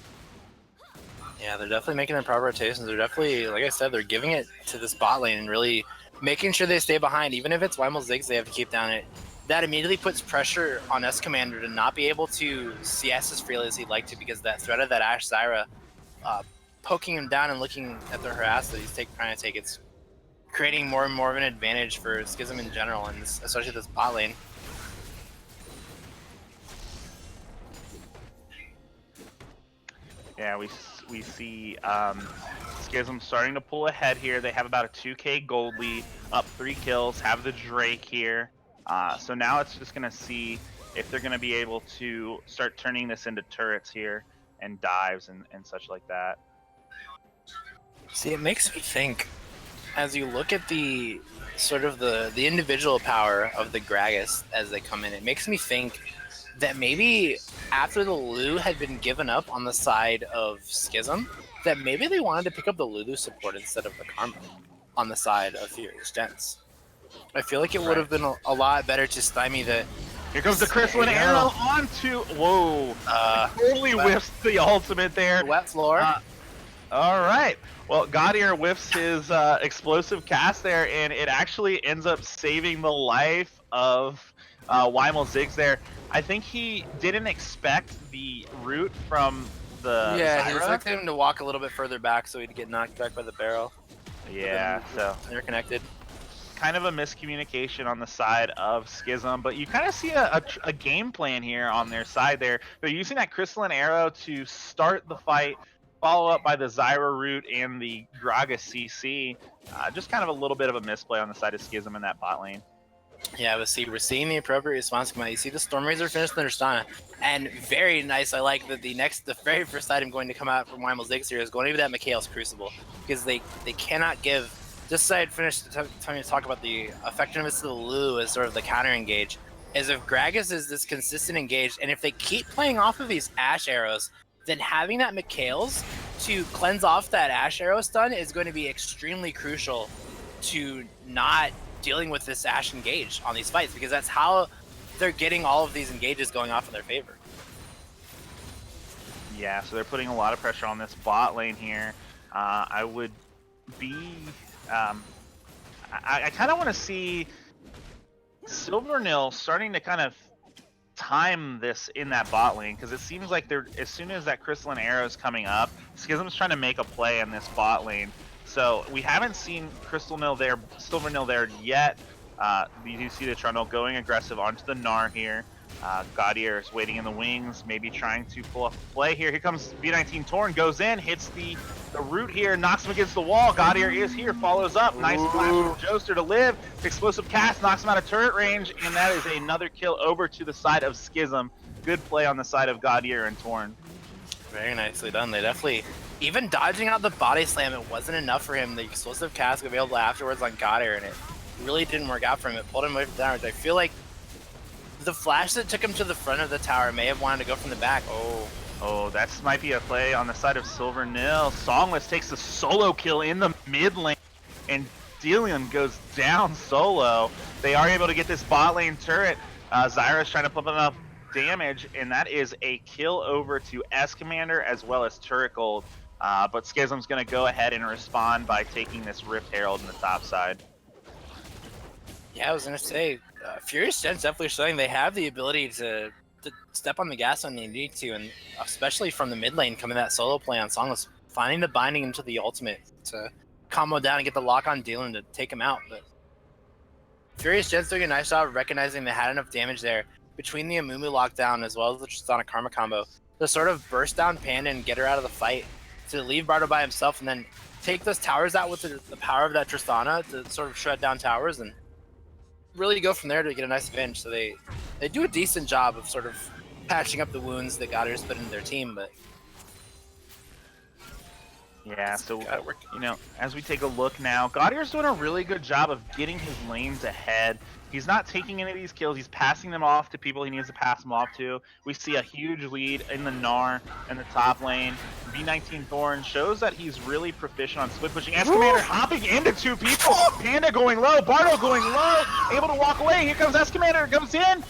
Yeah, they're definitely making their proper rotations. They're definitely, like I said, they're giving it to this bot lane and really making sure they stay behind. Even if it's Weimel Ziggs they have to keep down it. That immediately puts pressure on S-Commander to not be able to CS as freely as he'd like to, because that threat of that Ashe Zyra poking him down and looking at the harass that he's trying to take, it's creating more and more of an advantage for Schism in general, and especially this bot lane. Yeah, we see Schism starting to pull ahead here. They have about a 2k gold lead, up 3 kills, have the Drake here. So now it's just going to see if they're going to be able to start turning this into turrets here and dives and such like that. See, it makes me think, as you look at the sort of the individual power of the Gragas as they come in, it makes me think that maybe after the Lulu had been given up on the side of Schism, that maybe they wanted to pick up the Lulu support instead of the Karma on the side of Furious Gentz. I feel like it would have been a lot better to stymie the... Here comes the crystalline arrow onto... Whoa. Totally whiffs the ultimate there. Wet floor. All right. Well, Gaudier whiffs his explosive cast there, and it actually ends up saving the life of Weimel Ziggs there. I think he didn't expect the route from the Yeah, Zyra. he expected him to walk a little bit further back so he'd get knocked back by the barrel. Yeah, so... They're connected. Kind of a miscommunication on the side of Schism, but you kind of see a game plan here on their side there. They're using that crystalline arrow to start the fight, follow up by the Zyra route and the Gragas CC. Just kind of a little bit of a misplay on the side of Schism in that bot lane. Yeah, but see, we're seeing the appropriate response come out. You see the Stormrazor finish the Nirstana, and very nice. I like that the very first item going to come out from Weimel Ziggs here is going to be that Mikhail's Crucible, because they cannot give... Just so I'd finished telling to talk about the effectiveness of the Lulu as sort of the counter engage, is if Gragas is this consistent engage, and if they keep playing off of these Ashe arrows, then having that Mikhail's to cleanse off that Ashe arrow stun is going to be extremely crucial to not dealing with this Ashe engage on these fights, because that's how they're getting all of these engages going off in their favor. Yeah, so they're putting a lot of pressure on this bot lane here. I would be... I kind of want to see Silvernil starting to kind of time this in that bot lane, because it seems like they're, as soon as that crystalline arrow is coming up, Schism's trying to make a play in this bot lane. So we haven't seen Silvernil there yet. You do see the Trundle going aggressive onto the Gnar here. Gaudier is waiting in the wings, maybe trying to pull off a play here. Here comes B19 Torn, goes in, hits the root here, knocks him against the wall. Gaudier is here, follows up. Nice flash from Joester to live. Explosive cast knocks him out of turret range, and that is another kill over to the side of Schism. Good play on the side of Gaudier and Torn. Very nicely done. They definitely, even dodging out the body slam, it wasn't enough for him. The explosive cast available afterwards on Gaudier, and it really didn't work out for him. It pulled him away from the tower. I feel like the flash that took him to the front of the tower may have wanted to go from the back. Oh, that might be a play on the side of Silvernil. Songless takes the solo kill in the mid lane, and Delian goes down solo. They are able to get this bot lane turret. Zyra's trying to pump enough damage, and that is a kill over to S-Commander as well as turret gold. But Schism's going to go ahead and respond by taking this Rift Herald in the top side. Yeah, I was going to say, Furious Gentz definitely showing they have the ability to to step on the gas when they need to, and especially from the mid lane, coming that solo play on Songless, finding the binding into the ultimate to combo down and get the lock on Dylan to take him out. But Furious Gentz doing a nice job of recognizing they had enough damage there between the Amumu lockdown as well as the Tristana Karma combo to sort of burst down Panda and get her out of the fight, to leave Bardo by himself and then take those towers out with the power of that Tristana to sort of shred down towers and really go from there to get a nice advantage. So they do a decent job of sort of patching up the wounds that Goddard's put into their team, but yeah, so you know, as we take a look now, Gaudier's doing a really good job of getting his lanes ahead. He's not taking any of these kills. He's passing them off to people he needs to pass them off to. We see a huge lead in the Gnar in the top lane. V19 Thorn shows that he's really proficient on split pushing. Escamator hopping into two people. Panda going low. Bardo going low. Able to walk away. Here comes Escamator. Comes in.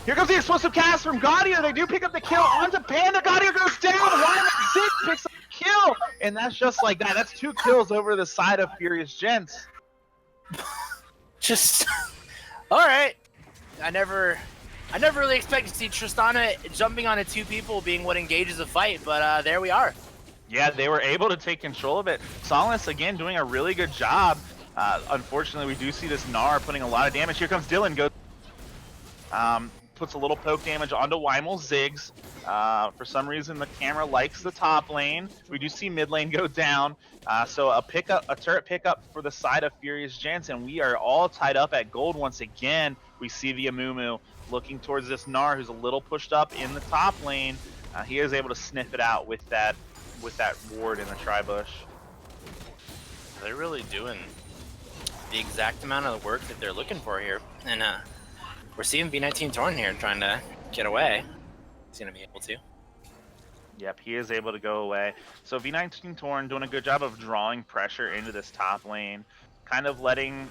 Here comes the explosive cast from Gaudier. They do pick up the kill onto Panda. Gaudier goes down. Wyman Zig picks up the kill. And that's just like that. That's 2 kills over the side of Furious Gentz. just all right. I never really expected to see Tristana jumping onto 2 people being what engages a fight, but there we are. Yeah, they were able to take control of it. Songless, again, doing a really good job. Unfortunately, we do see this Gnar putting a lot of damage. Here comes Dylan. Puts a little poke damage onto Weimel's Ziggs. For some reason, the camera likes the top lane. We do see mid lane go down. So a turret pickup for the side of Furious Gentz, and we are all tied up at gold once again. We see the Amumu looking towards this Gnar, who's a little pushed up in the top lane. He is able to sniff it out with that ward in the tri-bush. They're really doing the exact amount of the work that they're looking for here, and we're seeing V19 Torn here trying to get away. He's going to be able to. Yep, he is able to go away. So V19 Torn doing a good job of drawing pressure into this top lane, kind of letting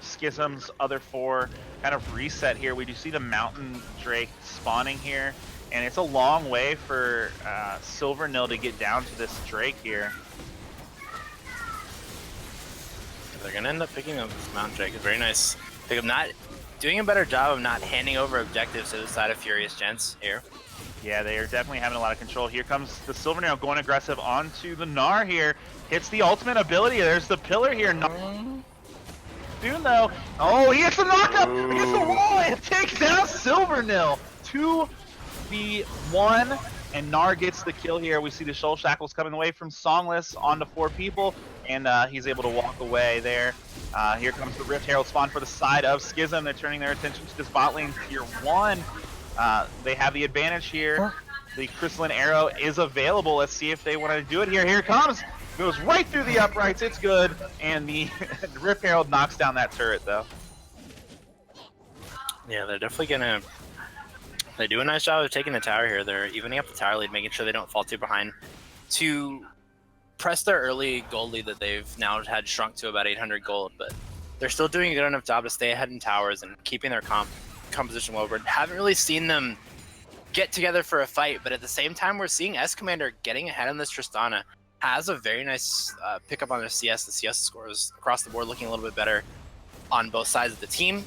Schism's other 4 kind of reset here. We do see the Mountain Drake spawning here, and it's a long way for Silvernil to get down to this Drake here. They're going to end up picking up this Mountain Drake. A very nice pickup. Not doing a better job of not handing over objectives to the side of Furious Gentz here. Yeah, they are definitely having a lot of control. Here comes the Silvernil going aggressive onto the Gnar here. Hits the ultimate ability. There's the pillar here. Soon though. Oh, he hits the knockup against the wall and takes down Silvernil. 2v1, and Gnar gets the kill here. We see the Shoal Shackles coming away from Songless onto 4 people, and he's able to walk away there. Here comes the Rift Herald spawn for the side of Schism. They're turning their attention to this bot lane tier 1. They have the advantage here. The Crystalline Arrow is available. Let's see if they want to do it here. Here it comes. Goes right through the uprights. It's good. And the Rift Herald knocks down that turret, though. Yeah, they're definitely going to... They do a nice job of taking the tower here. They're evening up the tower lead, making sure they don't fall too behind to press their early gold lead that they've now had shrunk to about 800 gold. But they're still doing a good enough job to stay ahead in towers and keeping their composition well. We haven't really seen them get together for a fight, but at the same time, we're seeing S-Commander getting ahead on this Tristana. Has a very nice pickup on their CS. The CS scores across the board looking a little bit better on both sides of the team.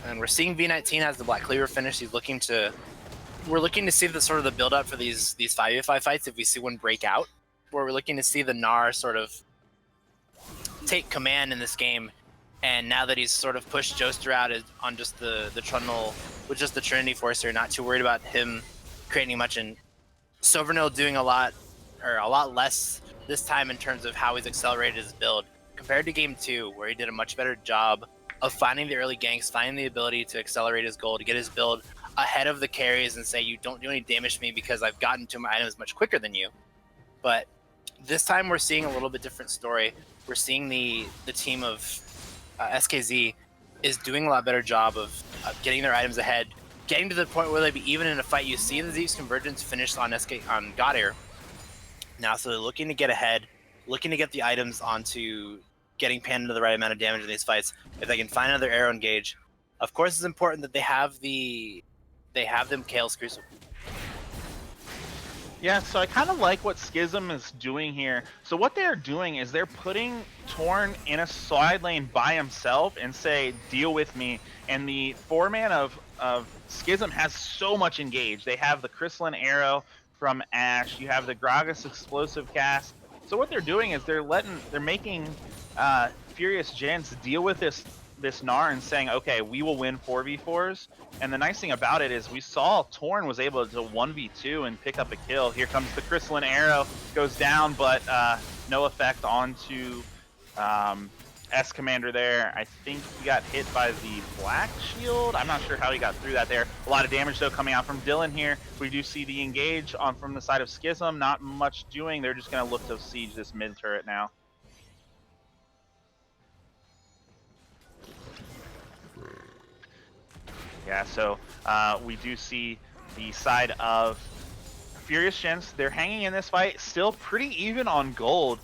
And we're seeing V19 has the Black Cleaver finish. We're looking to see the sort of the build up for these 5v5 fights if we see one break out. Where we're looking to see the Gnar sort of take command in this game. And now that he's sort of pushed Joester out on just the Trundle with just the Trinity Force here, not too worried about him creating much. And Silvernil doing a lot less this time in terms of how he's accelerated his build compared to game 2, where he did a much better job of finding the early ganks, finding the ability to accelerate his goal, to get his build ahead of the carries and say, you don't do any damage to me because I've gotten to my items much quicker than you. But this time we're seeing a little bit different story. We're seeing the team of SKZ is doing a lot better job of getting their items ahead, getting to the point where they'd be even in a fight. You see the Zeus Convergence finished on Gaudier. Now, so they're looking to get ahead, looking to get the items onto getting Panda to the right amount of damage in these fights. If they can find another arrow engage, of course it's important that they have them Kale's Crucible. Yeah, so I kind of like what Schism is doing here. So what they're doing is they're putting Torn in a side lane by himself and say, deal with me. And the 4-man of Schism has so much engaged. They have the Crystalline Arrow from Ash. You have the Gragas Explosive Cast. So what they're doing is they're making Furious Gentz deal with this Gnar and saying, okay, we will win 4v4s. And the nice thing about it is we saw Torn was able to 1v2 and pick up a kill. Here comes the Crystalline Arrow, goes down, but no effect onto S Commander there. I think he got hit by the Black Shield. I'm not sure how he got through that there. A lot of damage though coming out from Dylan here. We do see the engage on from the side of Schism. Not much doing. They're just going to look to siege this mid turret now. Yeah, so we do see the side of Furious Gentz. They're hanging in this fight, still pretty even on gold.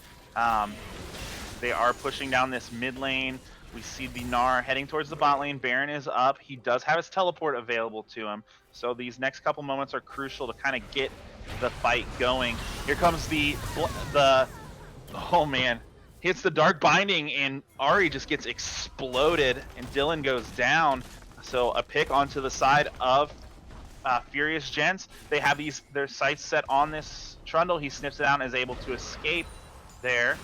They are pushing down this mid lane. We see the Gnar heading towards the bot lane. Baron is up. He does have his teleport available to him. So these next couple moments are crucial to kind of get the fight going. Here comes the oh man. Hits the Dark Binding and Ahri just gets exploded and Dylan goes down. So a pick onto the side of Furious Gentz. They have their sights set on this Trundle. He sniffs it out and is able to escape there.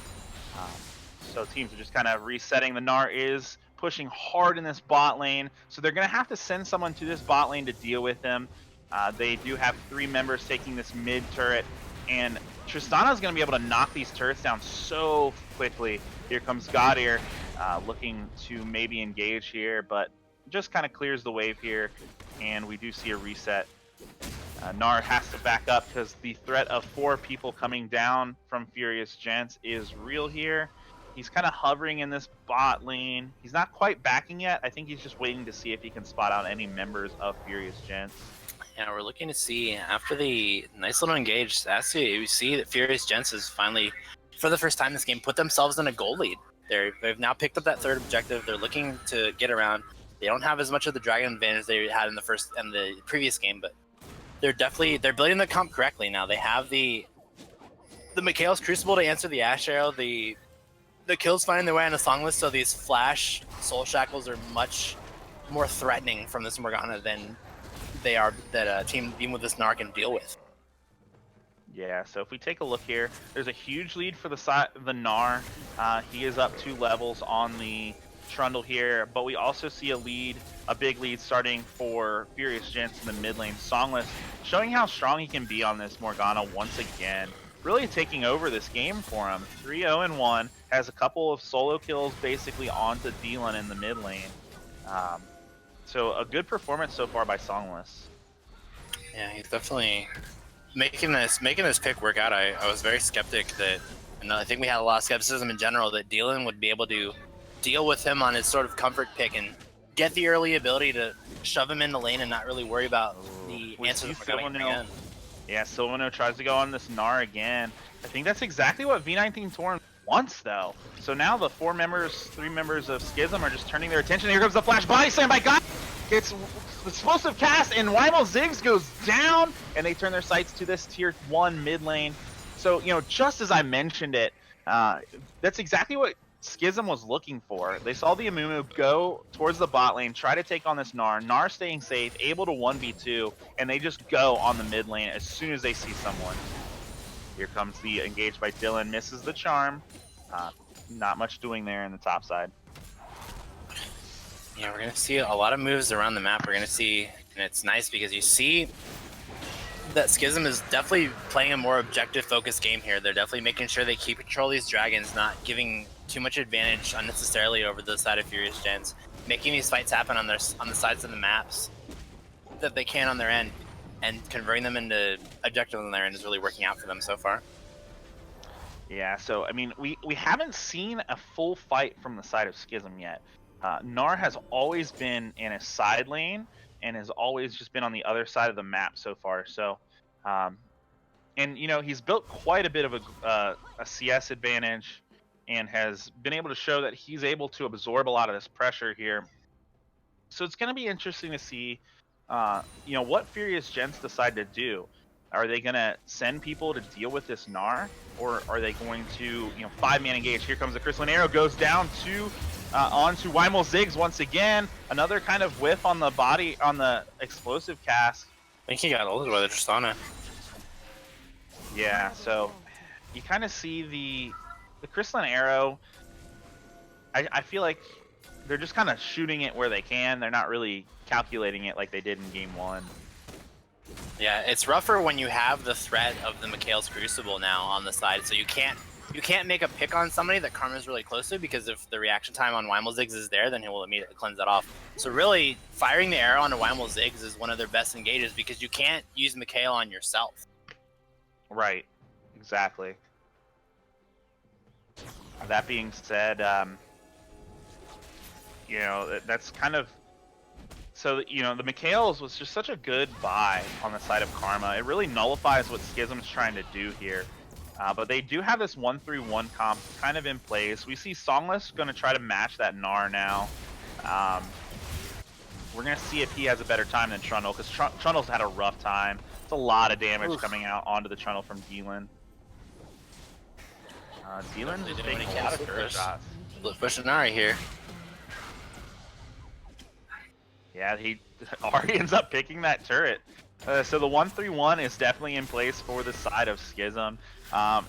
So teams are just kind of resetting. The Gnar is pushing hard in this bot lane. So they're going to have to send someone to this bot lane to deal with him. They do have 3 members taking this mid turret. And Tristana is going to be able to knock these turrets down so quickly. Here comes Godir looking to maybe engage here, but just kind of clears the wave here. And we do see a reset. Gnar has to back up because the threat of 4 people coming down from Furious Gentz is real here. He's kind of hovering in this bot lane. He's not quite backing yet. I think he's just waiting to see if he can spot out any members of Furious Gentz. Yeah, we're looking to see, after the nice little engage, actually, we see that Furious Gentz has finally, for the first time this game, put themselves in a goal lead. They've now picked up that 3rd objective. They're looking to get around. They don't have as much of the dragon advantage they had in the previous game, but they're building the comp correctly now. They have the Mikhail's Crucible to answer the Ash Arrow. The kills finding their way on a song list, so these flash Soul Shackles are much more threatening from this Morgana than they are that a team even with this Gnar can deal with. Yeah, so if we take a look here, there's a huge lead for the Gnar. He is up 2 levels on the Trundle here, but we also see a big lead starting for Furious Gentz in the mid lane. Songless showing how strong he can be on this Morgana once again. Really taking over this game for him. 3-0-1, has a couple of solo kills basically onto Dylan in the mid lane. So a good performance so far by Songless. Yeah, he's definitely making this pick work out. I was very skeptic that, and I think we had a lot of skepticism in general that Dylan would be able to deal with him on his sort of comfort pick and get the early ability to shove him in the lane and not really worry about the answers that we're going again. Yeah, Sylvano tries to go on this Gnar again. I think that's exactly what V19 Torn wants, though. So now the 3 members of Schism are just turning their attention. Here comes the flash body slam by God. It's explosive cast, and Wymal Ziggs goes down, and they turn their sights to this tier 1 mid lane. So, just as I mentioned it, that's exactly what Schism was looking for. They saw the Amumu go towards the bot lane, try to take on this Gnar. Gnar staying safe, able to 1v2, and they just go on the mid lane as soon as they see someone. Here comes the engage by Dylan, misses the charm. Not much doing there in the top side. Yeah, we're going to see a lot of moves around the map. We're going to see, and it's nice because you see that Schism is definitely playing a more objective-focused game here. They're definitely making sure they keep control of these dragons, not giving too much advantage unnecessarily over the side of Furious Gentz, making these fights happen on the sides of the maps that they can on their end, and converting them into objectives on their end is really working out for them so far. Yeah, so, I mean, we haven't seen a full fight from the side of Schism yet. Gnar has always been in a side lane and has always just been on the other side of the map so far. So, and, he's built quite a bit of a CS advantage and has been able to show that he's able to absorb a lot of this pressure here. So it's going to be interesting to see, what Furious Gentz decide to do. Are they going to send people to deal with this Gnar, or are they going to, 5-man engage? Here comes the Crystalline Arrow, goes down to onto Weimel Ziggs once again. Another kind of whiff on the body, on the explosive cast. I think he got ulted by the Tristana. Yeah, so you kind of see the crystalline arrow. I feel like they're just kind of shooting it where they can. They're not really calculating it like they did in game 1. Yeah, it's rougher when you have the threat of the Mikhail's Crucible now on the side, so you can't make a pick on somebody that Karma's really close to, because if the reaction time on Weimel Ziggs is there, then he will immediately cleanse that off. So really, firing the arrow onto Weimel Ziggs is one of their best engages, because you can't use Mikhail on yourself. Right, exactly. That being said, you know, that's kind of... So, you know, the Mikhail's was just such a good buy on the side of Karma. It really nullifies what Schism's trying to do here. But they do have this 1-3-1 comp kind of in place. We see Songless going to try to match that Gnar now. We're going to see if he has a better time than Trundle, because Trundle's had a rough time. It's a lot of damage coming out onto the Trundle from Dealan. Dealan just taking a lot of turret shots. Split push Nari here. Yeah, Ari ends up picking that turret. So the 1-3-1 is definitely in place for the side of Schism. And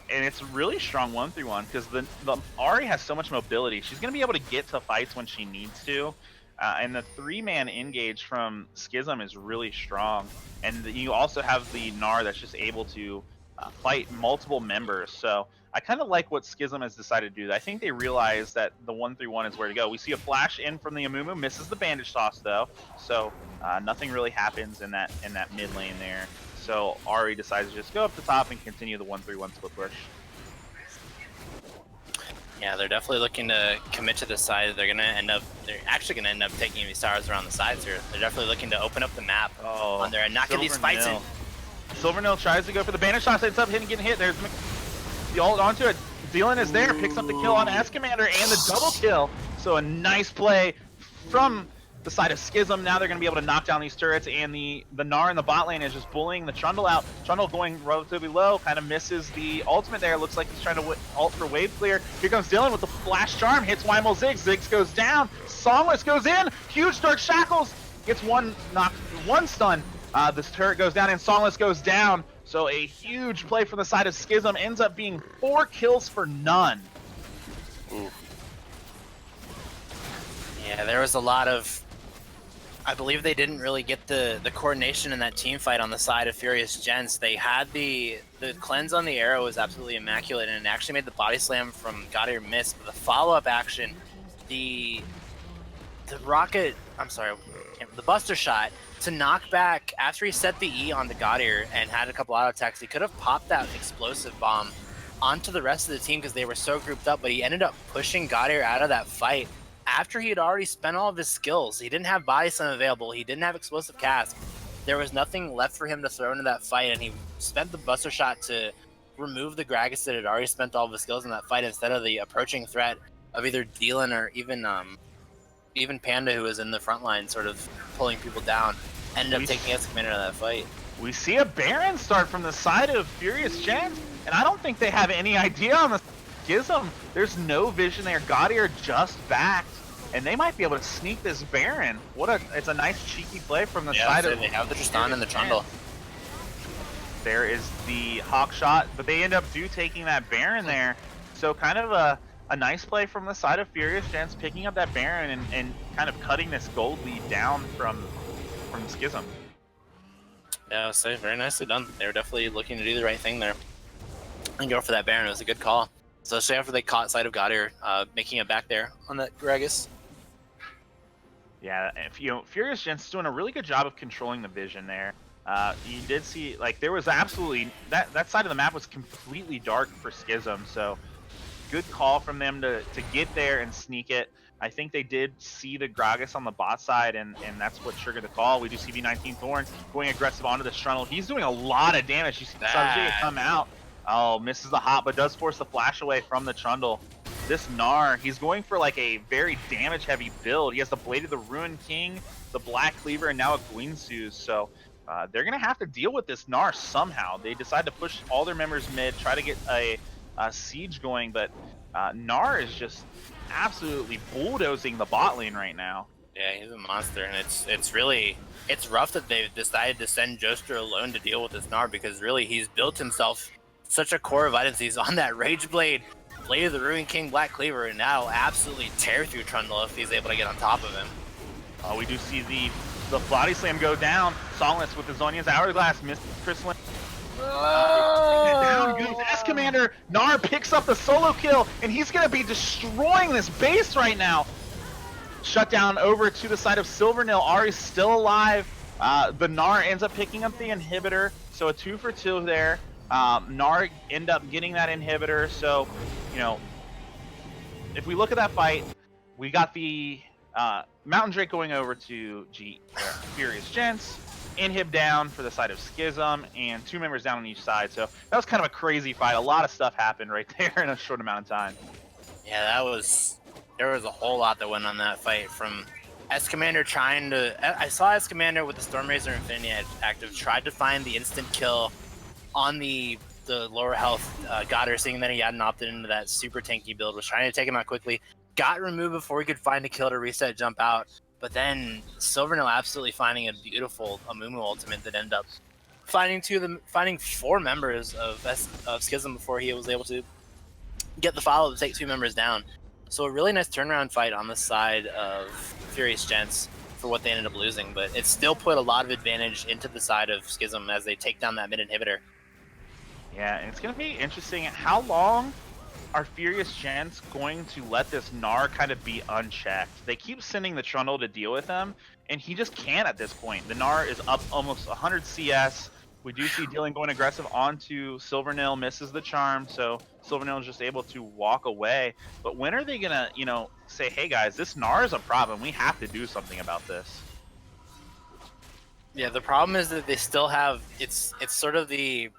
it's a really strong 1-3-1, because the Ari has so much mobility. She's going to be able to get to fights when she needs to. And the 3-man engage from Schism is really strong. And you also have the Gnar that's just able to fight multiple members. So I kind of like what Schism has decided to do. I think they realize that the 1-3-1 is where to go. We see a flash in from the Amumu, misses the bandage toss though. So nothing really happens in that mid lane there. So Ari decides to just go up the top and continue the 1-3-1 split push. Yeah, they're definitely looking to commit to the side. They're actually gonna end up taking these towers around the sides here. They're definitely looking to open up the map on there and not get these fights in. Silvernil tries to go for the bandage toss, ends up getting hit. There's the ult onto it. Dealan is there, picks up the kill on Escamander and the double kill. So a nice play from the side of Schism. Now they're going to be able to knock down these turrets, and the Gnar in the bot lane is just bullying the Trundle out. Trundle going relatively low, kind of misses the ultimate there. Looks like he's trying to ult for wave clear. Here comes Dealan with the flash charm, hits Weimel Ziggs. Ziggs goes down. Songless goes in. Huge Dark Shackles gets one stun. This turret goes down and Songless goes down. So a huge play from the side of Schism, ends up being 4 kills for none. Ooh. Yeah, there was a lot of... I believe they didn't really get the coordination in that team fight on the side of Furious Gentz. They had the cleanse on the arrow was absolutely immaculate, and it actually made the body slam from Godir miss. But the follow-up action, the rocket... I'm sorry, the Buster shot to knock back after he set the E on the Godir and had a couple auto attacks. He could have popped that explosive bomb onto the rest of the team because they were so grouped up, but he ended up pushing Godir out of that fight after he had already spent all of his skills. He didn't have body slam available. He didn't have explosive cast. There was nothing left for him to throw into that fight, and he spent the Buster shot to remove the Gragas that had already spent all of his skills in that fight instead of the approaching threat of either Dealan or even Panda, who was in the front line sort of pulling people down, ended up taking Escamander out of that fight. We see a Baron start from the side of Furious Gentz, and I don't think they have any idea on the Schism. There's no vision there. Godir just backed, and they might be able to sneak this Baron. It's a nice cheeky play from the side of... They have the Tristan and the Trundle. There is the Hawk shot, but they end up taking that Baron there. So kind of a nice play from the side of Furious Gentz, picking up that Baron and kind of cutting this gold lead down from Schism. Yeah, I would say very nicely done. They were definitely looking to do the right thing there and go for that Baron. It was a good call, especially after they caught sight of Godir making it back there on that Gragas. Yeah, Furious Gentz is doing a really good job of controlling the vision there. You did see, like, there was absolutely that side of the map was completely dark for Schism, so good call from them to get there and sneak it. I think they did see the Gragas on the bot side, and that's what triggered the call. We do see V19 Thorns going aggressive onto the Trundle. He's doing a lot of damage. You see Subject come out. Oh, misses the hop, but does force the flash away from the Trundle. This Gnar, he's going for like a very damage-heavy build. He has the Blade of the Ruined King, the Black Cleaver, and now a Guinsoo's. So they're going to have to deal with this Gnar somehow. They decide to push all their members mid, try to get a siege going, but Gnar is just absolutely bulldozing the bot lane right now. Yeah, he's a monster, and it's rough that they've decided to send Joester alone to deal with this Gnar, because really he's built himself such a core of items. He's on that Rage Blade, Blade of the Ruin King, Black Cleaver, and now absolutely tear through Trundle if he's able to get on top of him. We do see the body slam go down. Songless with the Zhonya's Hourglass, missed Chrysalin. Down goes S-Commander. Gnar picks up the solo kill, and he's going to be destroying this base right now. Shut down over to the side of Silvernil. Ahri's still alive. The Gnar ends up picking up the inhibitor, so a 2 for 2 there. Gnar end up getting that inhibitor, so, you know, if we look at that fight, we got the Mountain Drake going over to Furious Gentz, inhib down for the side of Schism, and 2 members down on each side. So that was kind of a crazy fight. A lot of stuff happened right there in a short amount of time. Yeah, there was a whole lot that went on that fight, from S-Commander trying to... I saw S-Commander with the Stormrazor Infinity active, tried to find the instant kill on the lower health Goddard, seeing that he hadn't opted into that super tanky build, was trying to take him out quickly, got removed before he could find a kill to reset, jump out. But then Silvernil absolutely finding a beautiful Amumu ultimate that ended up finding 4 members of Schism before he was able to get the follow to take 2 members down. So a really nice turnaround fight on the side of Furious Gentz for what they ended up losing, but it still put a lot of advantage into the side of Schism as they take down that mid inhibitor. Yeah, and it's going to be interesting. How long are Furious Gentz going to let this Gnar kind of be unchecked? They keep sending the Trundle to deal with him, and he just can't at this point. The Gnar is up almost 100 CS. We do see Dylan going aggressive onto Silvernil, misses the charm, so Silvernil is just able to walk away. But when are they going to, you know, say, hey guys, this Gnar is a problem. We have to do something about this. Yeah, the problem is that they still have, it's sort of the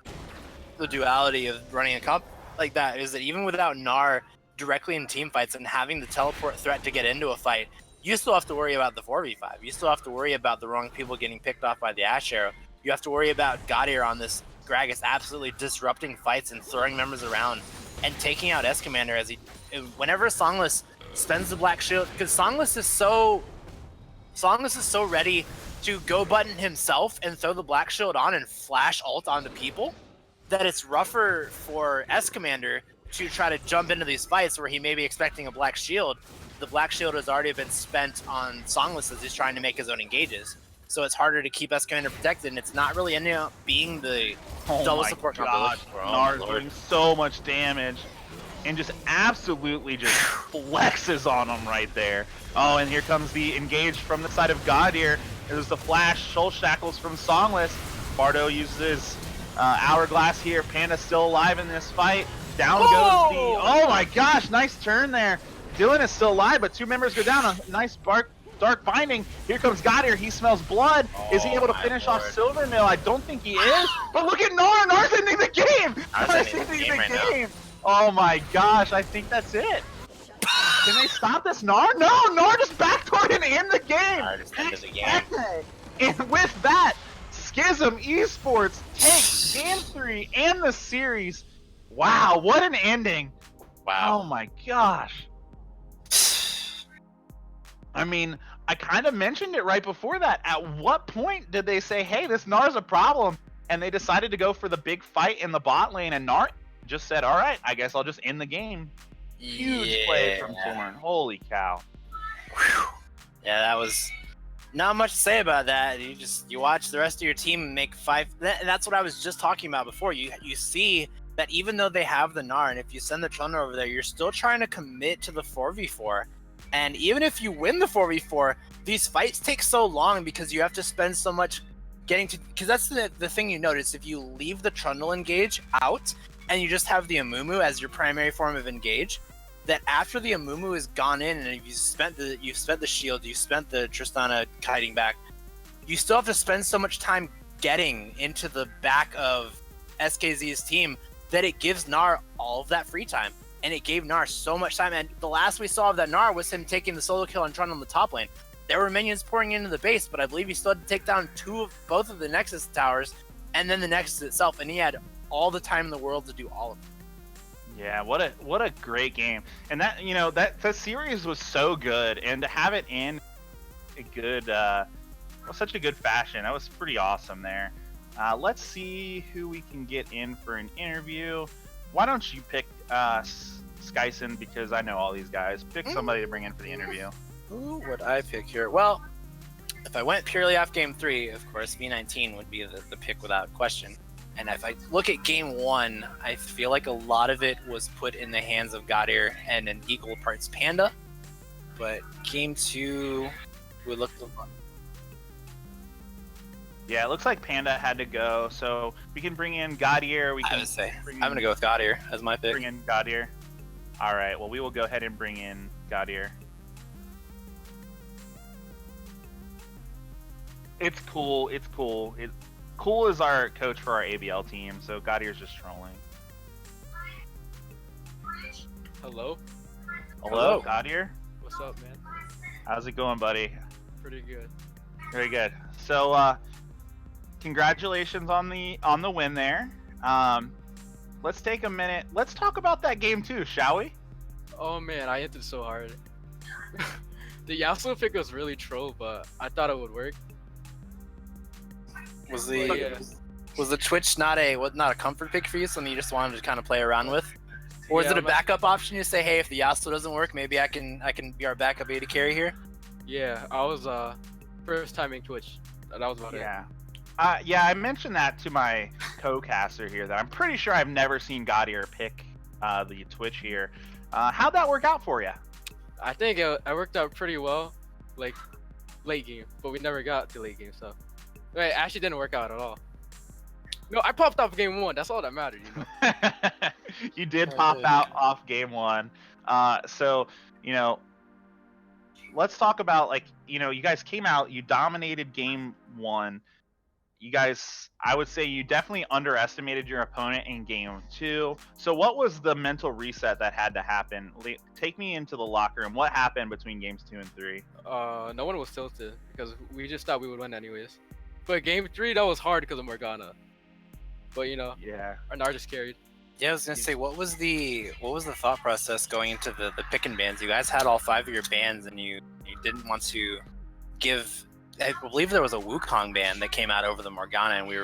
duality of running a comp like that, is that even without Gnar directly in team fights and having the teleport threat to get into a fight, you still have to worry about the 4v5. You still have to worry about the wrong people getting picked off by the Ash Arrow. You have to worry about Gaudier on this Gragas absolutely disrupting fights and throwing members around and taking out S-Commander as whenever Songless spends the Black Shield, because Songless is so ready to go button himself and throw the Black Shield on and flash ult onto people, that it's rougher for S-Commander to try to jump into these fights where he may be expecting a Black Shield. The Black Shield has already been spent on Songless as he's trying to make his own engages. So it's harder to keep S-Commander protected, and it's not really ending up being the double support combo. Gnar's doing so much damage and just absolutely just flexes on him right there. Oh, and here comes the engage from the side of Gaudier. There's the flash, soul shackles from Songless. Bardo uses Hourglass here. Panda's still alive in this fight. Down goes the... Oh my gosh, nice turn there. Dylan is still alive, but 2 members go down. A nice dark binding. Here comes Gaudier. He smells blood. Is he able to finish off Silvernil? I don't think he is. But look at Gnar. Gnar's ending the game. Gnar's ending the game. Oh my gosh, I think that's it. Can they stop this Gnar? No, Gnar just backdoored and end the game. Just ended the game. And with that, Schism Esports takes Game 3 and the series. Wow, what an ending. Wow. Oh my gosh. I mean, I kind of mentioned it right before that. At what point did they say, hey, this Gnar's a problem? And they decided to go for the big fight in the bot lane, and Gnar just said, all right, I guess I'll just end the game. Huge play from Torn. Holy cow. Whew. Yeah, that was not much to say about that. You watch the rest of your team make 5. That's what I was just talking about before. You see that even though they have the Gnar, and if you send the Trundle over there, you're still trying to commit to the 4v4. And even if you win the 4v4, these fights take so long because you have to spend so much getting to... Because that's the thing you notice. If you leave the Trundle engage out and you just have the Amumu as your primary form of engage, that after the Amumu is gone in and you've spent the shield, you've spent the Tristana kiting back, you still have to spend so much time getting into the back of SKZ's team that it gives Gnar all of that free time. And it gave Gnar so much time. And the last we saw of that Gnar was him taking the solo kill and Trundle on the top lane. There were minions pouring into the base, but I believe he still had to take down both of the Nexus towers and then the Nexus itself. And he had all the time in the world to do all of it. Yeah, what a great game. And that, that series was so good, and to have it in a good such a good fashion. That was pretty awesome there. Let's see who we can get in for an interview. Why don't you pick Skyson, because I know all these guys. Pick somebody to bring in for the interview. Who would I pick here? Well, if I went purely off game 3, of course, V19 would be the pick without question. And if I look at game 1, I feel like a lot of it was put in the hands of Godir and an equal parts Panda. But game 2 would look fun. Yeah, it looks like Panda had to go, so we can bring in Godir. I would say I'm gonna go with Godir as my pick. Bring in Godir. All right. Well, we will go ahead and bring in Godir. It's cool. It's cool. Cool is our coach for our ABL team, so Godir's just trolling. Hello? Hello, Godir. What's up, man? How's it going, buddy? Pretty good. Very good. So, congratulations on the win there. Let's take a minute. Let's talk about that game too, shall we? Oh man, I hit it so hard. The Yasuo pick was really troll, but I thought it would work. Was Yeah. the Twitch not a comfort pick for you? Something you just wanted to kind of play around with, or is Yeah, it a backup option? You say, hey, if the Yasuo doesn't work, maybe I can be our backup AD carry here. Yeah, I was first timing Twitch. That was about it. Yeah. Yeah, I mentioned that to my co-caster here that I'm pretty sure I've never seen Godir pick the Twitch here. How'd that work out for you? I think it worked out pretty well, like late game, but we never got to late game, so it actually didn't work out at all. No, I popped off game 1. That's all that mattered, you know. You did pop out off game 1. So, let's talk about, you guys came out, you dominated game 1. You guys, I would say you definitely underestimated your opponent in game 2. So what was the mental reset that had to happen? Take me into the locker room. What happened between games 2 and 3? No one was tilted because we just thought we would win anyways. But game 3, that was hard because of Morgana. But Yeah. our Nar just carried. Yeah, I was gonna say, what was the thought process going into the pick and bans? You guys had all 5 of your bans, and you didn't want to give. I believe there was a Wukong ban that came out over the Morgana, and we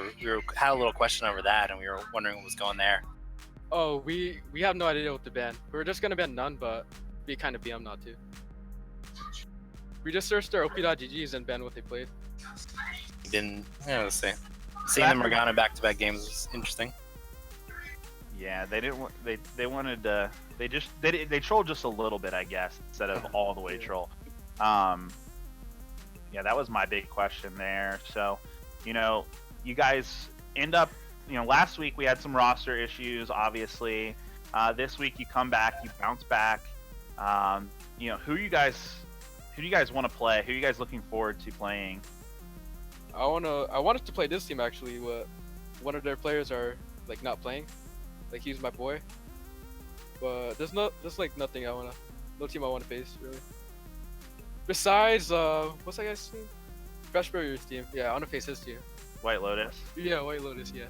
had a little question over that, and we were wondering what was going there. Oh, we have no idea what to ban. We were just gonna ban none, but we kind of BM not to. We just searched their OP.GGs and banned what they played. You didn't. Yeah, let's see. Seeing the Morgana back-to-back games was interesting. Yeah, they didn't. They wanted to. They trolled just a little bit, I guess, instead of all the way troll. Yeah, that was my big question there. So, you guys end up. Last week we had some roster issues, obviously. This week you come back, you bounce back. Who do you guys want to play? Who are you guys looking forward to playing? I wanted to play this team actually. One of their players are not playing. He's my boy. But there's nothing no team I wanna face really. Besides what's that guy's team? Fresh Burger's team. Yeah, I wanna face his team. White Lotus. Yeah, White Lotus, yeah.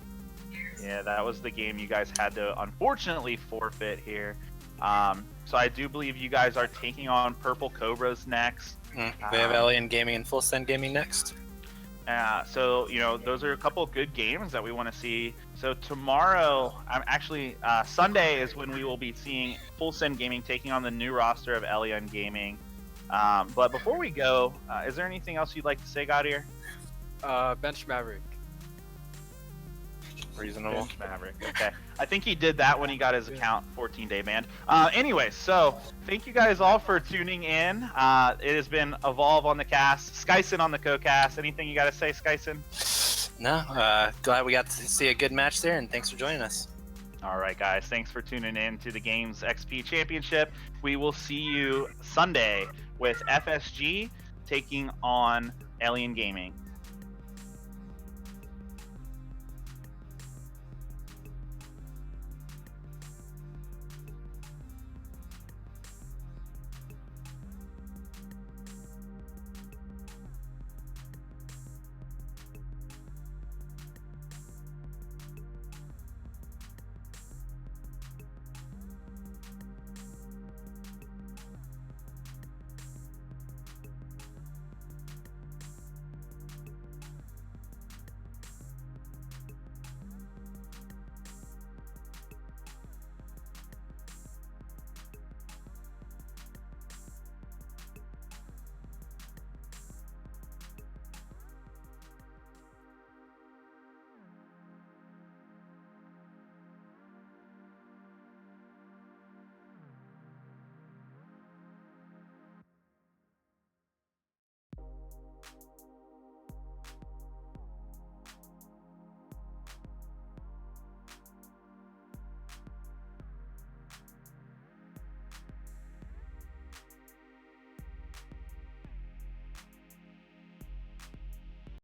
Yeah, that was the game you guys had to unfortunately forfeit here. So I do believe you guys are taking on Purple Cobras next. We have Alien Gaming and Full Send Gaming next. So those are a couple of good games that we want to see. So tomorrow, Sunday is when we will be seeing Full Send Gaming taking on the new roster of Alien Gaming. But before we go, is there anything else you'd like to say, Godir? Bench Maverick. Reasonable. Bench Maverick. Okay. I think he did that when he got his account 14-day banned. Anyway, so thank you guys all for tuning in. It has been Evolve on the cast, Skyson on the co-cast. Anything you got to say, Skyson? No, glad we got to see a good match there, and thanks for joining us. All right, guys. Thanks for tuning in to the Games XP Championship. We will see you Sunday with FSG taking on Alien Gaming.